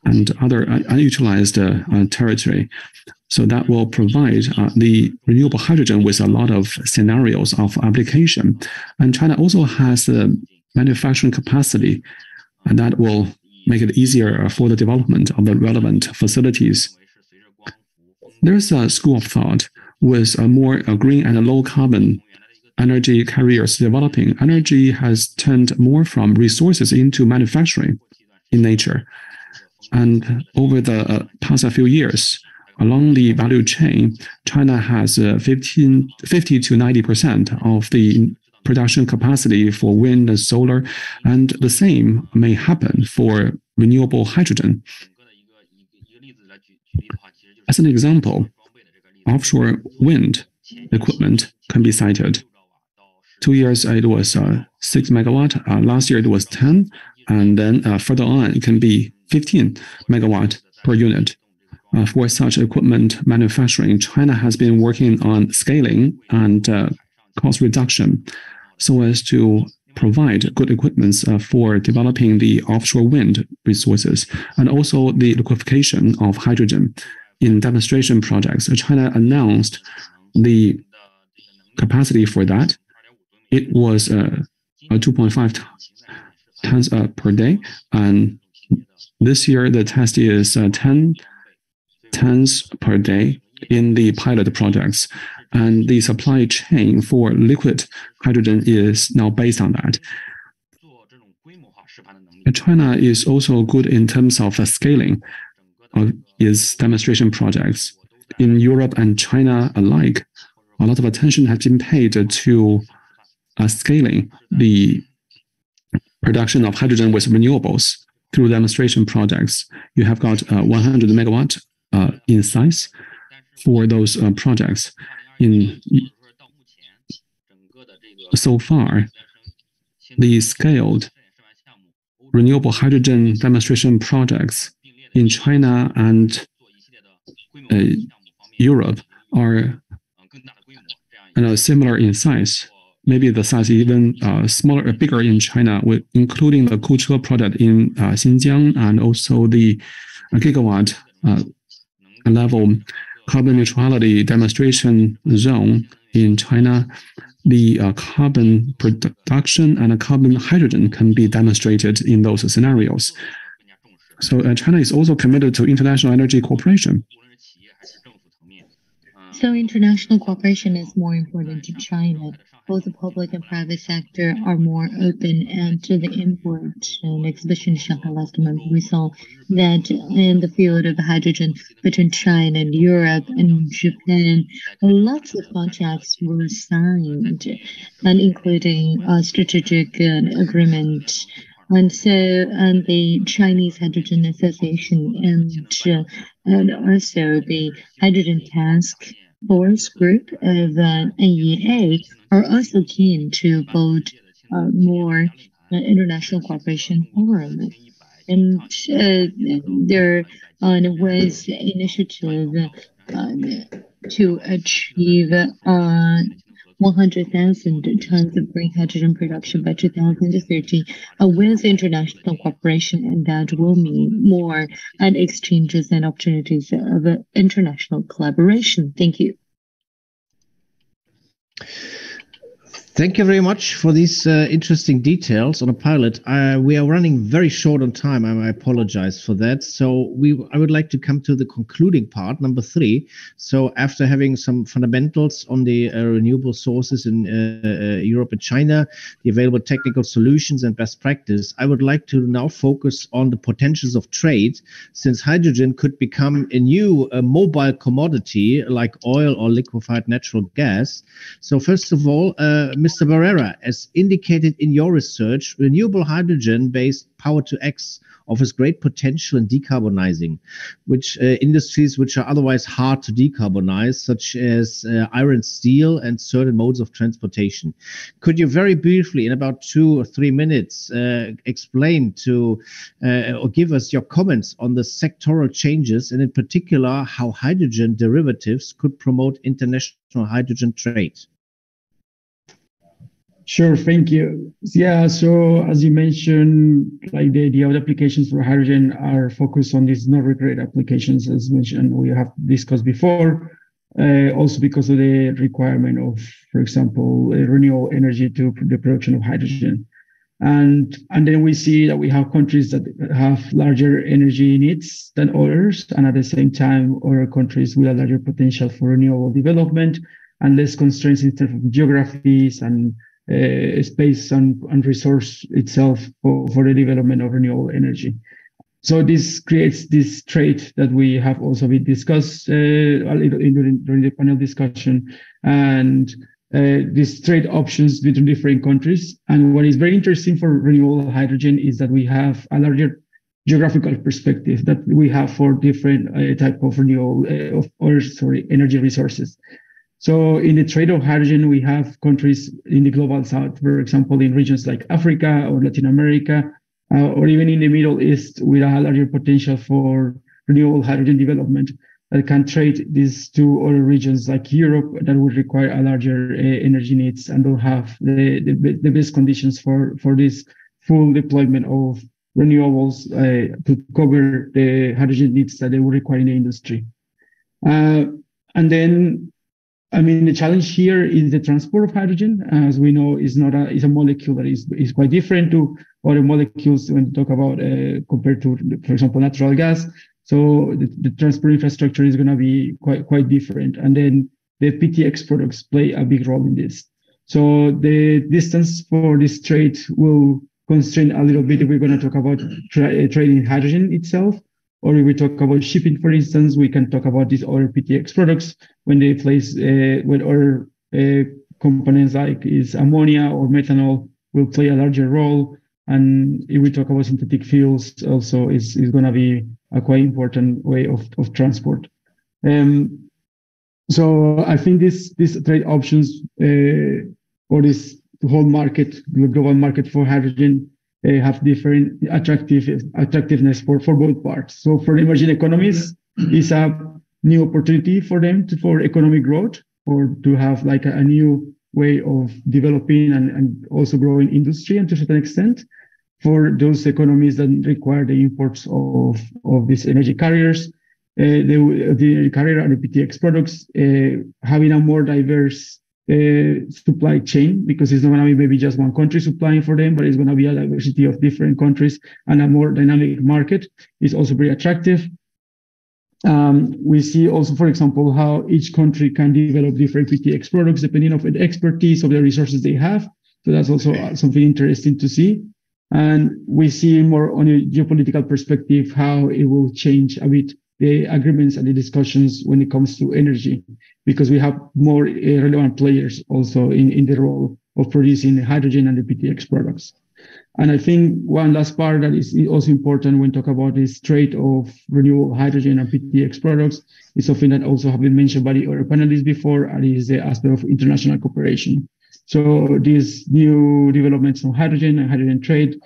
and other unutilized territory. So that will provide the renewable hydrogen with a lot of scenarios of application. And China also has the manufacturing capacity, and that will make it easier for the development of the relevant facilities. There's a school of thought with more green and low carbon energy carriers developing. Energy has turned more from resources into manufacturing in nature. And over the past few years, along the value chain, China has 50 to 90% of the production capacity for wind and solar, and the same may happen for renewable hydrogen. As an example, offshore wind equipment can be cited. 2 years it was 6 megawatt. Last year it was 10, and then further on it can be 15 megawatt per unit. For such equipment manufacturing, China has been working on scaling and cost reduction so as to provide good equipments for developing the offshore wind resources and also the liquefaction of hydrogen in demonstration projects. China announced the capacity for that. It was 2.5 tons per day, and this year the test is 10 tons per day in the pilot projects. And the supply chain for liquid hydrogen is now based on that. China is also good in terms of scaling of its demonstration projects. In Europe and China alike, a lot of attention has been paid to scaling the production of hydrogen with renewables through demonstration projects. You have got 100 megawatt in size for those projects. So far, the scaled renewable hydrogen demonstration projects in China and Europe are similar in size. Maybe the size even smaller, bigger in China, including the Kuche project in Xinjiang and also the gigawatt level carbon neutrality demonstration zone in China. The carbon production and carbon hydrogen can be demonstrated in those scenarios. So China is also committed to international energy cooperation. So international cooperation is more important to China. Both the public and private sector are more open, and to the import and exhibition in Shanghai last month, we saw that in the field of hydrogen between China and Europe and Japan, lots of contracts were signed, and including a strategic agreement. And so, the Chinese Hydrogen Association and also the Hydrogen Task Force Group of NEA are also keen to build more international cooperation forum. And there was an initiative to achieve 100,000 tons of green hydrogen production by 2030 with international cooperation, and that will mean more exchanges and opportunities of international collaboration. Thank you. Thank you very much for these interesting details on a pilot. We are running very short on time. I apologize for that. So I would like to come to the concluding part, number 3. So after having some fundamentals on the renewable sources in Europe and China, the available technical solutions and best practice, I would like to now focus on the potentials of trade, since hydrogen could become a new mobile commodity like oil or liquefied natural gas. So first of all, Mr. Barrera, as indicated in your research, renewable hydrogen-based power-to-X offers great potential in decarbonizing, which industries which are otherwise hard to decarbonize, such as iron, steel, and certain modes of transportation. Could you very briefly, in about 2 or 3 minutes, explain to or give us your comments on the sectoral changes, and in particular, how hydrogen derivatives could promote international hydrogen trade? Sure, thank you. Yeah, so as you mentioned, like the other applications for hydrogen are focused on these non-regulated applications, as mentioned, we have discussed before. Also because of the requirement of, for example, renewable energy to the production of hydrogen. And then we see that we have countries that have larger energy needs than others, and at the same time, other countries with a larger potential for renewable development and less constraints in terms of geographies and space and resource itself for the development of renewable energy. So this creates this trade that we have also been discussed a little during the panel discussion, and these trade options between different countries. And what is very interesting for renewable hydrogen is that we have a larger geographical perspective that we have for different type of renewable energy resources. So in the trade of hydrogen, we have countries in the global south, for example, in regions like Africa or Latin America, or even in the Middle East, with a larger potential for renewable hydrogen development. that can trade these two other regions like Europe that would require a larger energy needs and don't have the best conditions for this full deployment of renewables to cover the hydrogen needs that they would require in the industry. And then, I mean, the challenge here is the transport of hydrogen. As we know, is a molecule that is quite different to other molecules when we talk about compared to, for example, natural gas. So the transport infrastructure is going to be quite different. And then the PTX products play a big role in this. So the distance for this trade will constrain a little bit if we're going to talk about trading hydrogen itself. Or if we talk about shipping, for instance, we can talk about these other PTX products when they place when other components like is ammonia or methanol will play a larger role. And if we talk about synthetic fuels, also is going to be a quite important way of transport. So I think these trade options or this whole market, the global market for hydrogen, have different attractiveness for both parts. So for emerging economies, it's a new opportunity for them for economic growth or to have like a new way of developing and also growing industry and to a certain extent. For those economies that require the imports of these energy carriers, the carrier and the PTX products, having a more diverse supply chain, because it's not going to be maybe just one country supplying for them, but it's going to be a diversity of different countries and a more dynamic market is also very attractive. We see also, for example, how each country can develop different PTX products depending on the expertise of the resources they have. So that's also something interesting to see. And we see more on a geopolitical perspective how it will change a bit the agreements and the discussions when it comes to energy, because we have more relevant players also in the role of producing hydrogen and the PTX products. And I think one last part that is also important when talk about this trade of renewable hydrogen and PTX products is something that also have been mentioned by the other panelists before, and is the aspect of international cooperation. So these new developments on hydrogen and hydrogen trade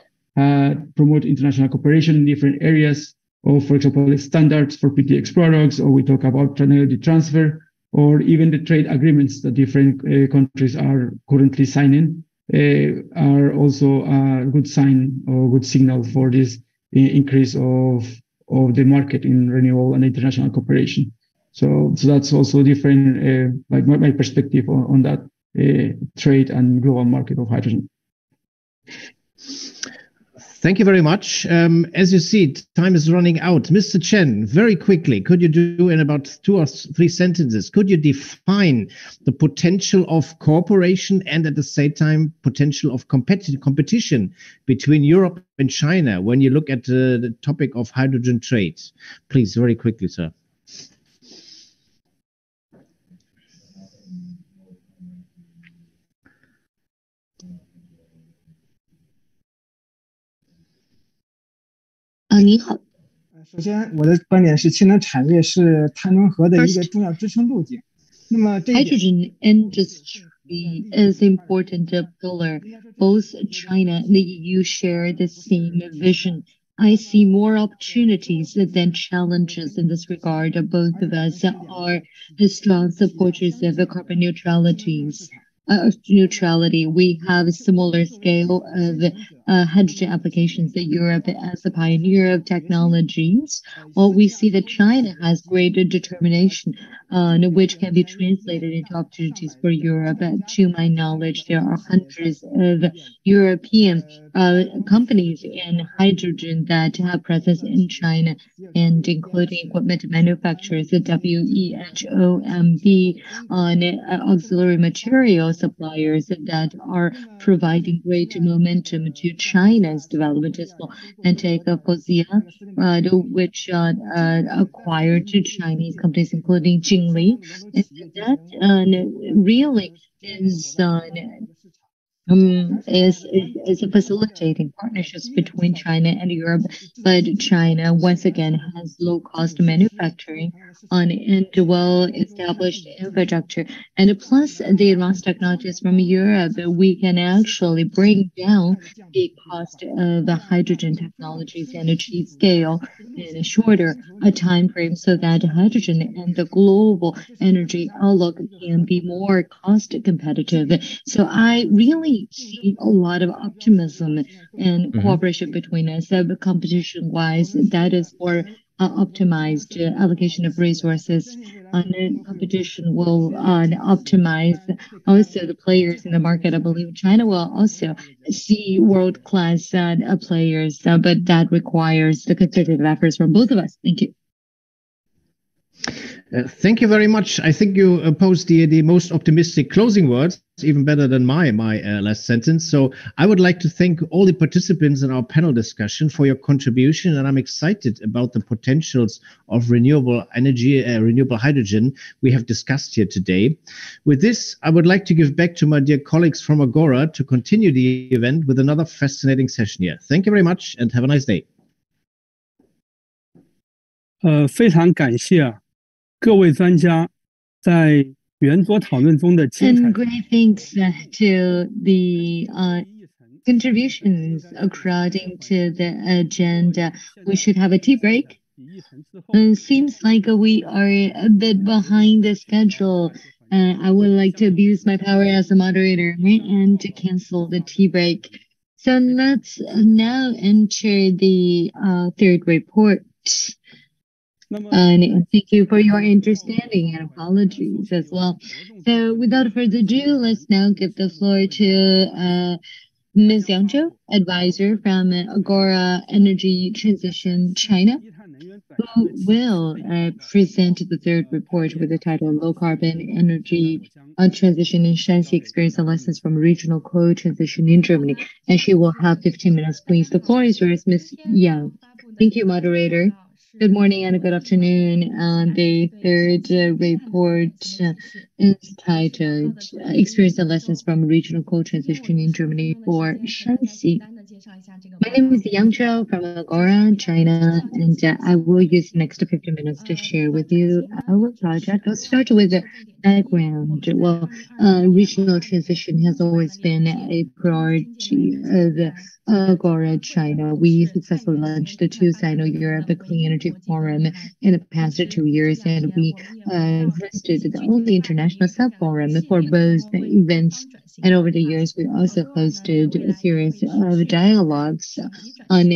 promote international cooperation in different areas, or for example, the standards for PTX products, or we talk about technology transfer, or even the trade agreements that different countries are currently signing are also a good sign or good signal for this increase of the market in renewable and international cooperation. So that's also different, like my perspective on that trade and global market of hydrogen. Thank you very much. As you see, time is running out. Mr. Chen, very quickly, could you do in about 2 or 3 sentences, could you define the potential of cooperation and at the same time potential of competition between Europe and China when you look at the topic of hydrogen trade? Please, very quickly, sir. Hydrogen industry is an important pillar. Both China and the EU share the same vision. I see more opportunities than challenges in this regard. Both of us are strong supporters of carbon neutrality. We have a similar scale of hydrogen applications in Europe as a pioneer of technologies. Well, we see that China has greater determination, which can be translated into opportunities for Europe. To my knowledge, there are hundreds of European companies in hydrogen that have presence in China, and including equipment manufacturers, the WEHOMB, on auxiliary material suppliers that are providing great momentum to China's development as well. And take Fozia, which acquired Chinese companies, including Jingli. And that really is is facilitating partnerships between China and Europe, but China once again has low cost manufacturing and well-established infrastructure. And plus the advanced technologies from Europe, we can actually bring down the cost of the hydrogen technologies and achieve scale in a shorter time frame so that hydrogen and the global energy outlook can be more cost competitive. So I really see a lot of optimism and cooperation between us. Competition-wise, that is for optimized allocation of resources. And competition will optimize also the players in the market. I believe China will also see world-class players, but that requires the concerted efforts from both of us. Thank you. Thank you very much. I think you posed the most optimistic closing words, even better than my last sentence. So I would like to thank all the participants in our panel discussion for your contribution, and I'm excited about the potentials of renewable energy, renewable hydrogen we have discussed here today. With this, I would like to give back to my dear colleagues from Agora to continue the event with another fascinating session here. Thank you very much and have a nice day. 非常感谢各位专家在圆桌讨论中的精彩。 And great thanks to the contributions according to the agenda. We should have a tea break. It seems like we are a bit behind the schedule. I would like to abuse my power as a moderator and to cancel the tea break. So let's now enter the third report. And thank you for your understanding and apologies as well. So without further ado, let's now give the floor to Ms. Yang Zhou, advisor from Agora Energy Transition China, who will present the third report with the title Low Carbon Energy Transition in Shanxi Experience and Lessons from Regional Co-Transition in Germany. And she will have 15 minutes, please. The floor is yours, Ms. Yang. Thank you, moderator. Good morning and good afternoon. The third report is titled Experience and Lessons from Regional Co-Transition in Germany for Shanxi. My name is Yang Zhou from Agora, China, and I will use the next 15 minutes to share with you our project. I'll start with the background. Well, regional transition has always been a priority of Agora China. We successfully launched the two Sino-Europe Clean Energy Forum in the past 2 years, and we hosted the only international sub-forum for both events. And over the years, we also hosted a series of dialogues on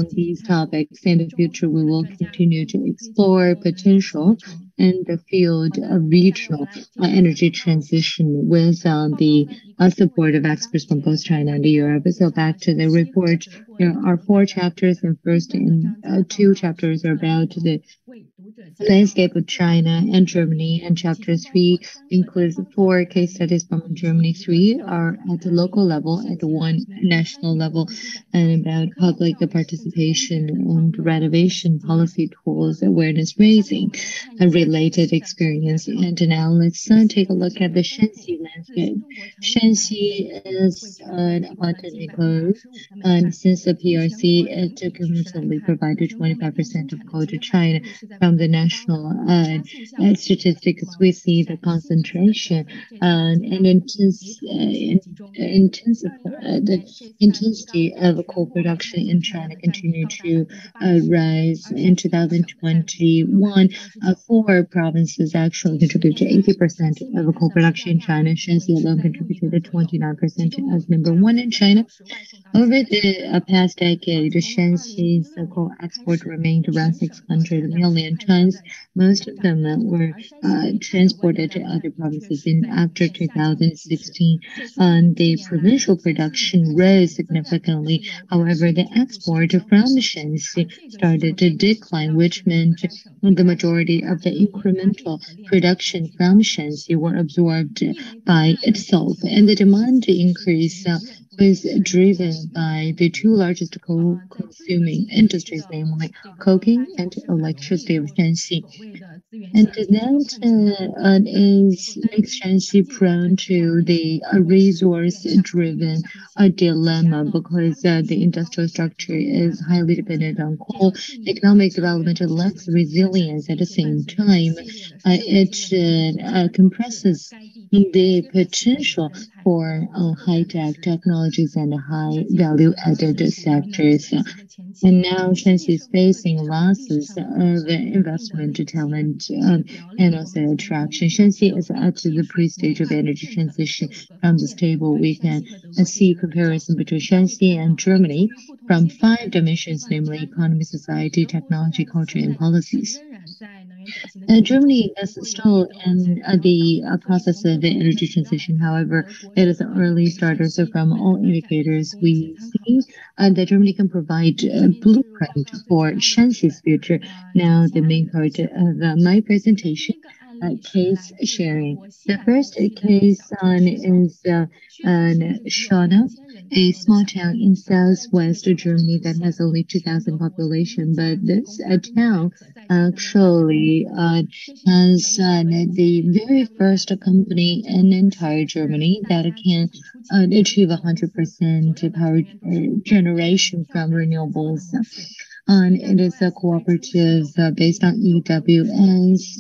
these topics. In the future, we will continue to explore potential in the field of regional energy transition with the support of experts from both China and Europe. So back to the report, there are 4 chapters, and first 2 chapters are about the landscape of China and Germany, and chapter 3 includes 4 case studies from Germany. 3 are at the local level, at 1 national level, and about public participation and renovation policy tools, awareness raising, and related experience. And now let's take a look at the Shanxi landscape. Shanxi is an analytical, and since the PRC, it cumulatively provided 25% of coal to China. From the national statistics, we see the concentration and the intensity of coal production in China continued to rise. In 2021, 4 provinces actually contributed to 80% of coal production in China. Shanxi alone contributed 29% as number 1 in China. Over the past decade, Shanxi's coal export remained around 600 million tons. Most of them were transported to other provinces after 2016. The provincial production rose significantly. However, the export from Shanxi started to decline, which meant the majority of the incremental production from Shanxi were absorbed by itself, and the demand increase was driven by the 2 largest coal-consuming industries, namely coking and electricity of Shanxi. And that makes Shanxi prone to the resource-driven dilemma because the industrial structure is highly dependent on coal. Economic development lacks resilience. At the same time, it compresses the potential for high-tech technologies and high value-added sectors. And now Shanxi is facing losses of investment talent and also attraction. Shanxi is at the pre-stage of energy transition. From this table, we can see comparison between Shanxi and Germany from 5 dimensions, namely economy, society, technology, culture, and policies. Germany is still in the process of energy transition. However, it is an early starter. So from all indicators, we see that Germany can provide a blueprint for Shanxi's future. Now, the main part of my presentation, case sharing. The first case is Schona, a small town in southwest Germany that has only 2,000 population. But this town actually has the very first company in entire Germany that can achieve 100% power generation from renewables. It is a cooperative based on EWS.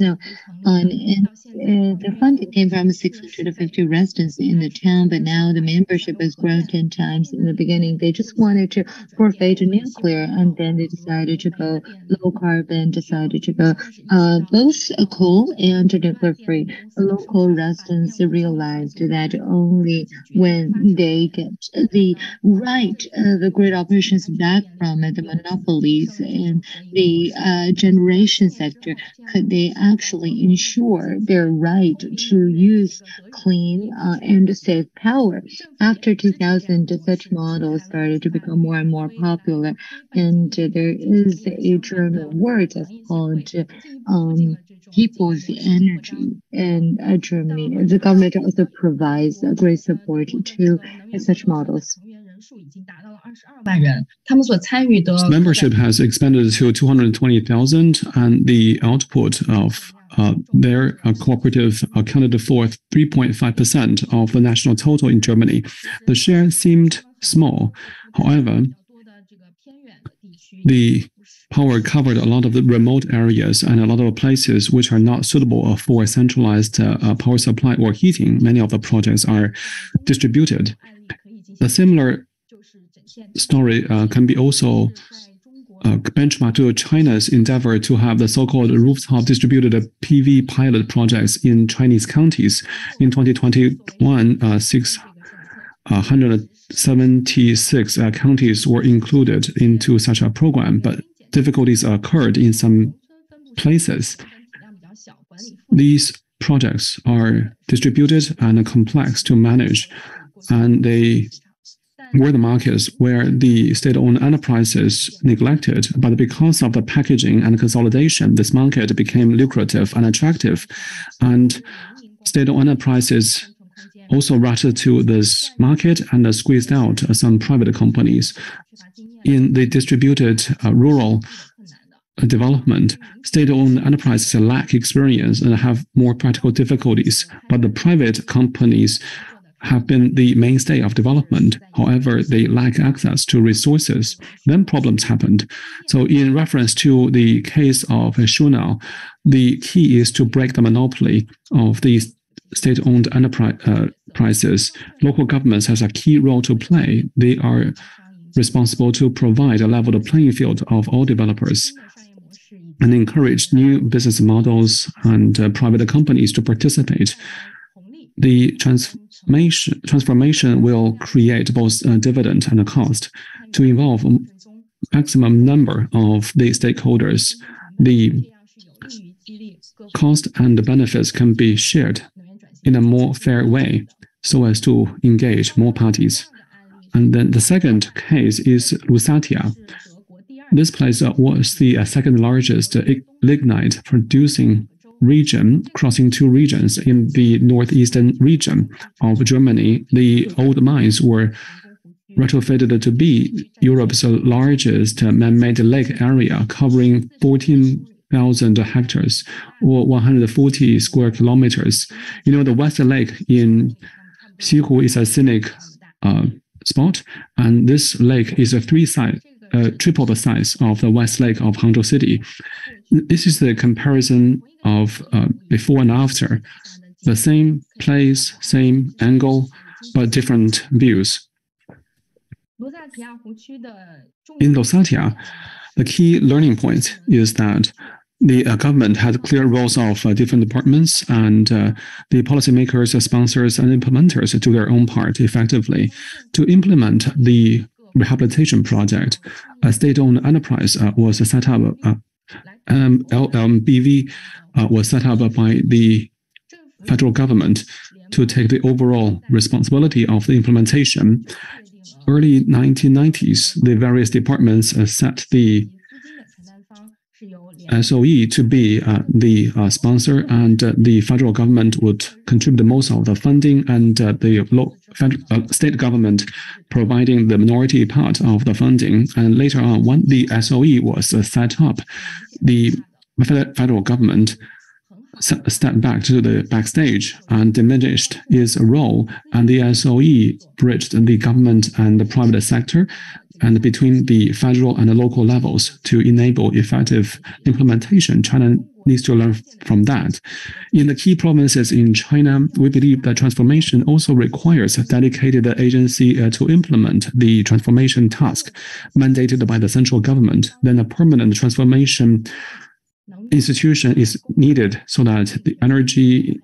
The funding came from 650 residents in the town, but now the membership has grown 10 times. In the beginning, they just wanted to forfeit nuclear, and then they decided to go low carbon, decided to go both coal and nuclear free. Local residents realized that only when they get the right the grid operations back from the monopolies in the generation sector could they actually ensure their right to use clean and safe power. After 2000, such models started to become more and more popular, and there is a German word that's called people's energy in Germany. The government also provides great support to such models. Membership has expanded to 220,000, and the output of their cooperative accounted for 3.5% of the national total in Germany. The share seemed small. However, the power covered a lot of the remote areas and a lot of places which are not suitable for centralized power supply or heating. Many of the projects are distributed. A similar story can be also benchmarked to China's endeavor to have the so-called rooftop distributed PV pilot projects in Chinese counties. In 2021, 676 counties were included into such a program, but difficulties occurred in some places. These projects are distributed and complex to manage, and they were the markets where the state-owned enterprises neglected, but because of the packaging and consolidation, this market became lucrative and attractive, and state-owned enterprises also rushed to this market and squeezed out some private companies. In the distributed rural development, state-owned enterprises lack experience and have more practical difficulties, but the private companies have been the mainstay of development. However, they lack access to resources. Then problems happened. So in reference to the case of Schona, the key is to break the monopoly of these state-owned enterprises. Local governments has a key role to play. They are responsible to provide a level playing field of all developers and encourage new business models and private companies to participate. The transformation will create both dividend and a cost. To involve a maximum number of the stakeholders, the cost and the benefits can be shared in a more fair way so as to engage more parties. And then the second case is Lusatia. This place was the second largest lignite producing region, crossing 2 regions in the northeastern region of Germany. The old mines were retrofitted to be Europe's largest man-made lake area, covering 14 1,000 hectares or 140 square kilometers. The West Lake in Xihu is a scenic spot, and this lake is triple the size of the West Lake of Hangzhou City. This is the comparison of before and after. The same place, same angle, but different views. In Lusatia, the key learning point is that the government had clear roles of different departments, and the policymakers, sponsors, and implementers do their own part effectively. To implement the rehabilitation project, a state-owned enterprise was set up. LMBV was set up by the federal government to take the overall responsibility of the implementation. Early 1990s, the various departments set the SOE to be the sponsor, and the federal government would contribute most of the funding, and the state government providing the minority part of the funding. And later on, when the SOE was set up, the federal government stepped back to the backstage and diminished its role, and the SOE bridged the government and the private sector and between the federal and the local levels to enable effective implementation. China needs to learn from that. In the key provinces in China, we believe that transformation also requires a dedicated agency to implement the transformation task mandated by the central government. Then a permanent transformation institution is needed so that the energy,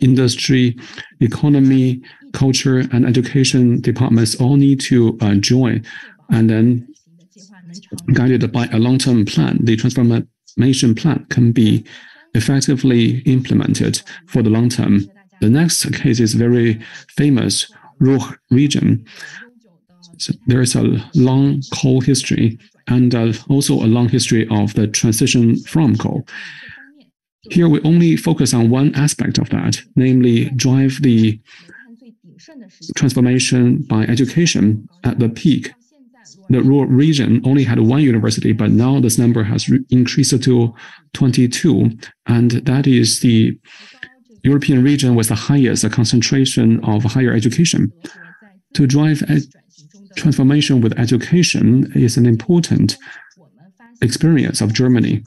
industry, economy, culture, and education departments all need to join, and then guided by a long-term plan, the transformation plan can be effectively implemented for the long term. The next case is very famous, Ruhr region. So there is a long coal history and also a long history of the transition from coal. Here we only focus on one aspect of that, namely drive the transformation by education. At the peak, the rural region only had one university, but now this number has increased to 22, and that is the European region with the highest concentration of higher education. To drive transformation with education is an important experience of Germany.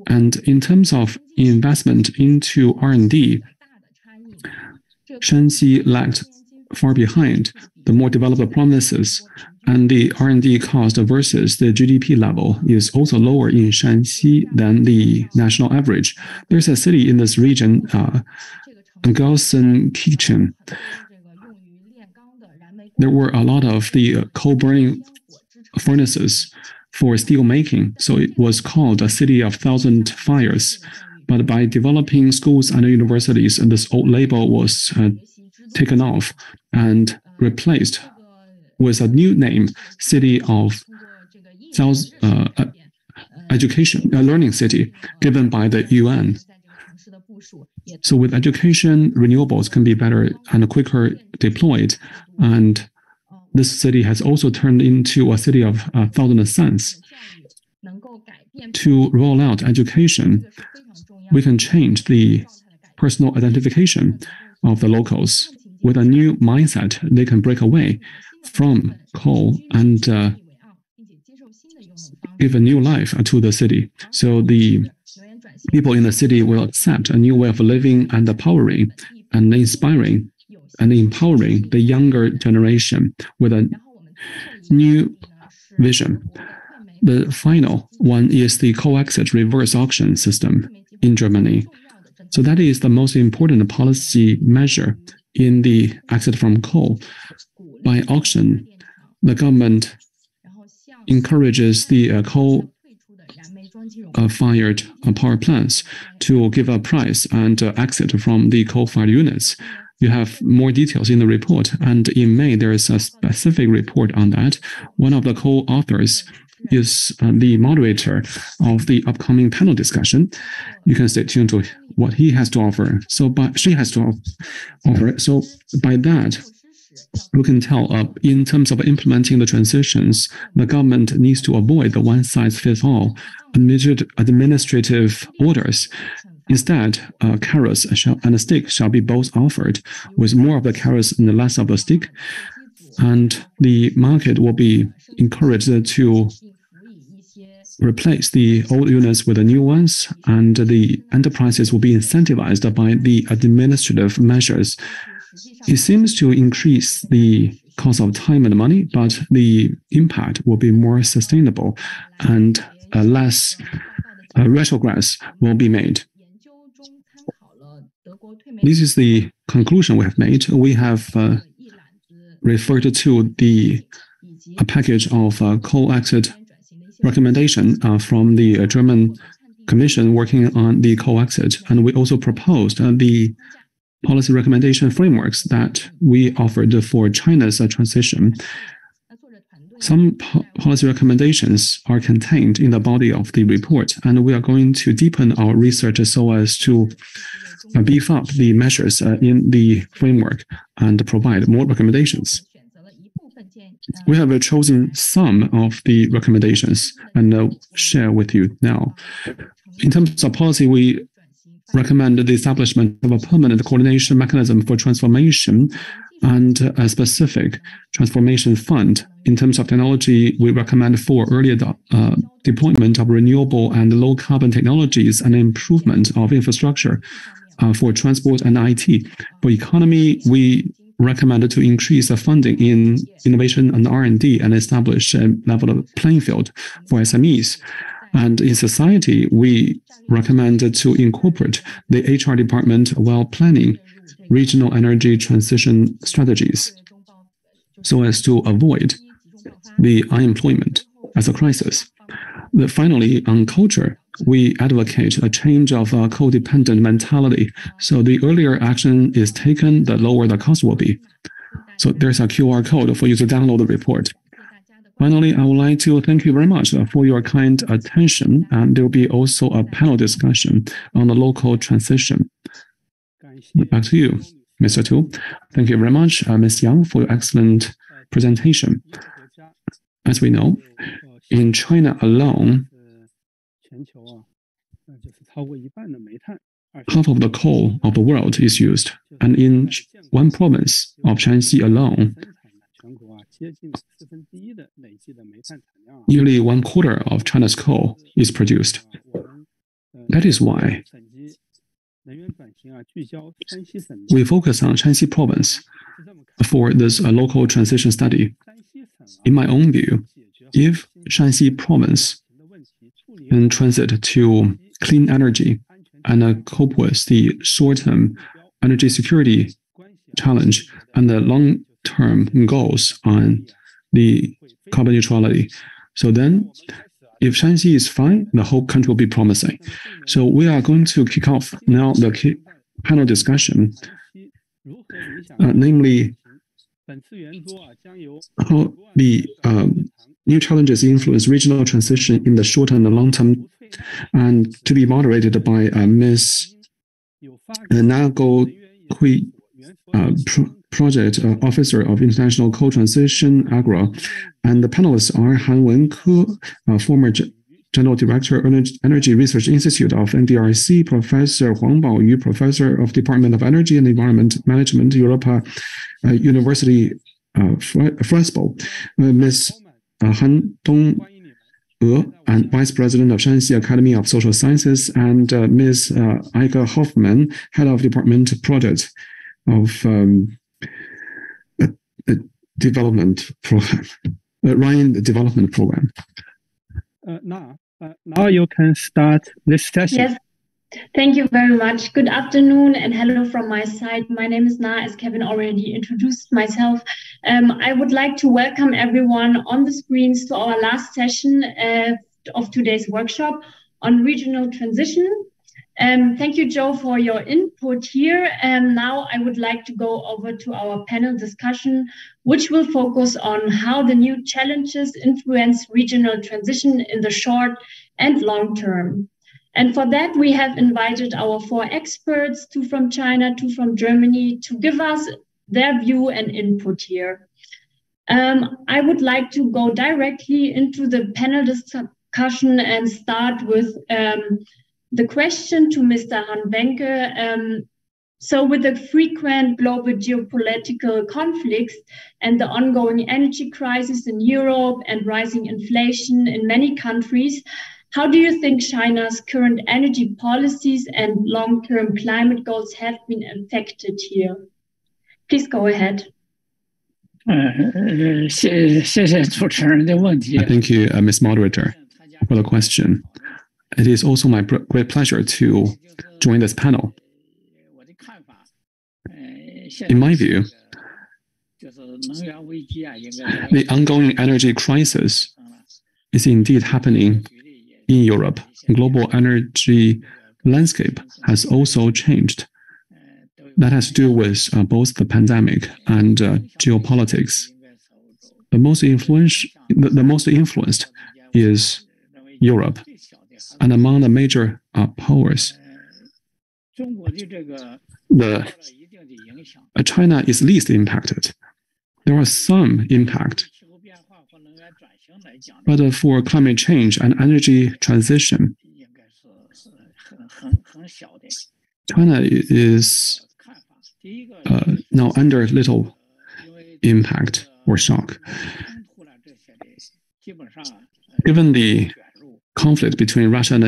And in terms of investment into R&D, Shanxi lagged far behind the more developed provinces, and the R&D cost versus the GDP level is also lower in Shanxi than the national average. There's a city in this region, Gelsenkirchen. There were a lot of the coal burning furnaces for steel making, so it was called a city of 1,000 fires. But by developing schools and universities, this old label was taken off and replaced with a new name, City of Education, a learning city, given by the UN. So with education, renewables can be better and quicker deployed, and this city has also turned into a city of 1,000 suns. To roll out education, we can change the personal identification of the locals. With a new mindset, they can break away from coal and give a new life to the city. So the people in the city will accept a new way of living and empowering the younger generation with a new vision. The final one is the co-exit reverse auction system in Germany. So that is the most important policy measure in the exit from coal. By auction, the government encourages the coal-fired power plants to give a price and exit from the coal-fired units. You have more details in the report, and in May there is a specific report on that. One of the co-authors is the moderator of the upcoming panel discussion. You can stay tuned to what he has to offer. She has to offer. So by that, we can tell in terms of implementing the transitions, the government needs to avoid the one-size-fits-all administrative orders. Instead, carrots and a stick shall be both offered, with more of the carrots and less of the stick. And the market will be encouraged to replace the old units with the new ones, and the enterprises will be incentivized by the administrative measures. It seems to increase the cost of time and money, but the impact will be more sustainable, and less retrogress will be made. This is the conclusion we have made. We have referred to a package of coal-exit recommendation from the German Commission working on the coal-exit, and we also proposed the policy recommendation frameworks that we offered for China's transition. Some policy recommendations are contained in the body of the report, and we are going to deepen our research so as to beef up the measures in the framework and provide more recommendations. We have chosen some of the recommendations and share with you now. In terms of policy, we recommend the establishment of a permanent coordination mechanism for transformation and a specific transformation fund. In terms of technology, we recommend for earlier deployment of renewable and low-carbon technologies and improvement of infrastructure for transport and IT. For economy, we recommend to increase the funding in innovation and R&D and establish a level playing field for SMEs. And in society, we recommend to incorporate the HR department while planning regional energy transition strategies so as to avoid the unemployment as a crisis. Finally, on culture, we advocate a change of a codependent mentality. So the earlier action is taken, the lower the cost will be. So there's a QR code for you to download the report. Finally, I would like to thank you very much for your kind attention, and there will be also a panel discussion on the local transition. Back to you, Mr. Tu. Thank you very much, Ms. Yang, for your excellent presentation. As we know, in China alone, half of the coal of the world is used, and in one province of Shanxi alone, nearly 1/4 of China's coal is produced. That is why we focus on Shanxi province for this local transition study. In my own view, if Shanxi province can transit to clean energy and cope with the short-term energy security challenge and the long-term goals on the carbon neutrality, so then if Shanxi is fine, the whole country will be promising. So we are going to kick off now the panel discussion, namely how the new challenges influence regional transition in the short and the long term, and to be moderated by Ms. Nago Hui, Project Officer of International Coal Transition, Agora. And the panelists are Han Wenke, former General Director, Energy Research Institute of NDRC, Professor Huang Baoyu, Professor of Department of Energy and Environment Management, Europa University Fresbo, Ms. Han Dong and Vice President of Shanxi Academy of Social Sciences, and Ms. Eike Hoffman, Head of Department Project of Development Program, Ryan Development Program. Now you can start this session. Yes, thank you very much. Good afternoon and hello from my side. My name is Na, as Kevin already introduced myself. I would like to welcome everyone on the screens to our last session of today's workshop on regional transition. Thank you, Joe, for your input here. Now I would like to go over to our panel discussion, which will focus on how the new challenges influence regional transition in the short and long term. And for that, we have invited our 4 experts, 2 from China, 2 from Germany, to give us their view and input here. I would like to go directly into the panel discussion and start with the question to Mr. Han Wenke. So with the frequent global geopolitical conflicts and the ongoing energy crisis in Europe and rising inflation in many countries, how do you think China's current energy policies and long-term climate goals have been affected here? Please go ahead. Thank you, Ms. Moderator, for the question. It is also my great pleasure to join this panel. In my view, the ongoing energy crisis is indeed happening in Europe. The global energy landscape has also changed. That has to do with both the pandemic and geopolitics. The most influenced is Europe. And among the major powers, China is least impacted. There was some impact. But for climate change and energy transition, China is now under little impact or shock. Given the conflict between Russia and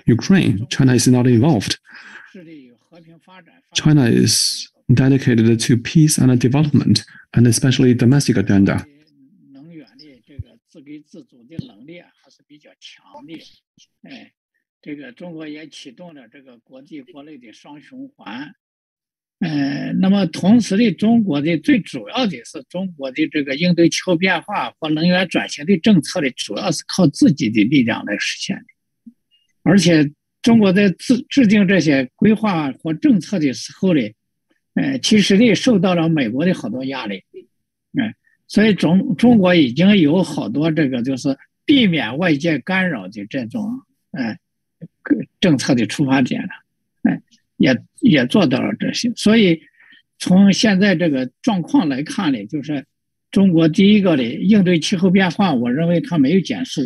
Ukraine, China is not involved. China is dedicated to peace and development, and especially domestic agenda.也做到了这些，所以从现在这个状况来看呢，就是中国第一个的应对气候变化，我认为它没有减速。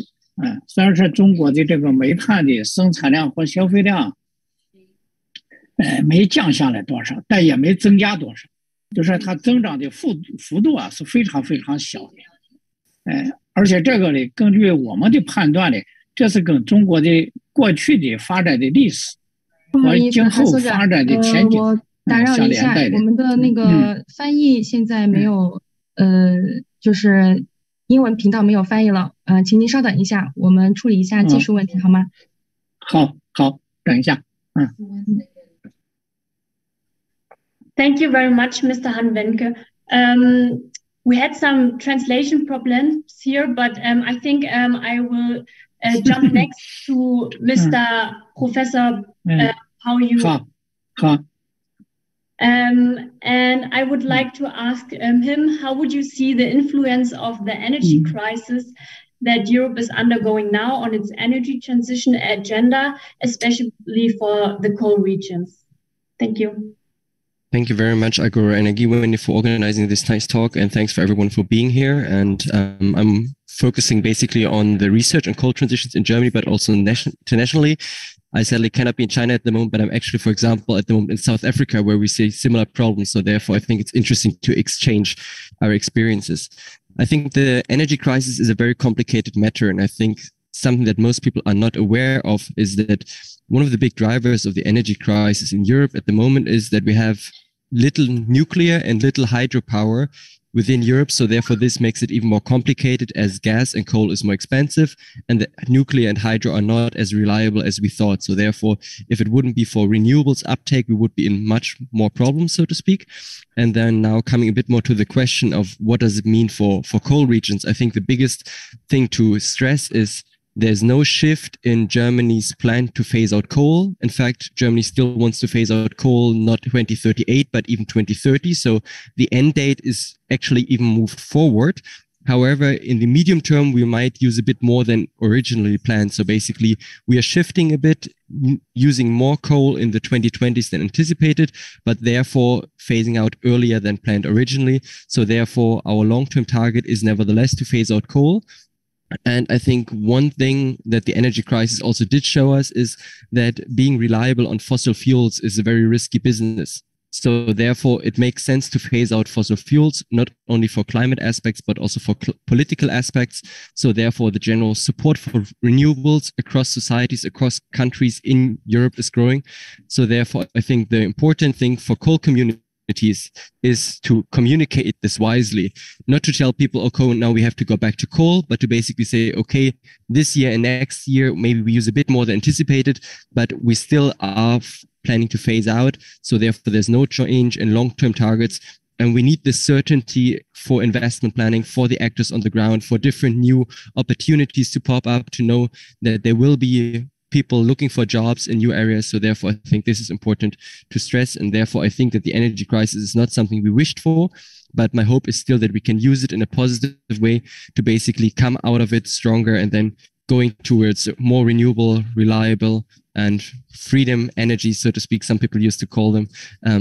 虽然说中国的这个煤炭的生产量和消费量，没降下来多少，但也没增加多少，就是它增长的幅度啊是非常非常小的。而且这个呢，根据我们的判断呢，这是跟中国的过去的发展的历史。和今后发展的前景我打扰一下，我们的那个翻译现在没有，就是英文频道没有翻译了，请您稍等一下，我们处理一下技术问题，好吗？好，等一下Thank you very much, Mr. Han Wenke. We had some translation problems here, but I think I will jump next to Mr. Professor how you and I would like to ask him, how would you see the influence of the energy crisis that Europe is undergoing now on its energy transition agenda, especially for the coal regions? Thank you. Thank you very much, Agora Energiewende, for organizing this nice talk, and thanks for everyone for being here. And I'm focusing basically on the research on coal transitions in Germany, but also internationally. I sadly cannot be in China at the moment, but I'm actually, for example, at the moment in South Africa, where we see similar problems. So therefore, I think it's interesting to exchange our experiences. I think the energy crisis is a very complicated matter. And I think something that most people are not aware of is that one of the big drivers of the energy crisis in Europe at the moment is that we have little nuclear and little hydropower within Europe. So therefore, this makes it even more complicated as gas and coal is more expensive and the nuclear and hydro are not as reliable as we thought. So therefore, if it wouldn't be for renewables uptake, we would be in much more problems, so to speak. And then now coming a bit more to the question of what does it mean for coal regions? I think the biggest thing to stress is there's no shift in Germany's plan to phase out coal. In fact, Germany still wants to phase out coal, not 2038, but even 2030. So the end date is actually even moved forward. However, in the medium term, we might use a bit more than originally planned. So basically, we are shifting a bit, using more coal in the 2020s than anticipated, but therefore phasing out earlier than planned originally. So therefore, our long-term target is nevertheless to phase out coal. And I think one thing that the energy crisis also did show us is that being reliable on fossil fuels is a very risky business. So therefore, it makes sense to phase out fossil fuels, not only for climate aspects, but also for political aspects. So therefore, the general support for renewables across societies, across countries in Europe is growing. So therefore, I think the important thing for coal communities is to communicate this wisely, not to tell people, okay, now we have to go back to coal, but to basically say, okay, this year and next year, maybe we use a bit more than anticipated, but we still are planning to phase out. So therefore, there's no change in long-term targets. And we need this certainty for investment planning, for the actors on the ground, for different new opportunities to pop up, to know that there will be people looking for jobs in new areas. So therefore, I think this is important to stress. And therefore, I think that the energy crisis is not something we wished for, but my hope is still that we can use it in a positive way to basically come out of it stronger and then going towards more renewable, reliable, and freedom energy, so to speak, some people used to call them.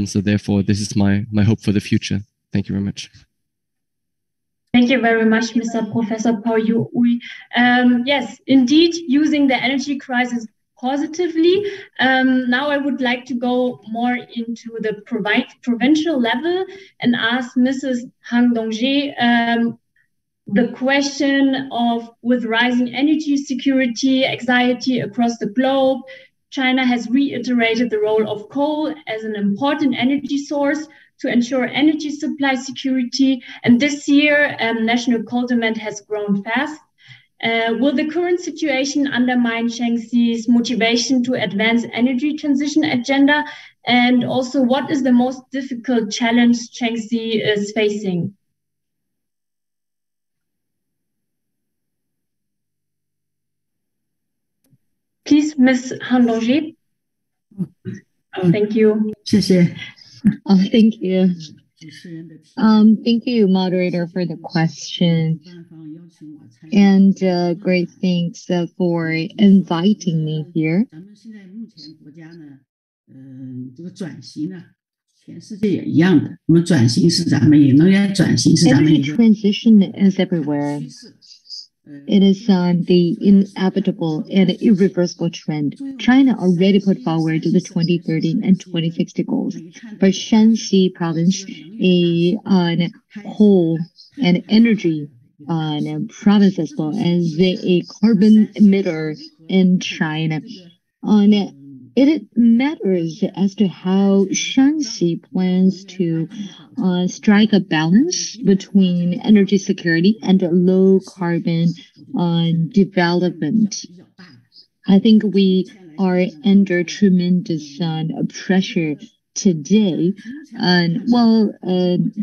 So therefore, this is my hope for the future. Thank you very much. Thank you very much, Mr. Professor Paul Yui. Yes, indeed, using the energy crisis positively. Now I would like to go more into the provincial level and ask Mrs. Han Dongji the question of, with rising energy security anxiety across the globe, China has reiterated the role of coal as an important energy source to ensure energy supply security. And this year, national coal demand has grown fast. Will the current situation undermine Shaanxi's motivation to advance energy transition agenda? And also, what is the most difficult challenge Shaanxi is facing? Please, Ms. Han Dongji. Thank you. Thank you. Thank you, moderator, for the question. And great thanks for inviting me here. Energy transition is everywhere. It is the inevitable and irreversible trend. China already put forward the 2030 and 2060 goals. For Shaanxi province, a coal and energy province as well as a carbon emitter in China. It matters as to how Shaanxi plans to strike a balance between energy security and low carbon development. I think we are under tremendous pressure today,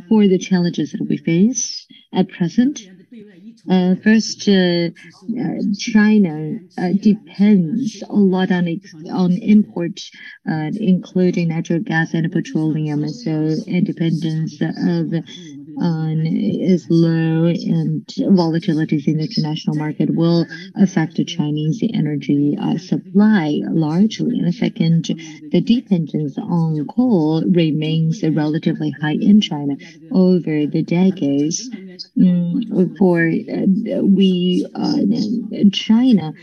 for the challenges that we face at present. First, China depends a lot on imports, including natural gas and petroleum. So independence is low, and volatilities in the international market will affect the Chinese energy supply largely. And second, the dependence on coal remains relatively high in China over the decades. China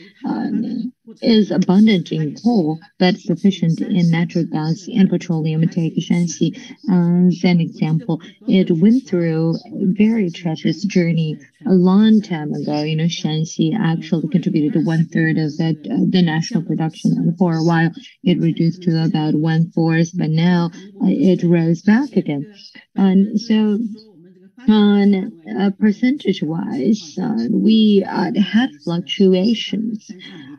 is abundant in coal, but sufficient in natural gas and petroleum. Take Shaanxi as an example. It went through a very treacherous journey a long time ago. Shaanxi actually contributed to 1/3 of the national production, and for a while it reduced to about 1/4, but now it rose back again. And so, percentage-wise, we had fluctuations.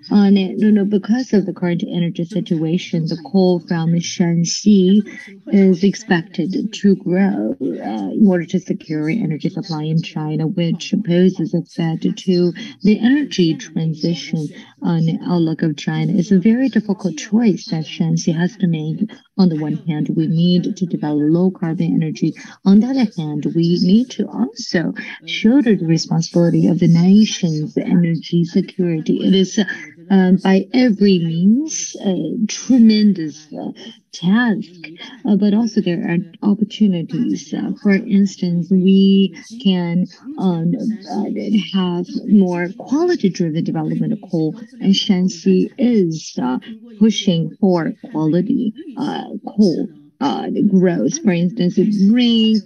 Because of the current energy situation, the coal from Shanxi is expected to grow in order to secure energy supply in China, which poses a threat to the energy transition outlook of China. It's a very difficult choice that Shanxi has to make. On the one hand, we need to develop low carbon energy. On the other hand, we need to also shoulder the responsibility of the nation's energy security. It is by every means a tremendous task, but also there are opportunities. For instance, we can have more quality-driven development of coal, and Shanxi is pushing for quality coal growth. For instance, green,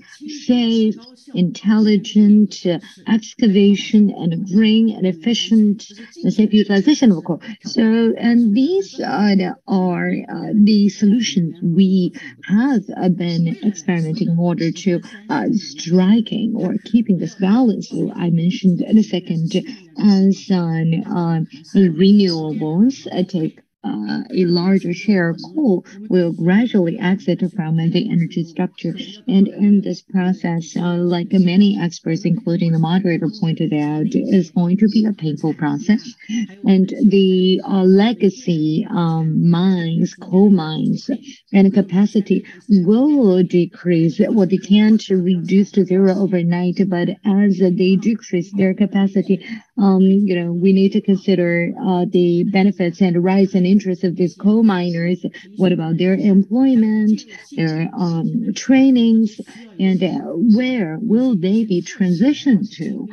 safe, intelligent excavation, and green and efficient safe utilization of coal. So, and these are the solutions we have been experimenting in order to striking or keeping this balance. So I mentioned in a second as renewables take a larger share of coal will gradually exit from the energy structure. And in this process, like many experts, including the moderator pointed out, is going to be a painful process. And the legacy mines, coal mines, and capacity will decrease. Well, they can't reduce to zero overnight, but as they decrease their capacity, we need to consider the benefits and rights and interests of these coal miners. What about their employment, their trainings, and where will they be transitioned to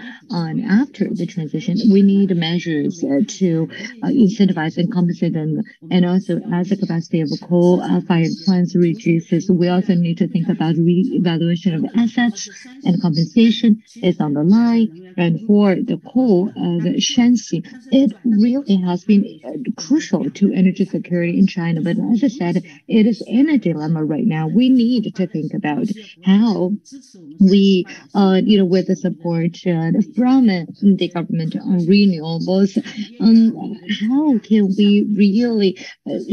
after the transition? We need measures to incentivize and compensate them. And also, as the capacity of coal-fired plants reduces, we also need to think about reevaluation of assets, and compensation is on the line. And for the coal of Shanxi, it really has been crucial to energy security in China. But as I said, it is in a dilemma right now. We need to think about how we, with the support from the government on renewables, how can we really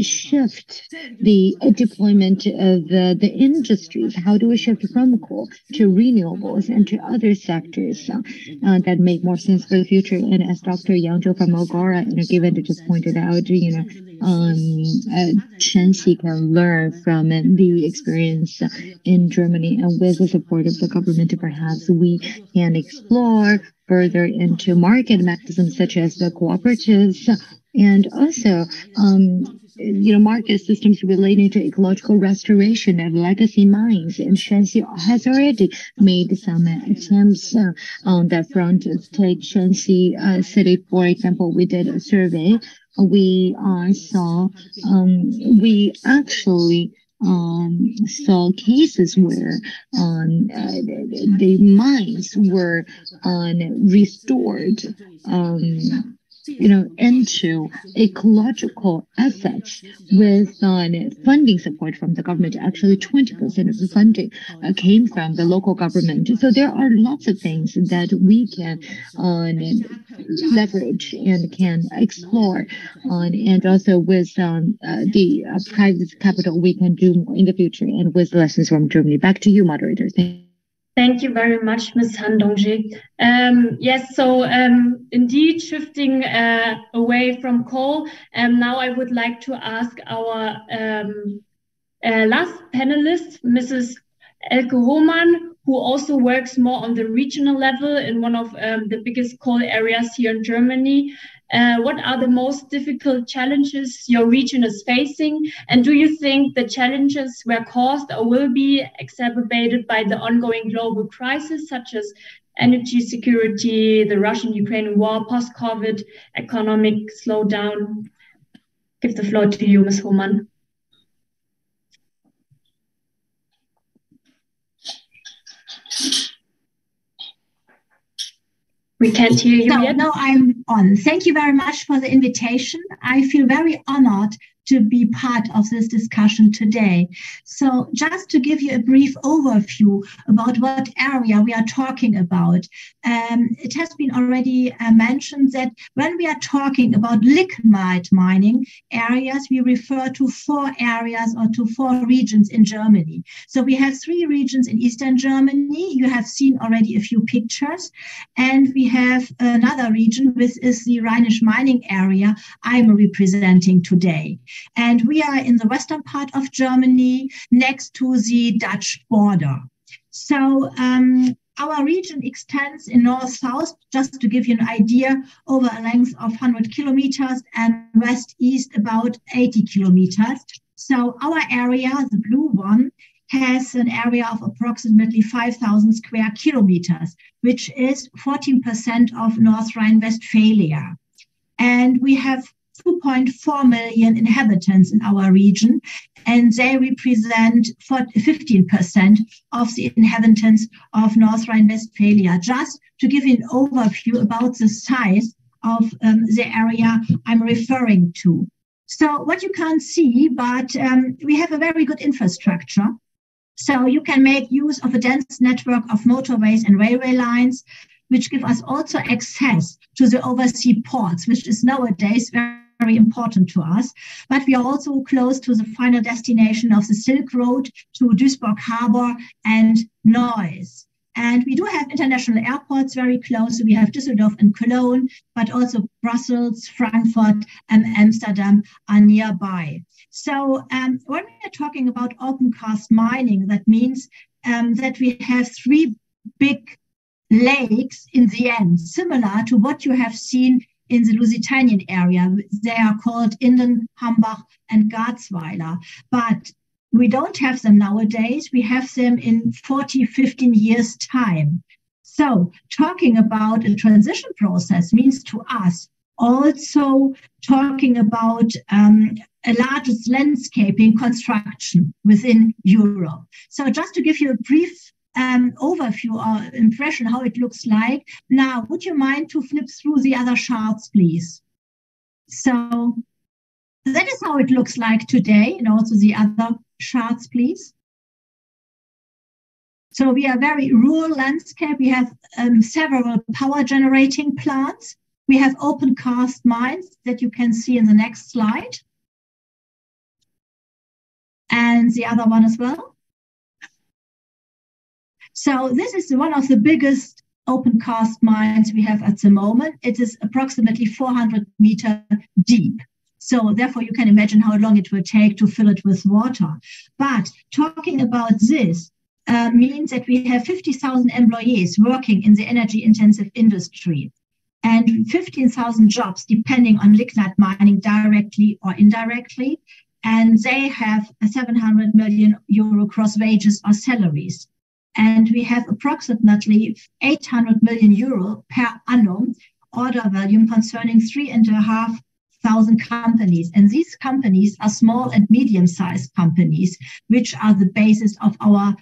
shift the deployment of the industries? How do we shift from coal to renewables and to other sectors that make more sense for the future? And as Dr. Yang Zhou from Agora Energiewende just pointed out, Shanxi can learn from the experience in Germany, and with the support of the government, perhaps we can explore further into market mechanisms such as the cooperatives, and also market systems relating to ecological restoration of legacy mines. And Shanxi has already made some attempts on that front. Take Shanxi City, for example. We did a survey. We actually saw cases where the mines were restored into ecological assets with funding support from the government. Actually, 20% of the funding came from the local government. So there are lots of things that we can leverage and can explore and also with the private capital, we can do more in the future, and with lessons from Germany. Back to you, moderator. Thank you very much, Ms. Han Dongji. Yes, so indeed, shifting away from coal. Now I would like to ask our last panelist, Mrs. Elke Hohmann, who also works more on the regional level in one of the biggest coal areas here in Germany. What are the most difficult challenges your region is facing? And do you think the challenges were caused or will be exacerbated by the ongoing global crisis, such as energy security, the Russian-Ukraine war, post-COVID, economic slowdown? Give the floor to you, Ms. Hohmann. We can't hear you yet. No, I'm on. Thank you very much for the invitation. I feel very honored to be part of this discussion today. So just to give you a brief overview about what area we are talking about, it has been already mentioned that when we are talking about lignite mining areas, we refer to 4 areas or to 4 regions in Germany. So we have 3 regions in Eastern Germany. You have seen already a few pictures. And we have another region, which is the Rhinish mining area I'm representing today. And we are in the western part of Germany, next to the Dutch border. So our region extends in north-south, just to give you an idea, over a length of 100 kilometers and west-east about 80 kilometers. So our area, the blue one, has an area of approximately 5,000 square kilometers, which is 14% of North Rhine-Westphalia. And we have 2.4 million inhabitants in our region, and they represent 15% of the inhabitants of North Rhine-Westphalia, just to give you an overview about the size of the area I'm referring to. So what you can't see, but we have a very good infrastructure. So you can make use of a dense network of motorways and railway lines, which give us also access to the overseas ports, which is nowadays very important to us. But we are also close to the final destination of the Silk Road, to Duisburg Harbor and Neuss. And we do have international airports very close. So we have Düsseldorf and Cologne, but also Brussels, Frankfurt, and Amsterdam are nearby. So when we are talking about open cast mining, that means that we have 3 big lakes in the end, similar to what you have seen in the Lusitanian area. They are called Inden, Hambach, and Garzweiler. But we don't have them nowadays. We have them in 40, 15 years' time. So talking about a transition process means to us also talking about a largest landscaping construction within Europe. So just to give you a brief overview or impression how it looks like. Now, would you mind to flip through the other charts, please? So that is how it looks like today, and also the other charts, please. So we are very rural landscape. We have several power generating plants. We have open cast mines that you can see in the next slide. And the other one as well. So this is one of the biggest open cast mines we have at the moment. It is approximately 400 meters deep. So therefore, you can imagine how long it will take to fill it with water. But talking about this means that we have 50,000 employees working in the energy-intensive industry and 15,000 jobs depending on lignite mining directly or indirectly. And they have 700 million euro gross wages or salaries. And we have approximately 800 million euro per annum order volume concerning 3,500 companies. And these companies are small and medium-sized companies, which are the basis of our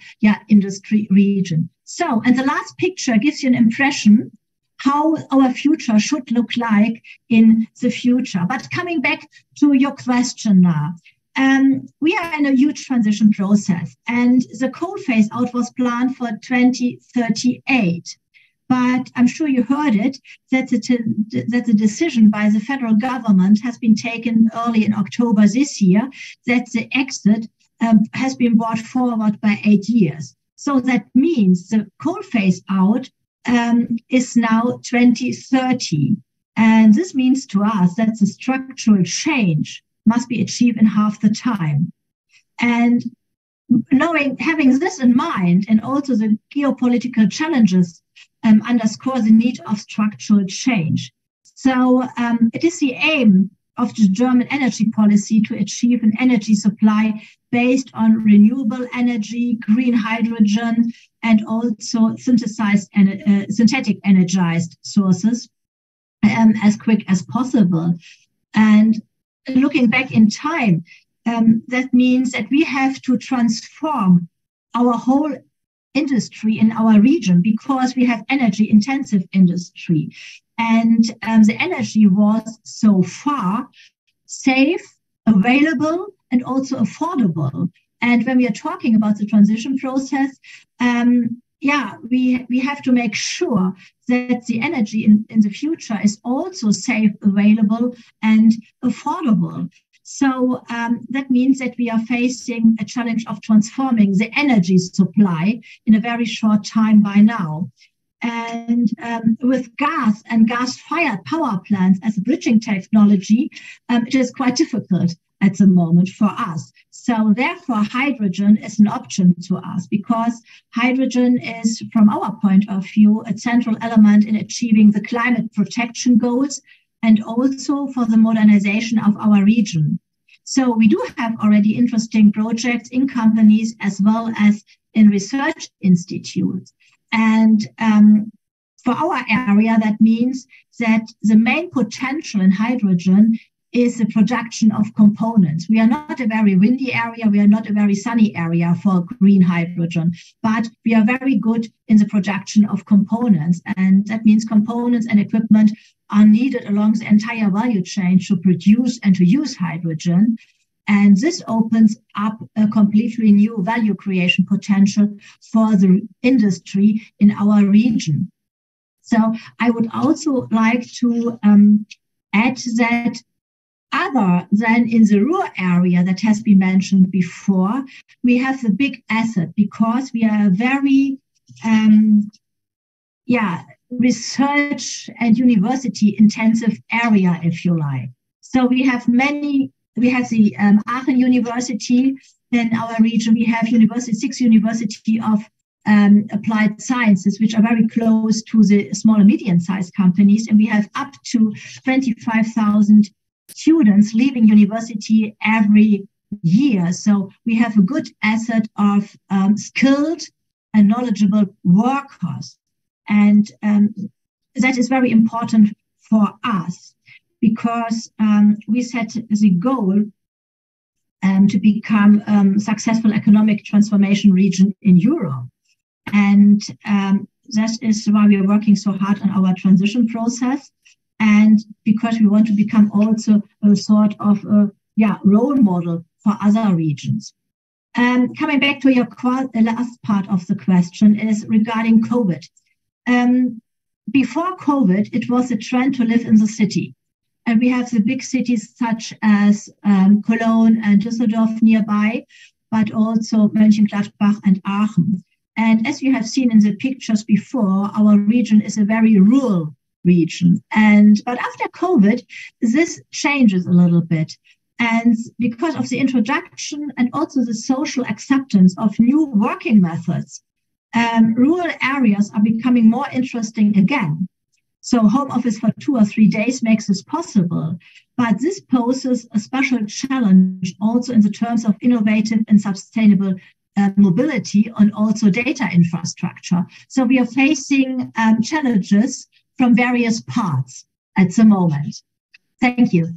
industry region. So, and the last picture gives you an impression how our future should look like in the future. But coming back to your question now. We are in a huge transition process, and the coal phase out was planned for 2038. But I'm sure you heard it, that the decision by the federal government has been taken early in October this year, that the exit has been brought forward by 8 years. So that means the coal phase out is now 2030. And this means to us that the structural change must be achieved in half the time. And having this in mind, and also the geopolitical challenges underscore the need of structural change. So it is the aim of the German energy policy to achieve an energy supply based on renewable energy, green hydrogen, and also synthetic energized sources as quick as possible. And looking back in time, that means that we have to transform our whole industry in our region because we have energy intensive industry. And the energy was so far safe, available and also affordable. And when we are talking about the transition process, we have to make sure that the energy in the future is also safe, available, and affordable. So that means that we are facing a challenge of transforming the energy supply in a very short time by now. And with gas and gas-fired power plants as a bridging technology, it is quite difficult at the moment for us. So therefore, hydrogen is an option to us because hydrogen is, from our point of view, a central element in achieving the climate protection goals and also for the modernization of our region. So we do have already interesting projects in companies as well as in research institutes. And for our area, that means that the main potential in hydrogen is the production of components. We are not a very windy area. We are not a very sunny area for green hydrogen, but we are very good in the production of components. And that means components and equipment are needed along the entire value chain to produce and to use hydrogen. And this opens up a completely new value creation potential for the industry in our region. So I would also like to add that other than in the rural area that has been mentioned before, we have a big asset because we are a very research and university intensive area, if you like. So we have the Aachen University in our region. We have six university of applied sciences, which are very close to the small and medium-sized companies. And we have up to 25,000 students leaving university every year. So we have a good asset of skilled and knowledgeable workers. And that is very important for us because we set the goal to become a successful economic transformation region in Europe. And that is why we are working so hard on our transition process. And because we want to become also a sort of role model for other regions. Coming back to your last part of the question is regarding COVID. Before COVID, it was a trend to live in the city. And we have the big cities such as Cologne and Düsseldorf nearby, but also Mönchengladbach and Aachen. And as you have seen in the pictures before, our region is a very rural region. But after COVID, this changes a little bit. And because of the introduction and also the social acceptance of new working methods, rural areas are becoming more interesting again. So home office for 2 or 3 days makes this possible. But this poses a special challenge also in the terms of innovative and sustainable mobility and also data infrastructure. So we are facing challenges from various parts at the moment. Thank you.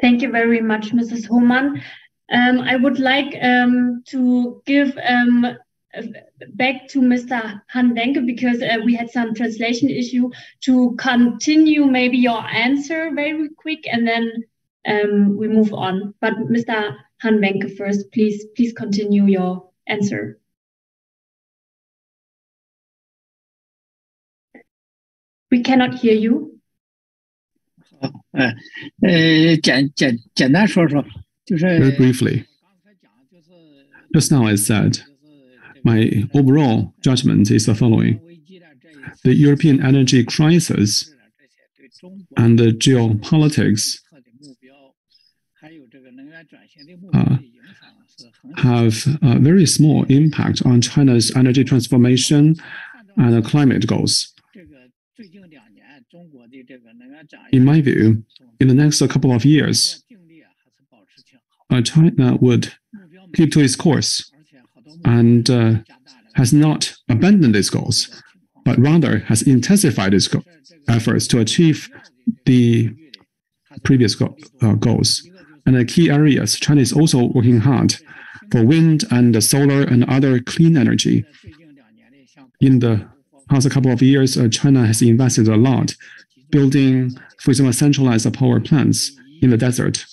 Thank you very much, Mrs. Hohmann. I would like to give back to Mr. Han Wenke because we had some translation issue to continue maybe your answer very quick and then we move on. But Mr. Han Wenke first, please continue your answer. We cannot hear you. 简单说说，就是 Very briefly. Just now I said, my overall judgment is the following. The European energy crisis and the geopolitics have a very small impact on China's energy transformation and climate goals. In my view, in the next couple of years, China would keep to its course and has not abandoned its goals, but rather has intensified its efforts to achieve the previous goals. And the key areas, China is also working hard for wind and solar and other clean energy. In the past couple of years, China has invested a lot building, for example, centralized power plants in the desert.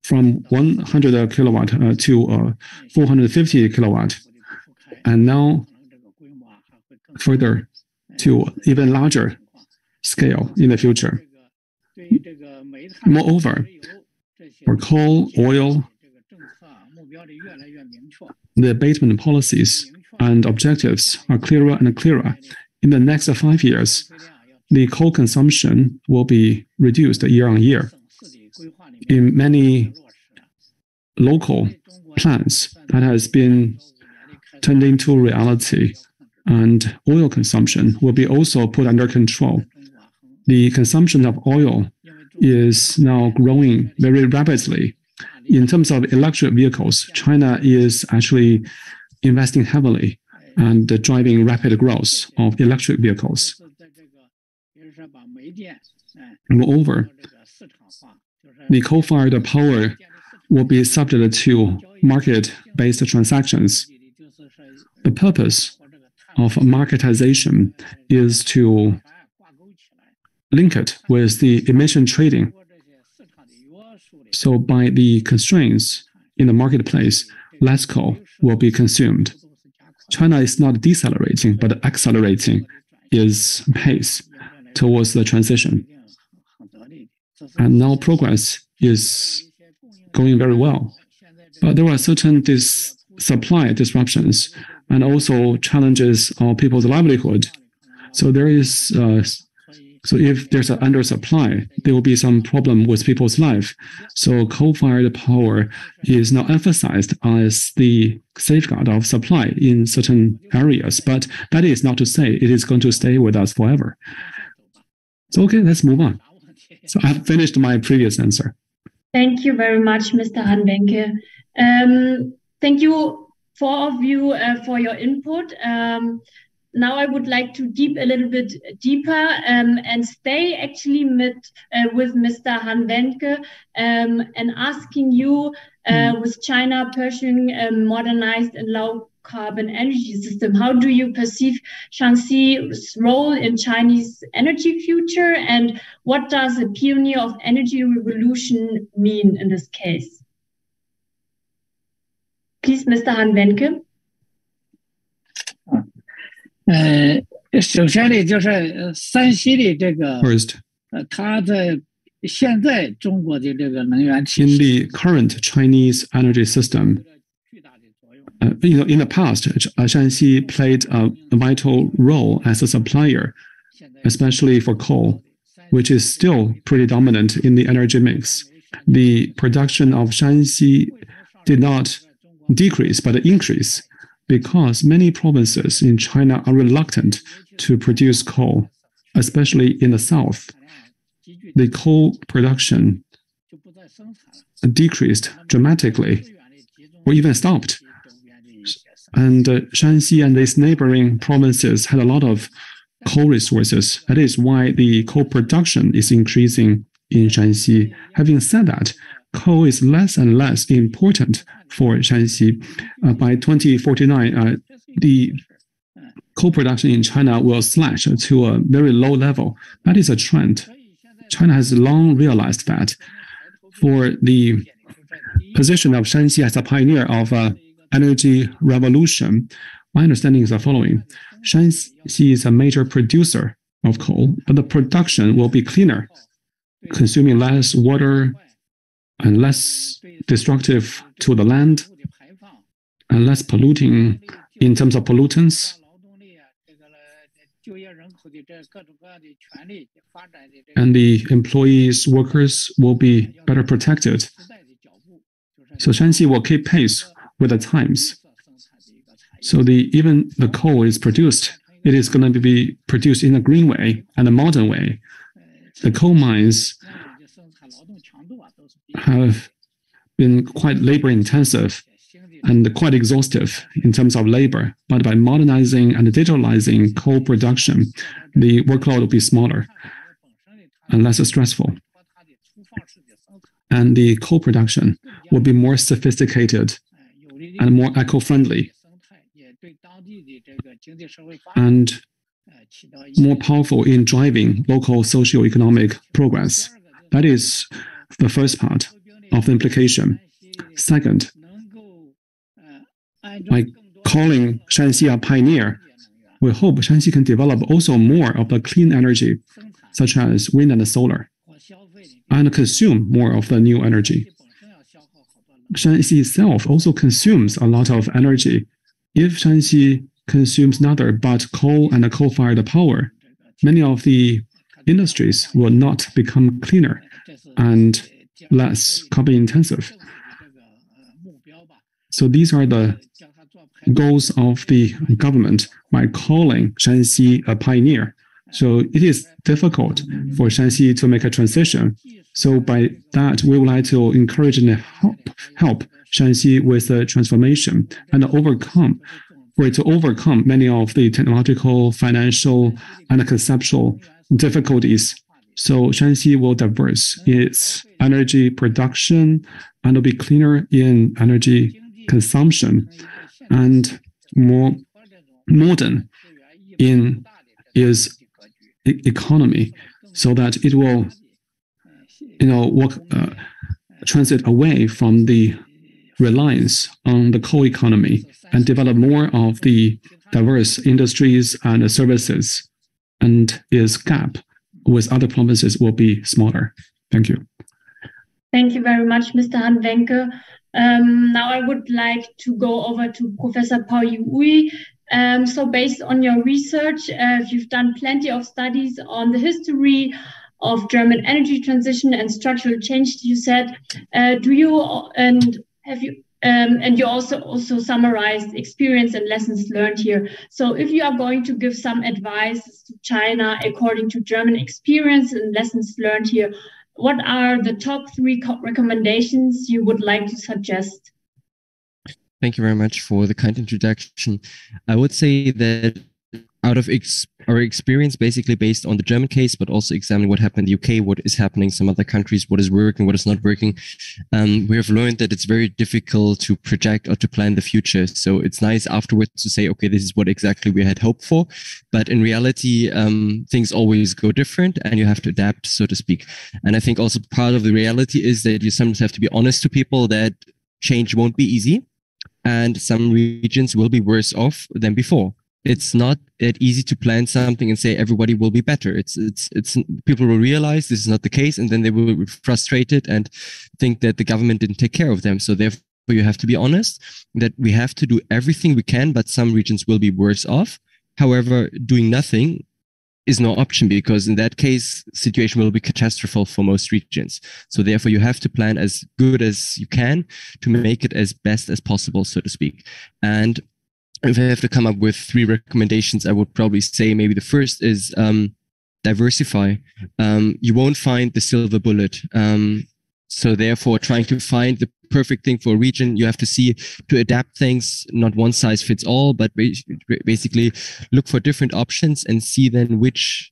from 100 kilowatt to 450 kilowatt, and now further to even larger scale in the future. Moreover, for coal, oil, the abatement policies and objectives are clearer and clearer. In the next 5 years, the coal consumption will be reduced year on year. In many local plans, that has been turned into reality, and oil consumption will be also put under control. The consumption of oil is now growing very rapidly. In terms of electric vehicles, China is actually investing heavily and driving rapid growth of electric vehicles. Moreover, the coal-fired power will be subject to market-based transactions. The purpose of marketization is to link it with the emission trading. So by the constraints in the marketplace, less coal will be consumed. China is not decelerating, but accelerating its pace towards the transition. And now progress is going very well. But there are certain supply disruptions and also challenges of people's livelihood. So there is so if there's an undersupply, there will be some problem with people's life. So coal-fired power is now emphasized as the safeguard of supply in certain areas. But that is not to say it is going to stay with us forever. So okay, let's move on. So I've finished my previous answer. Thank you very much, Mr. Hanwenke. Thank you for all of you for your input. Now I would like to deep a little bit deeper and stay actually with Mr. Hanwenke and asking you with China pursuing a modernized and low carbon energy system. How do you perceive Shanxi's role in Chinese energy future, and what does a pioneer of energy revolution mean in this case? Please, Mr. Hanwenke. 首先呢，就是山西的这个，它在现在中国的这个能源体系 in the current Chinese energy system, in the past, Shanxi played a vital role as a supplier, especially for coal, which is still pretty dominant in the energy mix. The production of Shanxi did not decrease, but increase, because many provinces in China are reluctant to produce coal, especially in the south. The coal production decreased dramatically, or even stopped. And Shanxi and its neighboring provinces had a lot of coal resources. That is why the coal production is increasing in Shanxi. Having said that, coal is less and less important for Shanxi. By 2049, the coal production in China will slash to a very low level. That is a trend. China has long realized that. For the position of Shanxi as a pioneer of energy revolution, my understanding is the following. Shanxi is a major producer of coal, but the production will be cleaner, consuming less water and less destructive to the land and less polluting in terms of pollutants. And the employees, workers will be better protected. So Shanxi will keep pace with the times. So even the coal is produced, it is going to be produced in a green way and a modern way. The coal mines have been quite labor intensive and quite exhaustive in terms of labor. But by modernizing and digitalizing coal production, the workload will be smaller and less stressful. And the coal production will be more sophisticated and more eco-friendly and more powerful in driving local socio-economic progress. That is the first part. of the implication. Second, by calling Shanxi a pioneer, we hope Shanxi can develop also more of the clean energy, such as wind and solar, and consume more of the new energy. Shanxi itself also consumes a lot of energy. If Shanxi consumes nothing but coal and coal-fired power, many of the industries will not become cleaner and less carbon intensive. So these are the goals of the government by calling Shanxi a pioneer. So it is difficult for Shanxi to make a transition. So by that, we would like to encourage and help Shanxi with the transformation and overcome many of the technological, financial, and conceptual difficulties. So Shanxi will diverse its energy production and will be cleaner in energy consumption and more modern in its economy, so that it will, transit away from the reliance on the coal economy and develop more of the diverse industries and services, and its gap with other provinces will be smaller. Thank you. Thank you very much, Mr. Han Wenke. Now I would like to go over to Professor Pao Yu. So based on your research, you've done plenty of studies on the history of German energy transition and structural change, you said. You also summarized experience and lessons learned here. So if you are going to give some advice to China according to German experience and lessons learned here, what are the top 3 recommendations you would like to suggest? Thank you very much for the kind introduction. I would say that out of our experience, basically based on the German case, but also examining what happened in the UK, what is happening in some other countries, what is working, what is not working, we have learned that it's very difficult to project or to plan the future. So it's nice afterwards to say, okay, this is what exactly we had hoped for. But in reality, things always go different and you have to adapt, so to speak. And I think also part of the reality is that you sometimes have to be honest to people that change won't be easy and some regions will be worse off than before. It's not that easy to plan something and say everybody will be better. It's people will realize this is not the case, and then they will be frustrated and think that the government didn't take care of them. So therefore, you have to be honest that we have to do everything we can, but some regions will be worse off. However, doing nothing is no option, because in that case, situation will be catastrophic for most regions. So therefore, you have to plan as good as you can to make it as best as possible, so to speak. And if I have to come up with 3 recommendations, I would probably say maybe the first is diversify. You won't find the silver bullet. So therefore, trying to find the perfect thing for a region, you have to see to adapt things, not one size fits all, but basically look for different options and see then which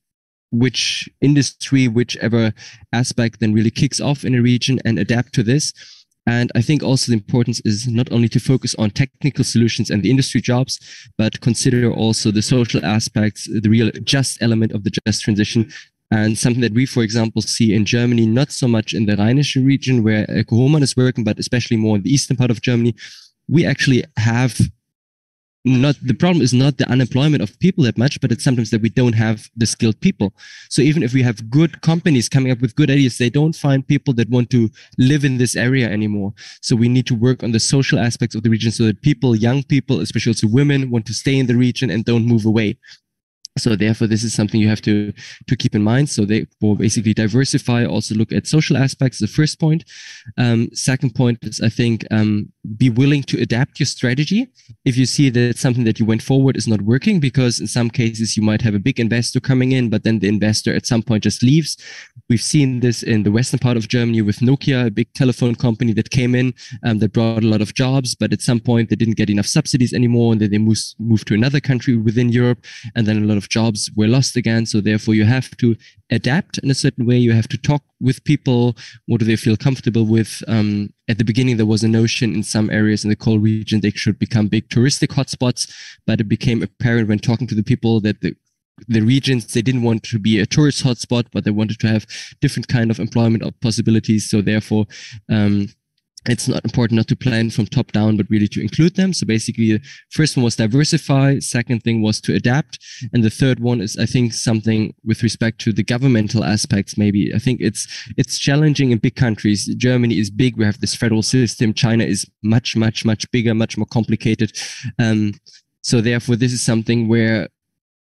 industry, whichever aspect then really kicks off in a region, and adapt to this. And I think also the importance is not only to focus on technical solutions and the industry jobs, but consider also the social aspects, the real just element of the just transition. And something that we, for example, see in Germany, not so much in the Rhinische region where Hohmann is working, but especially more in the eastern part of Germany, we actually have the problem is not the unemployment of people that much, but it's sometimes that we don't have the skilled people. So even if we have good companies coming up with good ideas, they don't find people that want to live in this area anymore. So we need to work on the social aspects of the region so that people, young people, especially also women, want to stay in the region and don't move away. So therefore, this is something you have to keep in mind. So they will basically diversify, also look at social aspects, the first point. Second point is, I think, be willing to adapt your strategy if you see that something that you went forward is not working, because in some cases you might have a big investor coming in, but then the investor at some point just leaves. We've seen this in the western part of Germany with Nokia, a big telephone company that came in, that brought a lot of jobs, but at some point they didn't get enough subsidies anymore, and then they moved to another country within Europe, and then a lot of jobs were lost again. So therefore you have to adapt in a certain way. You have to talk with people. What do they feel comfortable with? At the beginning, there was a notion in some areas in the coal region they should become big touristic hotspots, but it became apparent when talking to the people that the the regions, they didn't want to be a tourist hotspot, but they wanted to have different kind of employment possibilities. So therefore, it's not important not to plan from top down, but really to include them. So basically, the first one was diversify. Second thing was to adapt. And the third one is, I think, something with respect to the governmental aspects. Maybe I think it's challenging in big countries. Germany is big. We have this federal system. China is much, much, much bigger, much more complicated. So therefore, this is something where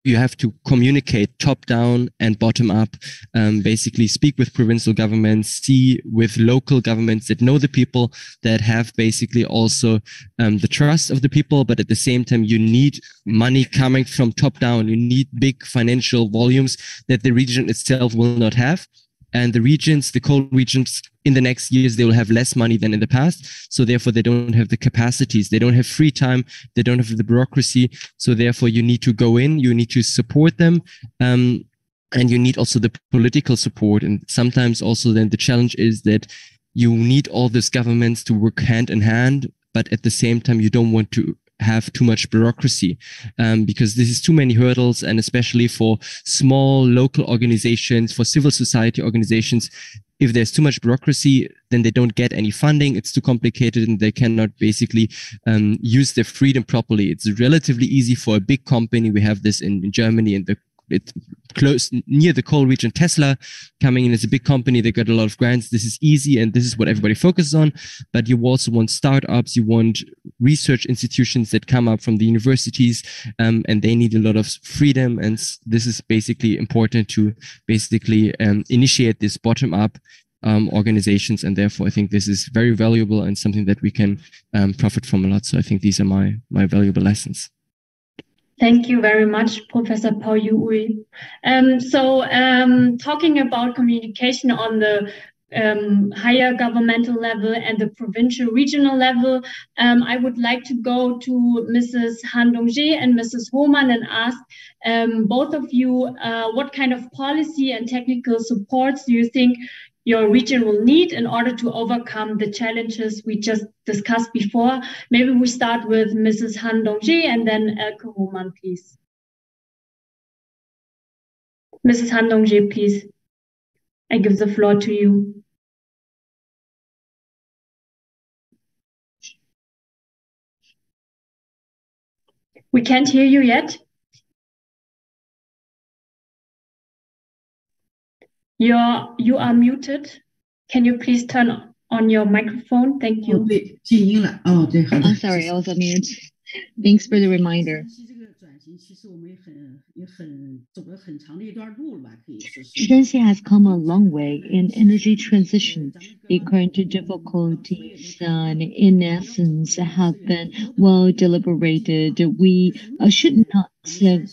you have to communicate top down and bottom up, basically speak with provincial governments, see with local governments that know the people, that have basically also the trust of the people. But at the same time, you need money coming from top down. You need big financial volumes that the region itself will not have. And the regions, the coal regions, in the next years, they will have less money than in the past. So therefore, they don't have the capacities. They don't have free time. They don't have the bureaucracy. So therefore, you need to go in. You need to support them. And you need also the political support. And sometimes also then the challenge is that you need all these governments to work hand in hand. But at the same time, you don't want to have too much bureaucracy, because this is too many hurdles, and especially for small local organizations, for civil society organizations, if there's too much bureaucracy, then they don't get any funding. It's too complicated and they cannot basically use their freedom properly. It's relatively easy for a big company. We have this in Germany, and it's close near the coal region. Tesla coming in as a big company, they got a lot of grants. This is easy, and this is what everybody focuses on. But you also want startups, you want research institutions that come up from the universities, and they need a lot of freedom. And this is basically important to basically initiate this bottom-up organizations. And therefore, I think this is very valuable and something that we can profit from a lot. So I think these are my valuable lessons. Thank you very much, Professor Pao Yu. Talking about communication on the higher governmental level and the provincial regional level, I would like to go to Mrs. Han Dongji and Mrs. Hohmann and ask both of you what kind of policy and technical supports do you think your region will need in order to overcome the challenges we just discussed before. Maybe we start with Mrs. Han Dongji and then Elke Hohmann, please. Mrs. Han Dongji, please. I give the floor to you. We can't hear you yet. You are muted. Can you please turn on your microphone? Thank you. Oh, sorry, I was on mute. Thanks for the reminder. Shanxi has come a long way in energy transition. The current difficulties, in essence, have been well deliberated. We should not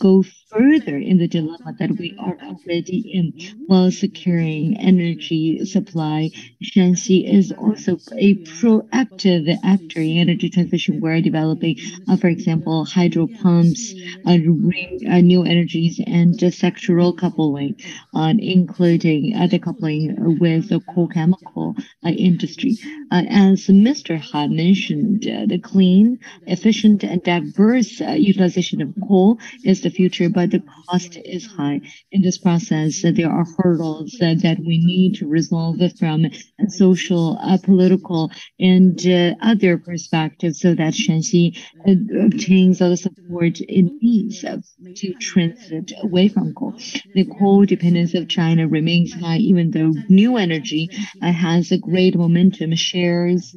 go further in the dilemma that we are already in while securing energy supply. Shanxi is also a proactive actor in energy transition. We're developing, for example, hydro pumps, new energies, and sectoral coupling, including the coupling with the coal chemical industry. As Mr. Han mentioned, the clean, efficient, and diverse utilization of coal is the future, but the cost is high. In this process, there are hurdles that we need to resolve from social, political, and other perspectives so that Shanxi obtains all the support it needs to transit away from coal. The coal dependence of China remains high, even though new energy has a great momentum. Shares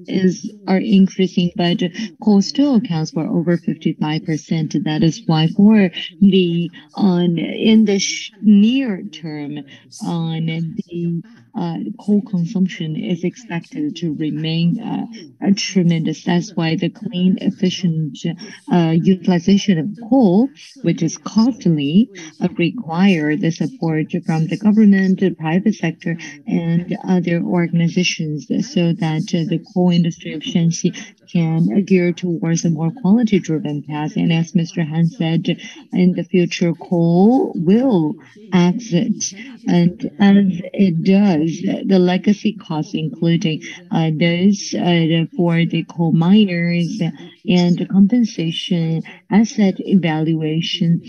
are increasing, but coal still accounts for over 55%. That is why for the in the near term, the coal consumption is expected to remain tremendous. That's why the clean, efficient utilization of coal, which is costly, require the support from the government, the private sector, and other organizations, so that the coal industry of Shanxi can gear towards a more quality-driven path. And as Mr. Han said, in the future, coal will exit. And as it does, costs, the legacy costs, including those for the coal miners and compensation, asset evaluation,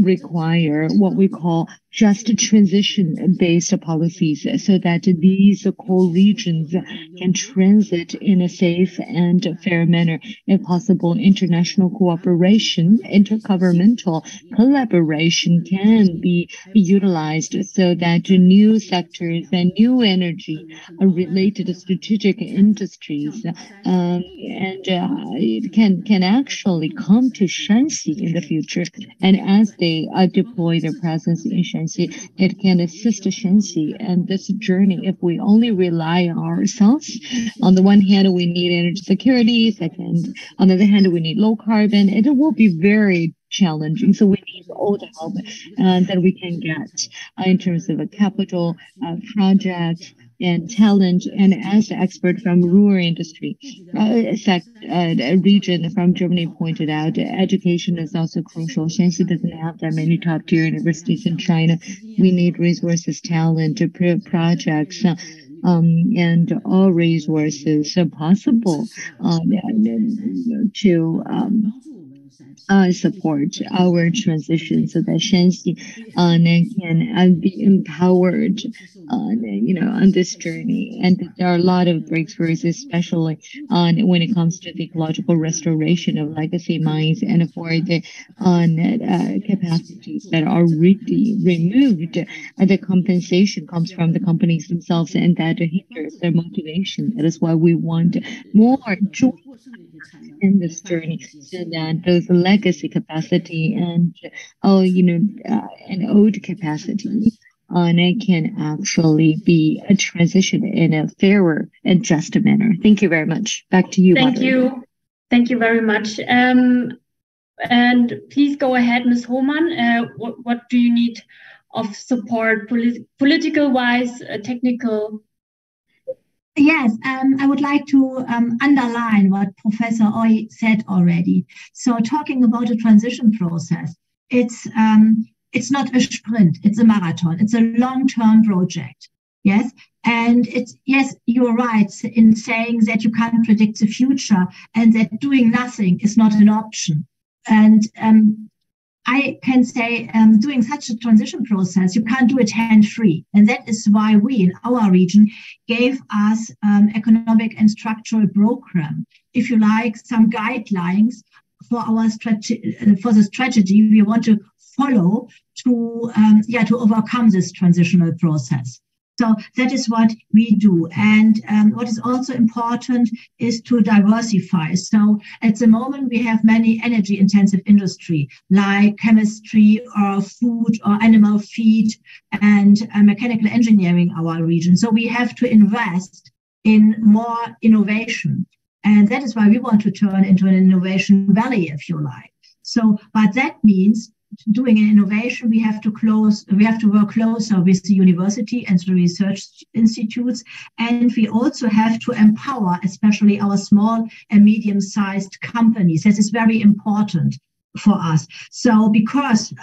require what we call just transition-based policies so that these coal regions can transit in a safe and fair manner. If possible, international cooperation, intergovernmental collaboration can be utilized so that new sectors and new energy related strategic industries can actually come to Shanxi in the future. And as they deploy their presence in Shanxi, it can assist Shanxi and this journey. If we only rely on ourselves, on the one hand, we need energy security. Second, on the other hand, we need low carbon. It will be very challenging. So we need all the help that we can get in terms of a capital, project, and talent. And as the expert from rural industry region from Germany pointed out, education is also crucial. Shanxi doesn't have that many top-tier universities in China. We need resources, talent, projects, and all resources possible to support our transition so that Shanxi can be empowered on this journey. And there are a lot of breakthroughs, especially when it comes to the ecological restoration of legacy mines and for the capacities that are really removed. The compensation comes from the companies themselves, and that hinders their motivation. That is why we want more joy in this journey, so that those legacy capacity and an old capacity can actually be transitioned in a fairer and just manner. Thank you very much. Back to you. Thank you. Thank you very much. And please go ahead, Ms. Hohmann. What do you need of support, political-wise, technical? Yes, I would like to underline what Professor Oy said already. So talking about a transition process, it's not a sprint, it's a marathon. It's a long-term project. Yes. And yes, you're right in saying that you can't predict the future and that doing nothing is not an option. And I can say doing such a transition process, you can't do it hand-free. And that is why we in our region gave us economic and structural program, if you like, some guidelines for our for the strategy we want to follow to overcome this transitional process. So that is what we do. And what is also important is to diversify. So at the moment, we have many energy intensive industry like chemistry or food or animal feed and mechanical engineering in our region. So we have to invest in more innovation. And that is why we want to turn into an innovation valley, if you like. So, but that means doing an innovation, we have to work closer with the university and the research institutes. And we also have to empower, especially our small and medium-sized companies. That is very important for us. So because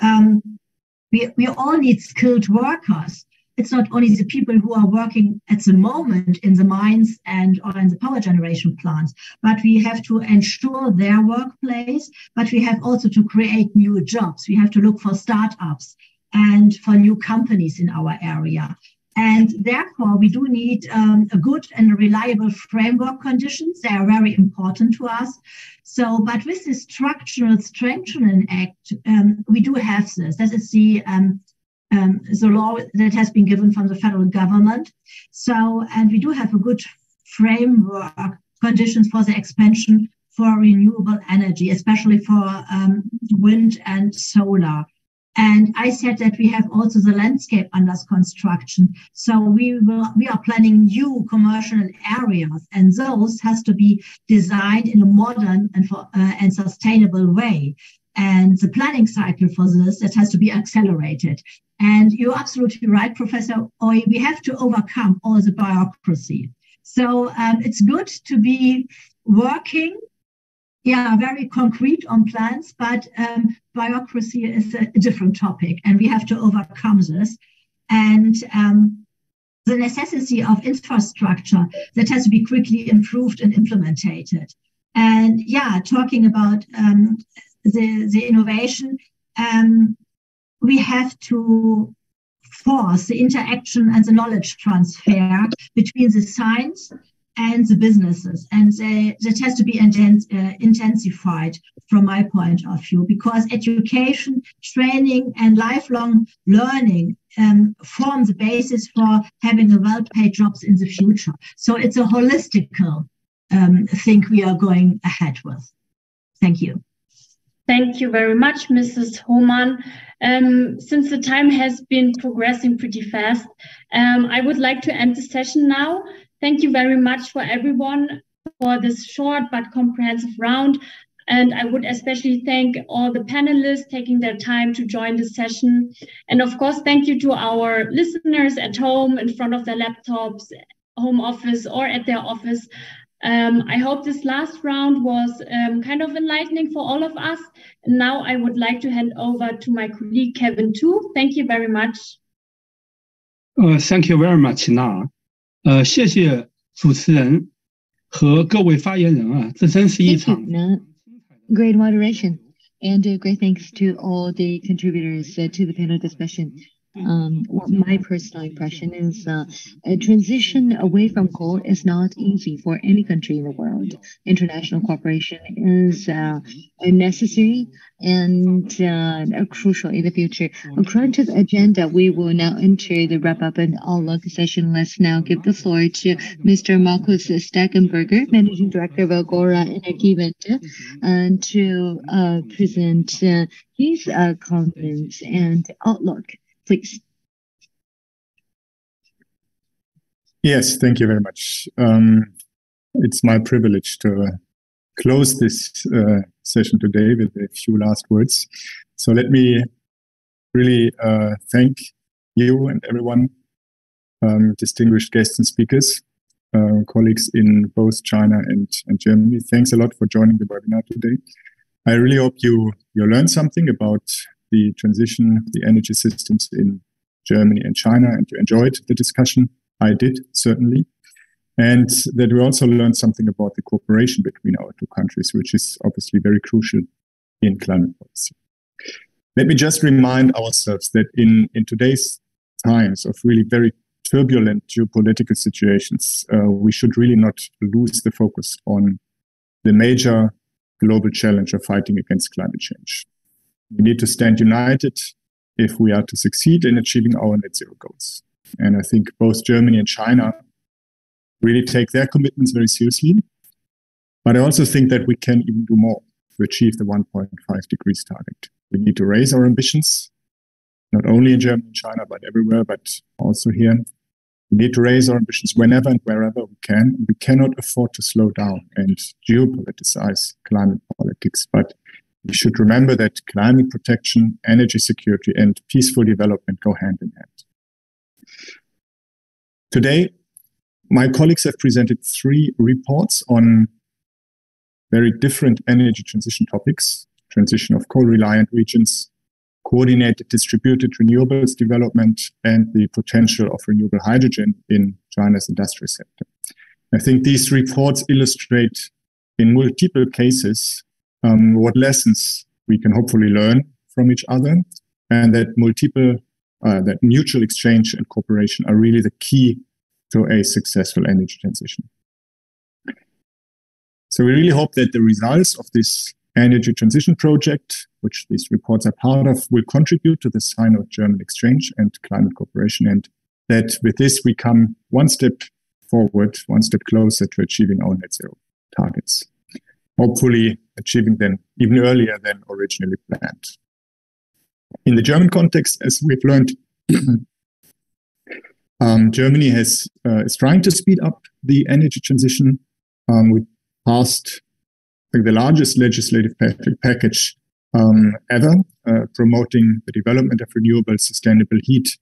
we all need skilled workers. It's not only the people who are working at the moment in the mines or in the power generation plants, but we have to ensure their workplace, but we have also to create new jobs. We have to look for startups and for new companies in our area. And therefore, we do need a good and reliable framework conditions. They are very important to us. So, but with the Structural Strengthening Act, we do have this. That is the law that has been given from the federal government. So, and we do have a good framework conditions for the expansion for renewable energy, especially for wind and solar. And I said that we have also the landscape under construction. So we are planning new commercial areas, and those has to be designed in a modern and sustainable way. And the planning cycle for this, that has to be accelerated. And you're absolutely right, Professor Oy, we have to overcome all the bureaucracy. So it's good to be working, very concrete on plans, but bureaucracy is a different topic, and we have to overcome this. And the necessity of infrastructure that has to be quickly improved and implemented. And yeah, talking about the innovation, we have to force the interaction and the knowledge transfer between the science and the businesses. And that has to be intensified from my point of view, because education, training, and lifelong learning form the basis for having a well-paid jobs in the future. So it's a holistical thing we are going ahead with. Thank you. Thank you very much, Mrs. Hohmann. Since the time has been progressing pretty fast, I would like to end the session now. Thank you very much for everyone for this short but comprehensive round. And I would especially thank all the panelists taking their time to join the session. And of course, thank you to our listeners at home, in front of their laptops, home office, or at their office. I hope this last round was kind of enlightening for all of us. And now I would like to hand over to my colleague Kevin too. Thank you very much. Thank you very much, Na. 谢谢主持人和各位发言人啊，这真是一场 great moderation and great thanks to all the contributors to the panel discussion. My personal impression is a transition away from coal is not easy for any country in the world. International cooperation is necessary and crucial in the future. According to the agenda, we will now enter the wrap-up and outlook session. Let's now give the floor to Mr. Markus Stackenberger, Managing Director of Agora Energiewende, to present his comments and outlook. Please. Yes, thank you very much. It's my privilege to close this session today with a few last words. So let me really thank you and everyone, distinguished guests and speakers, colleagues in both China and Germany. Thanks a lot for joining the webinar today. I really hope you learned something about the transition of the energy systems in Germany and China, and you enjoyed the discussion. I did, certainly. And that we also learned something about the cooperation between our two countries, which is obviously very crucial in climate policy. Let me just remind ourselves that in today's times of really very turbulent geopolitical situations, we should really not lose the focus on the major global challenge of fighting against climate change. We need to stand united if we are to succeed in achieving our net zero goals. And I think both Germany and China really take their commitments very seriously. But I also think that we can even do more to achieve the 1.5 degrees target. We need to raise our ambitions, not only in Germany and China, but everywhere, but also here. We need to raise our ambitions whenever and wherever we can. We cannot afford to slow down and geopoliticize climate politics. But we should remember that climate protection, energy security, and peaceful development go hand in hand. Today, my colleagues have presented 3 reports on very different energy transition topics: transition of coal-reliant regions, coordinated distributed renewables development, and the potential of renewable hydrogen in China's industrial sector. I think these reports illustrate in multiple cases what lessons we can hopefully learn from each other, and that that mutual exchange and cooperation are really the key to a successful energy transition. So we really hope that the results of this energy transition project, which these reports are part of, will contribute to the Sino-German exchange and climate cooperation, and that with this we come one step forward, one step closer to achieving our net zero targets, hopefully achieving them even earlier than originally planned. In the German context, as we've learned, Germany is trying to speed up the energy transition. We passed the largest legislative package ever, promoting the development of renewable, sustainable heat,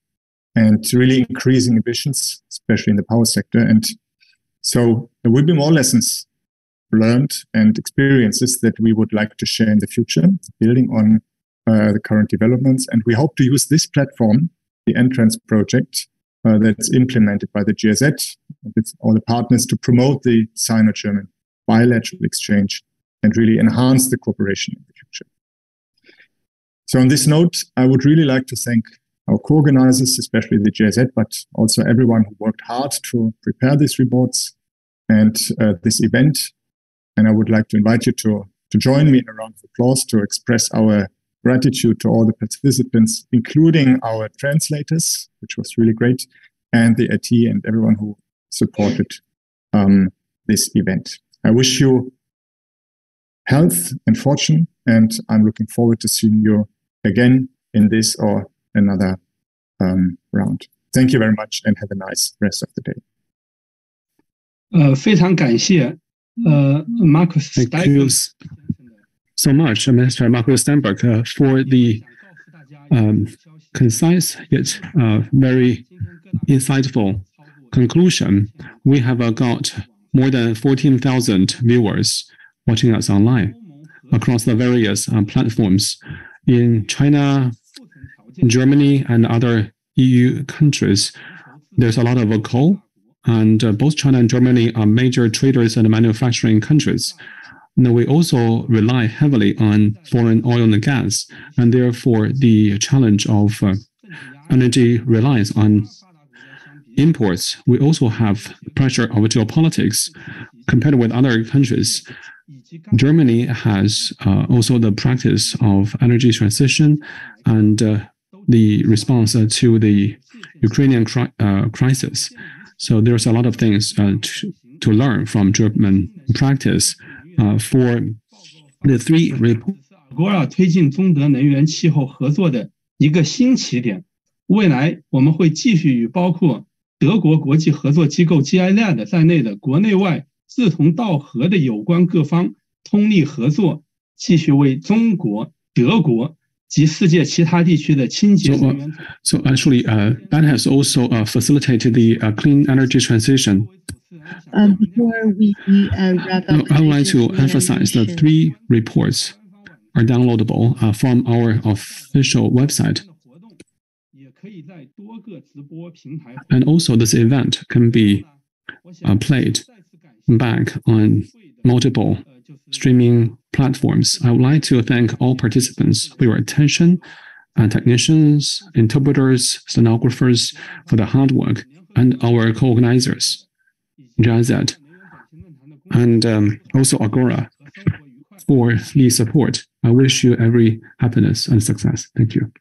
and really increasing ambitions, especially in the power sector. And so there will be more lessons learned and experiences that we would like to share in the future, building on the current developments. And we hope to use this platform, the EnTrans project, that's implemented by the GIZ with all the partners to promote the Sino-German bilateral exchange and really enhance the cooperation in the future. So on this note, I would really like to thank our co-organizers, especially the GIZ, but also everyone who worked hard to prepare these reports and this event. And I would like to invite you to join me in a round of applause to express our gratitude to all the participants, including our translators, which was really great, and the IT and everyone who supported this event. I wish you health and fortune, and I'm looking forward to seeing you again in this or another round. Thank you very much and have a nice rest of the day. 非常感谢Markus Thank you so much, Mr. Markus Steinberg, for the concise yet very insightful conclusion. We have got more than 14,000 viewers watching us online across the various platforms in China, Germany, and other EU countries. There's a lot of coal, and both China and Germany are major traders and manufacturing countries. Now, we also rely heavily on foreign oil and gas, and therefore the challenge of energy reliance on imports. We also have pressure of geopolitics compared with other countries. Germany has also the practice of energy transition and the response to the Ukrainian crisis. So there's a lot of things to learn from German practice. For the three reports, Agora 推进中德能源气候合作的一个新起点。未来我们会继续与包括德国国际合作机构 GIZ 在内的国内外志同道合的有关各方通力合作，继续为中国、德国及世界其他地区的清洁能源。So actually, that has also facilitated the clean energy transition. Before we wrap up, I would like to emphasize that 3 reports are downloadable from our official website. And also, this event can be played back on multiple streaming platforms. I would like to thank all participants for your attention, technicians, interpreters, stenographers for the hard work, and our co-organizers, GIZ, and also Agora for the support. I wish you every happiness and success. Thank you.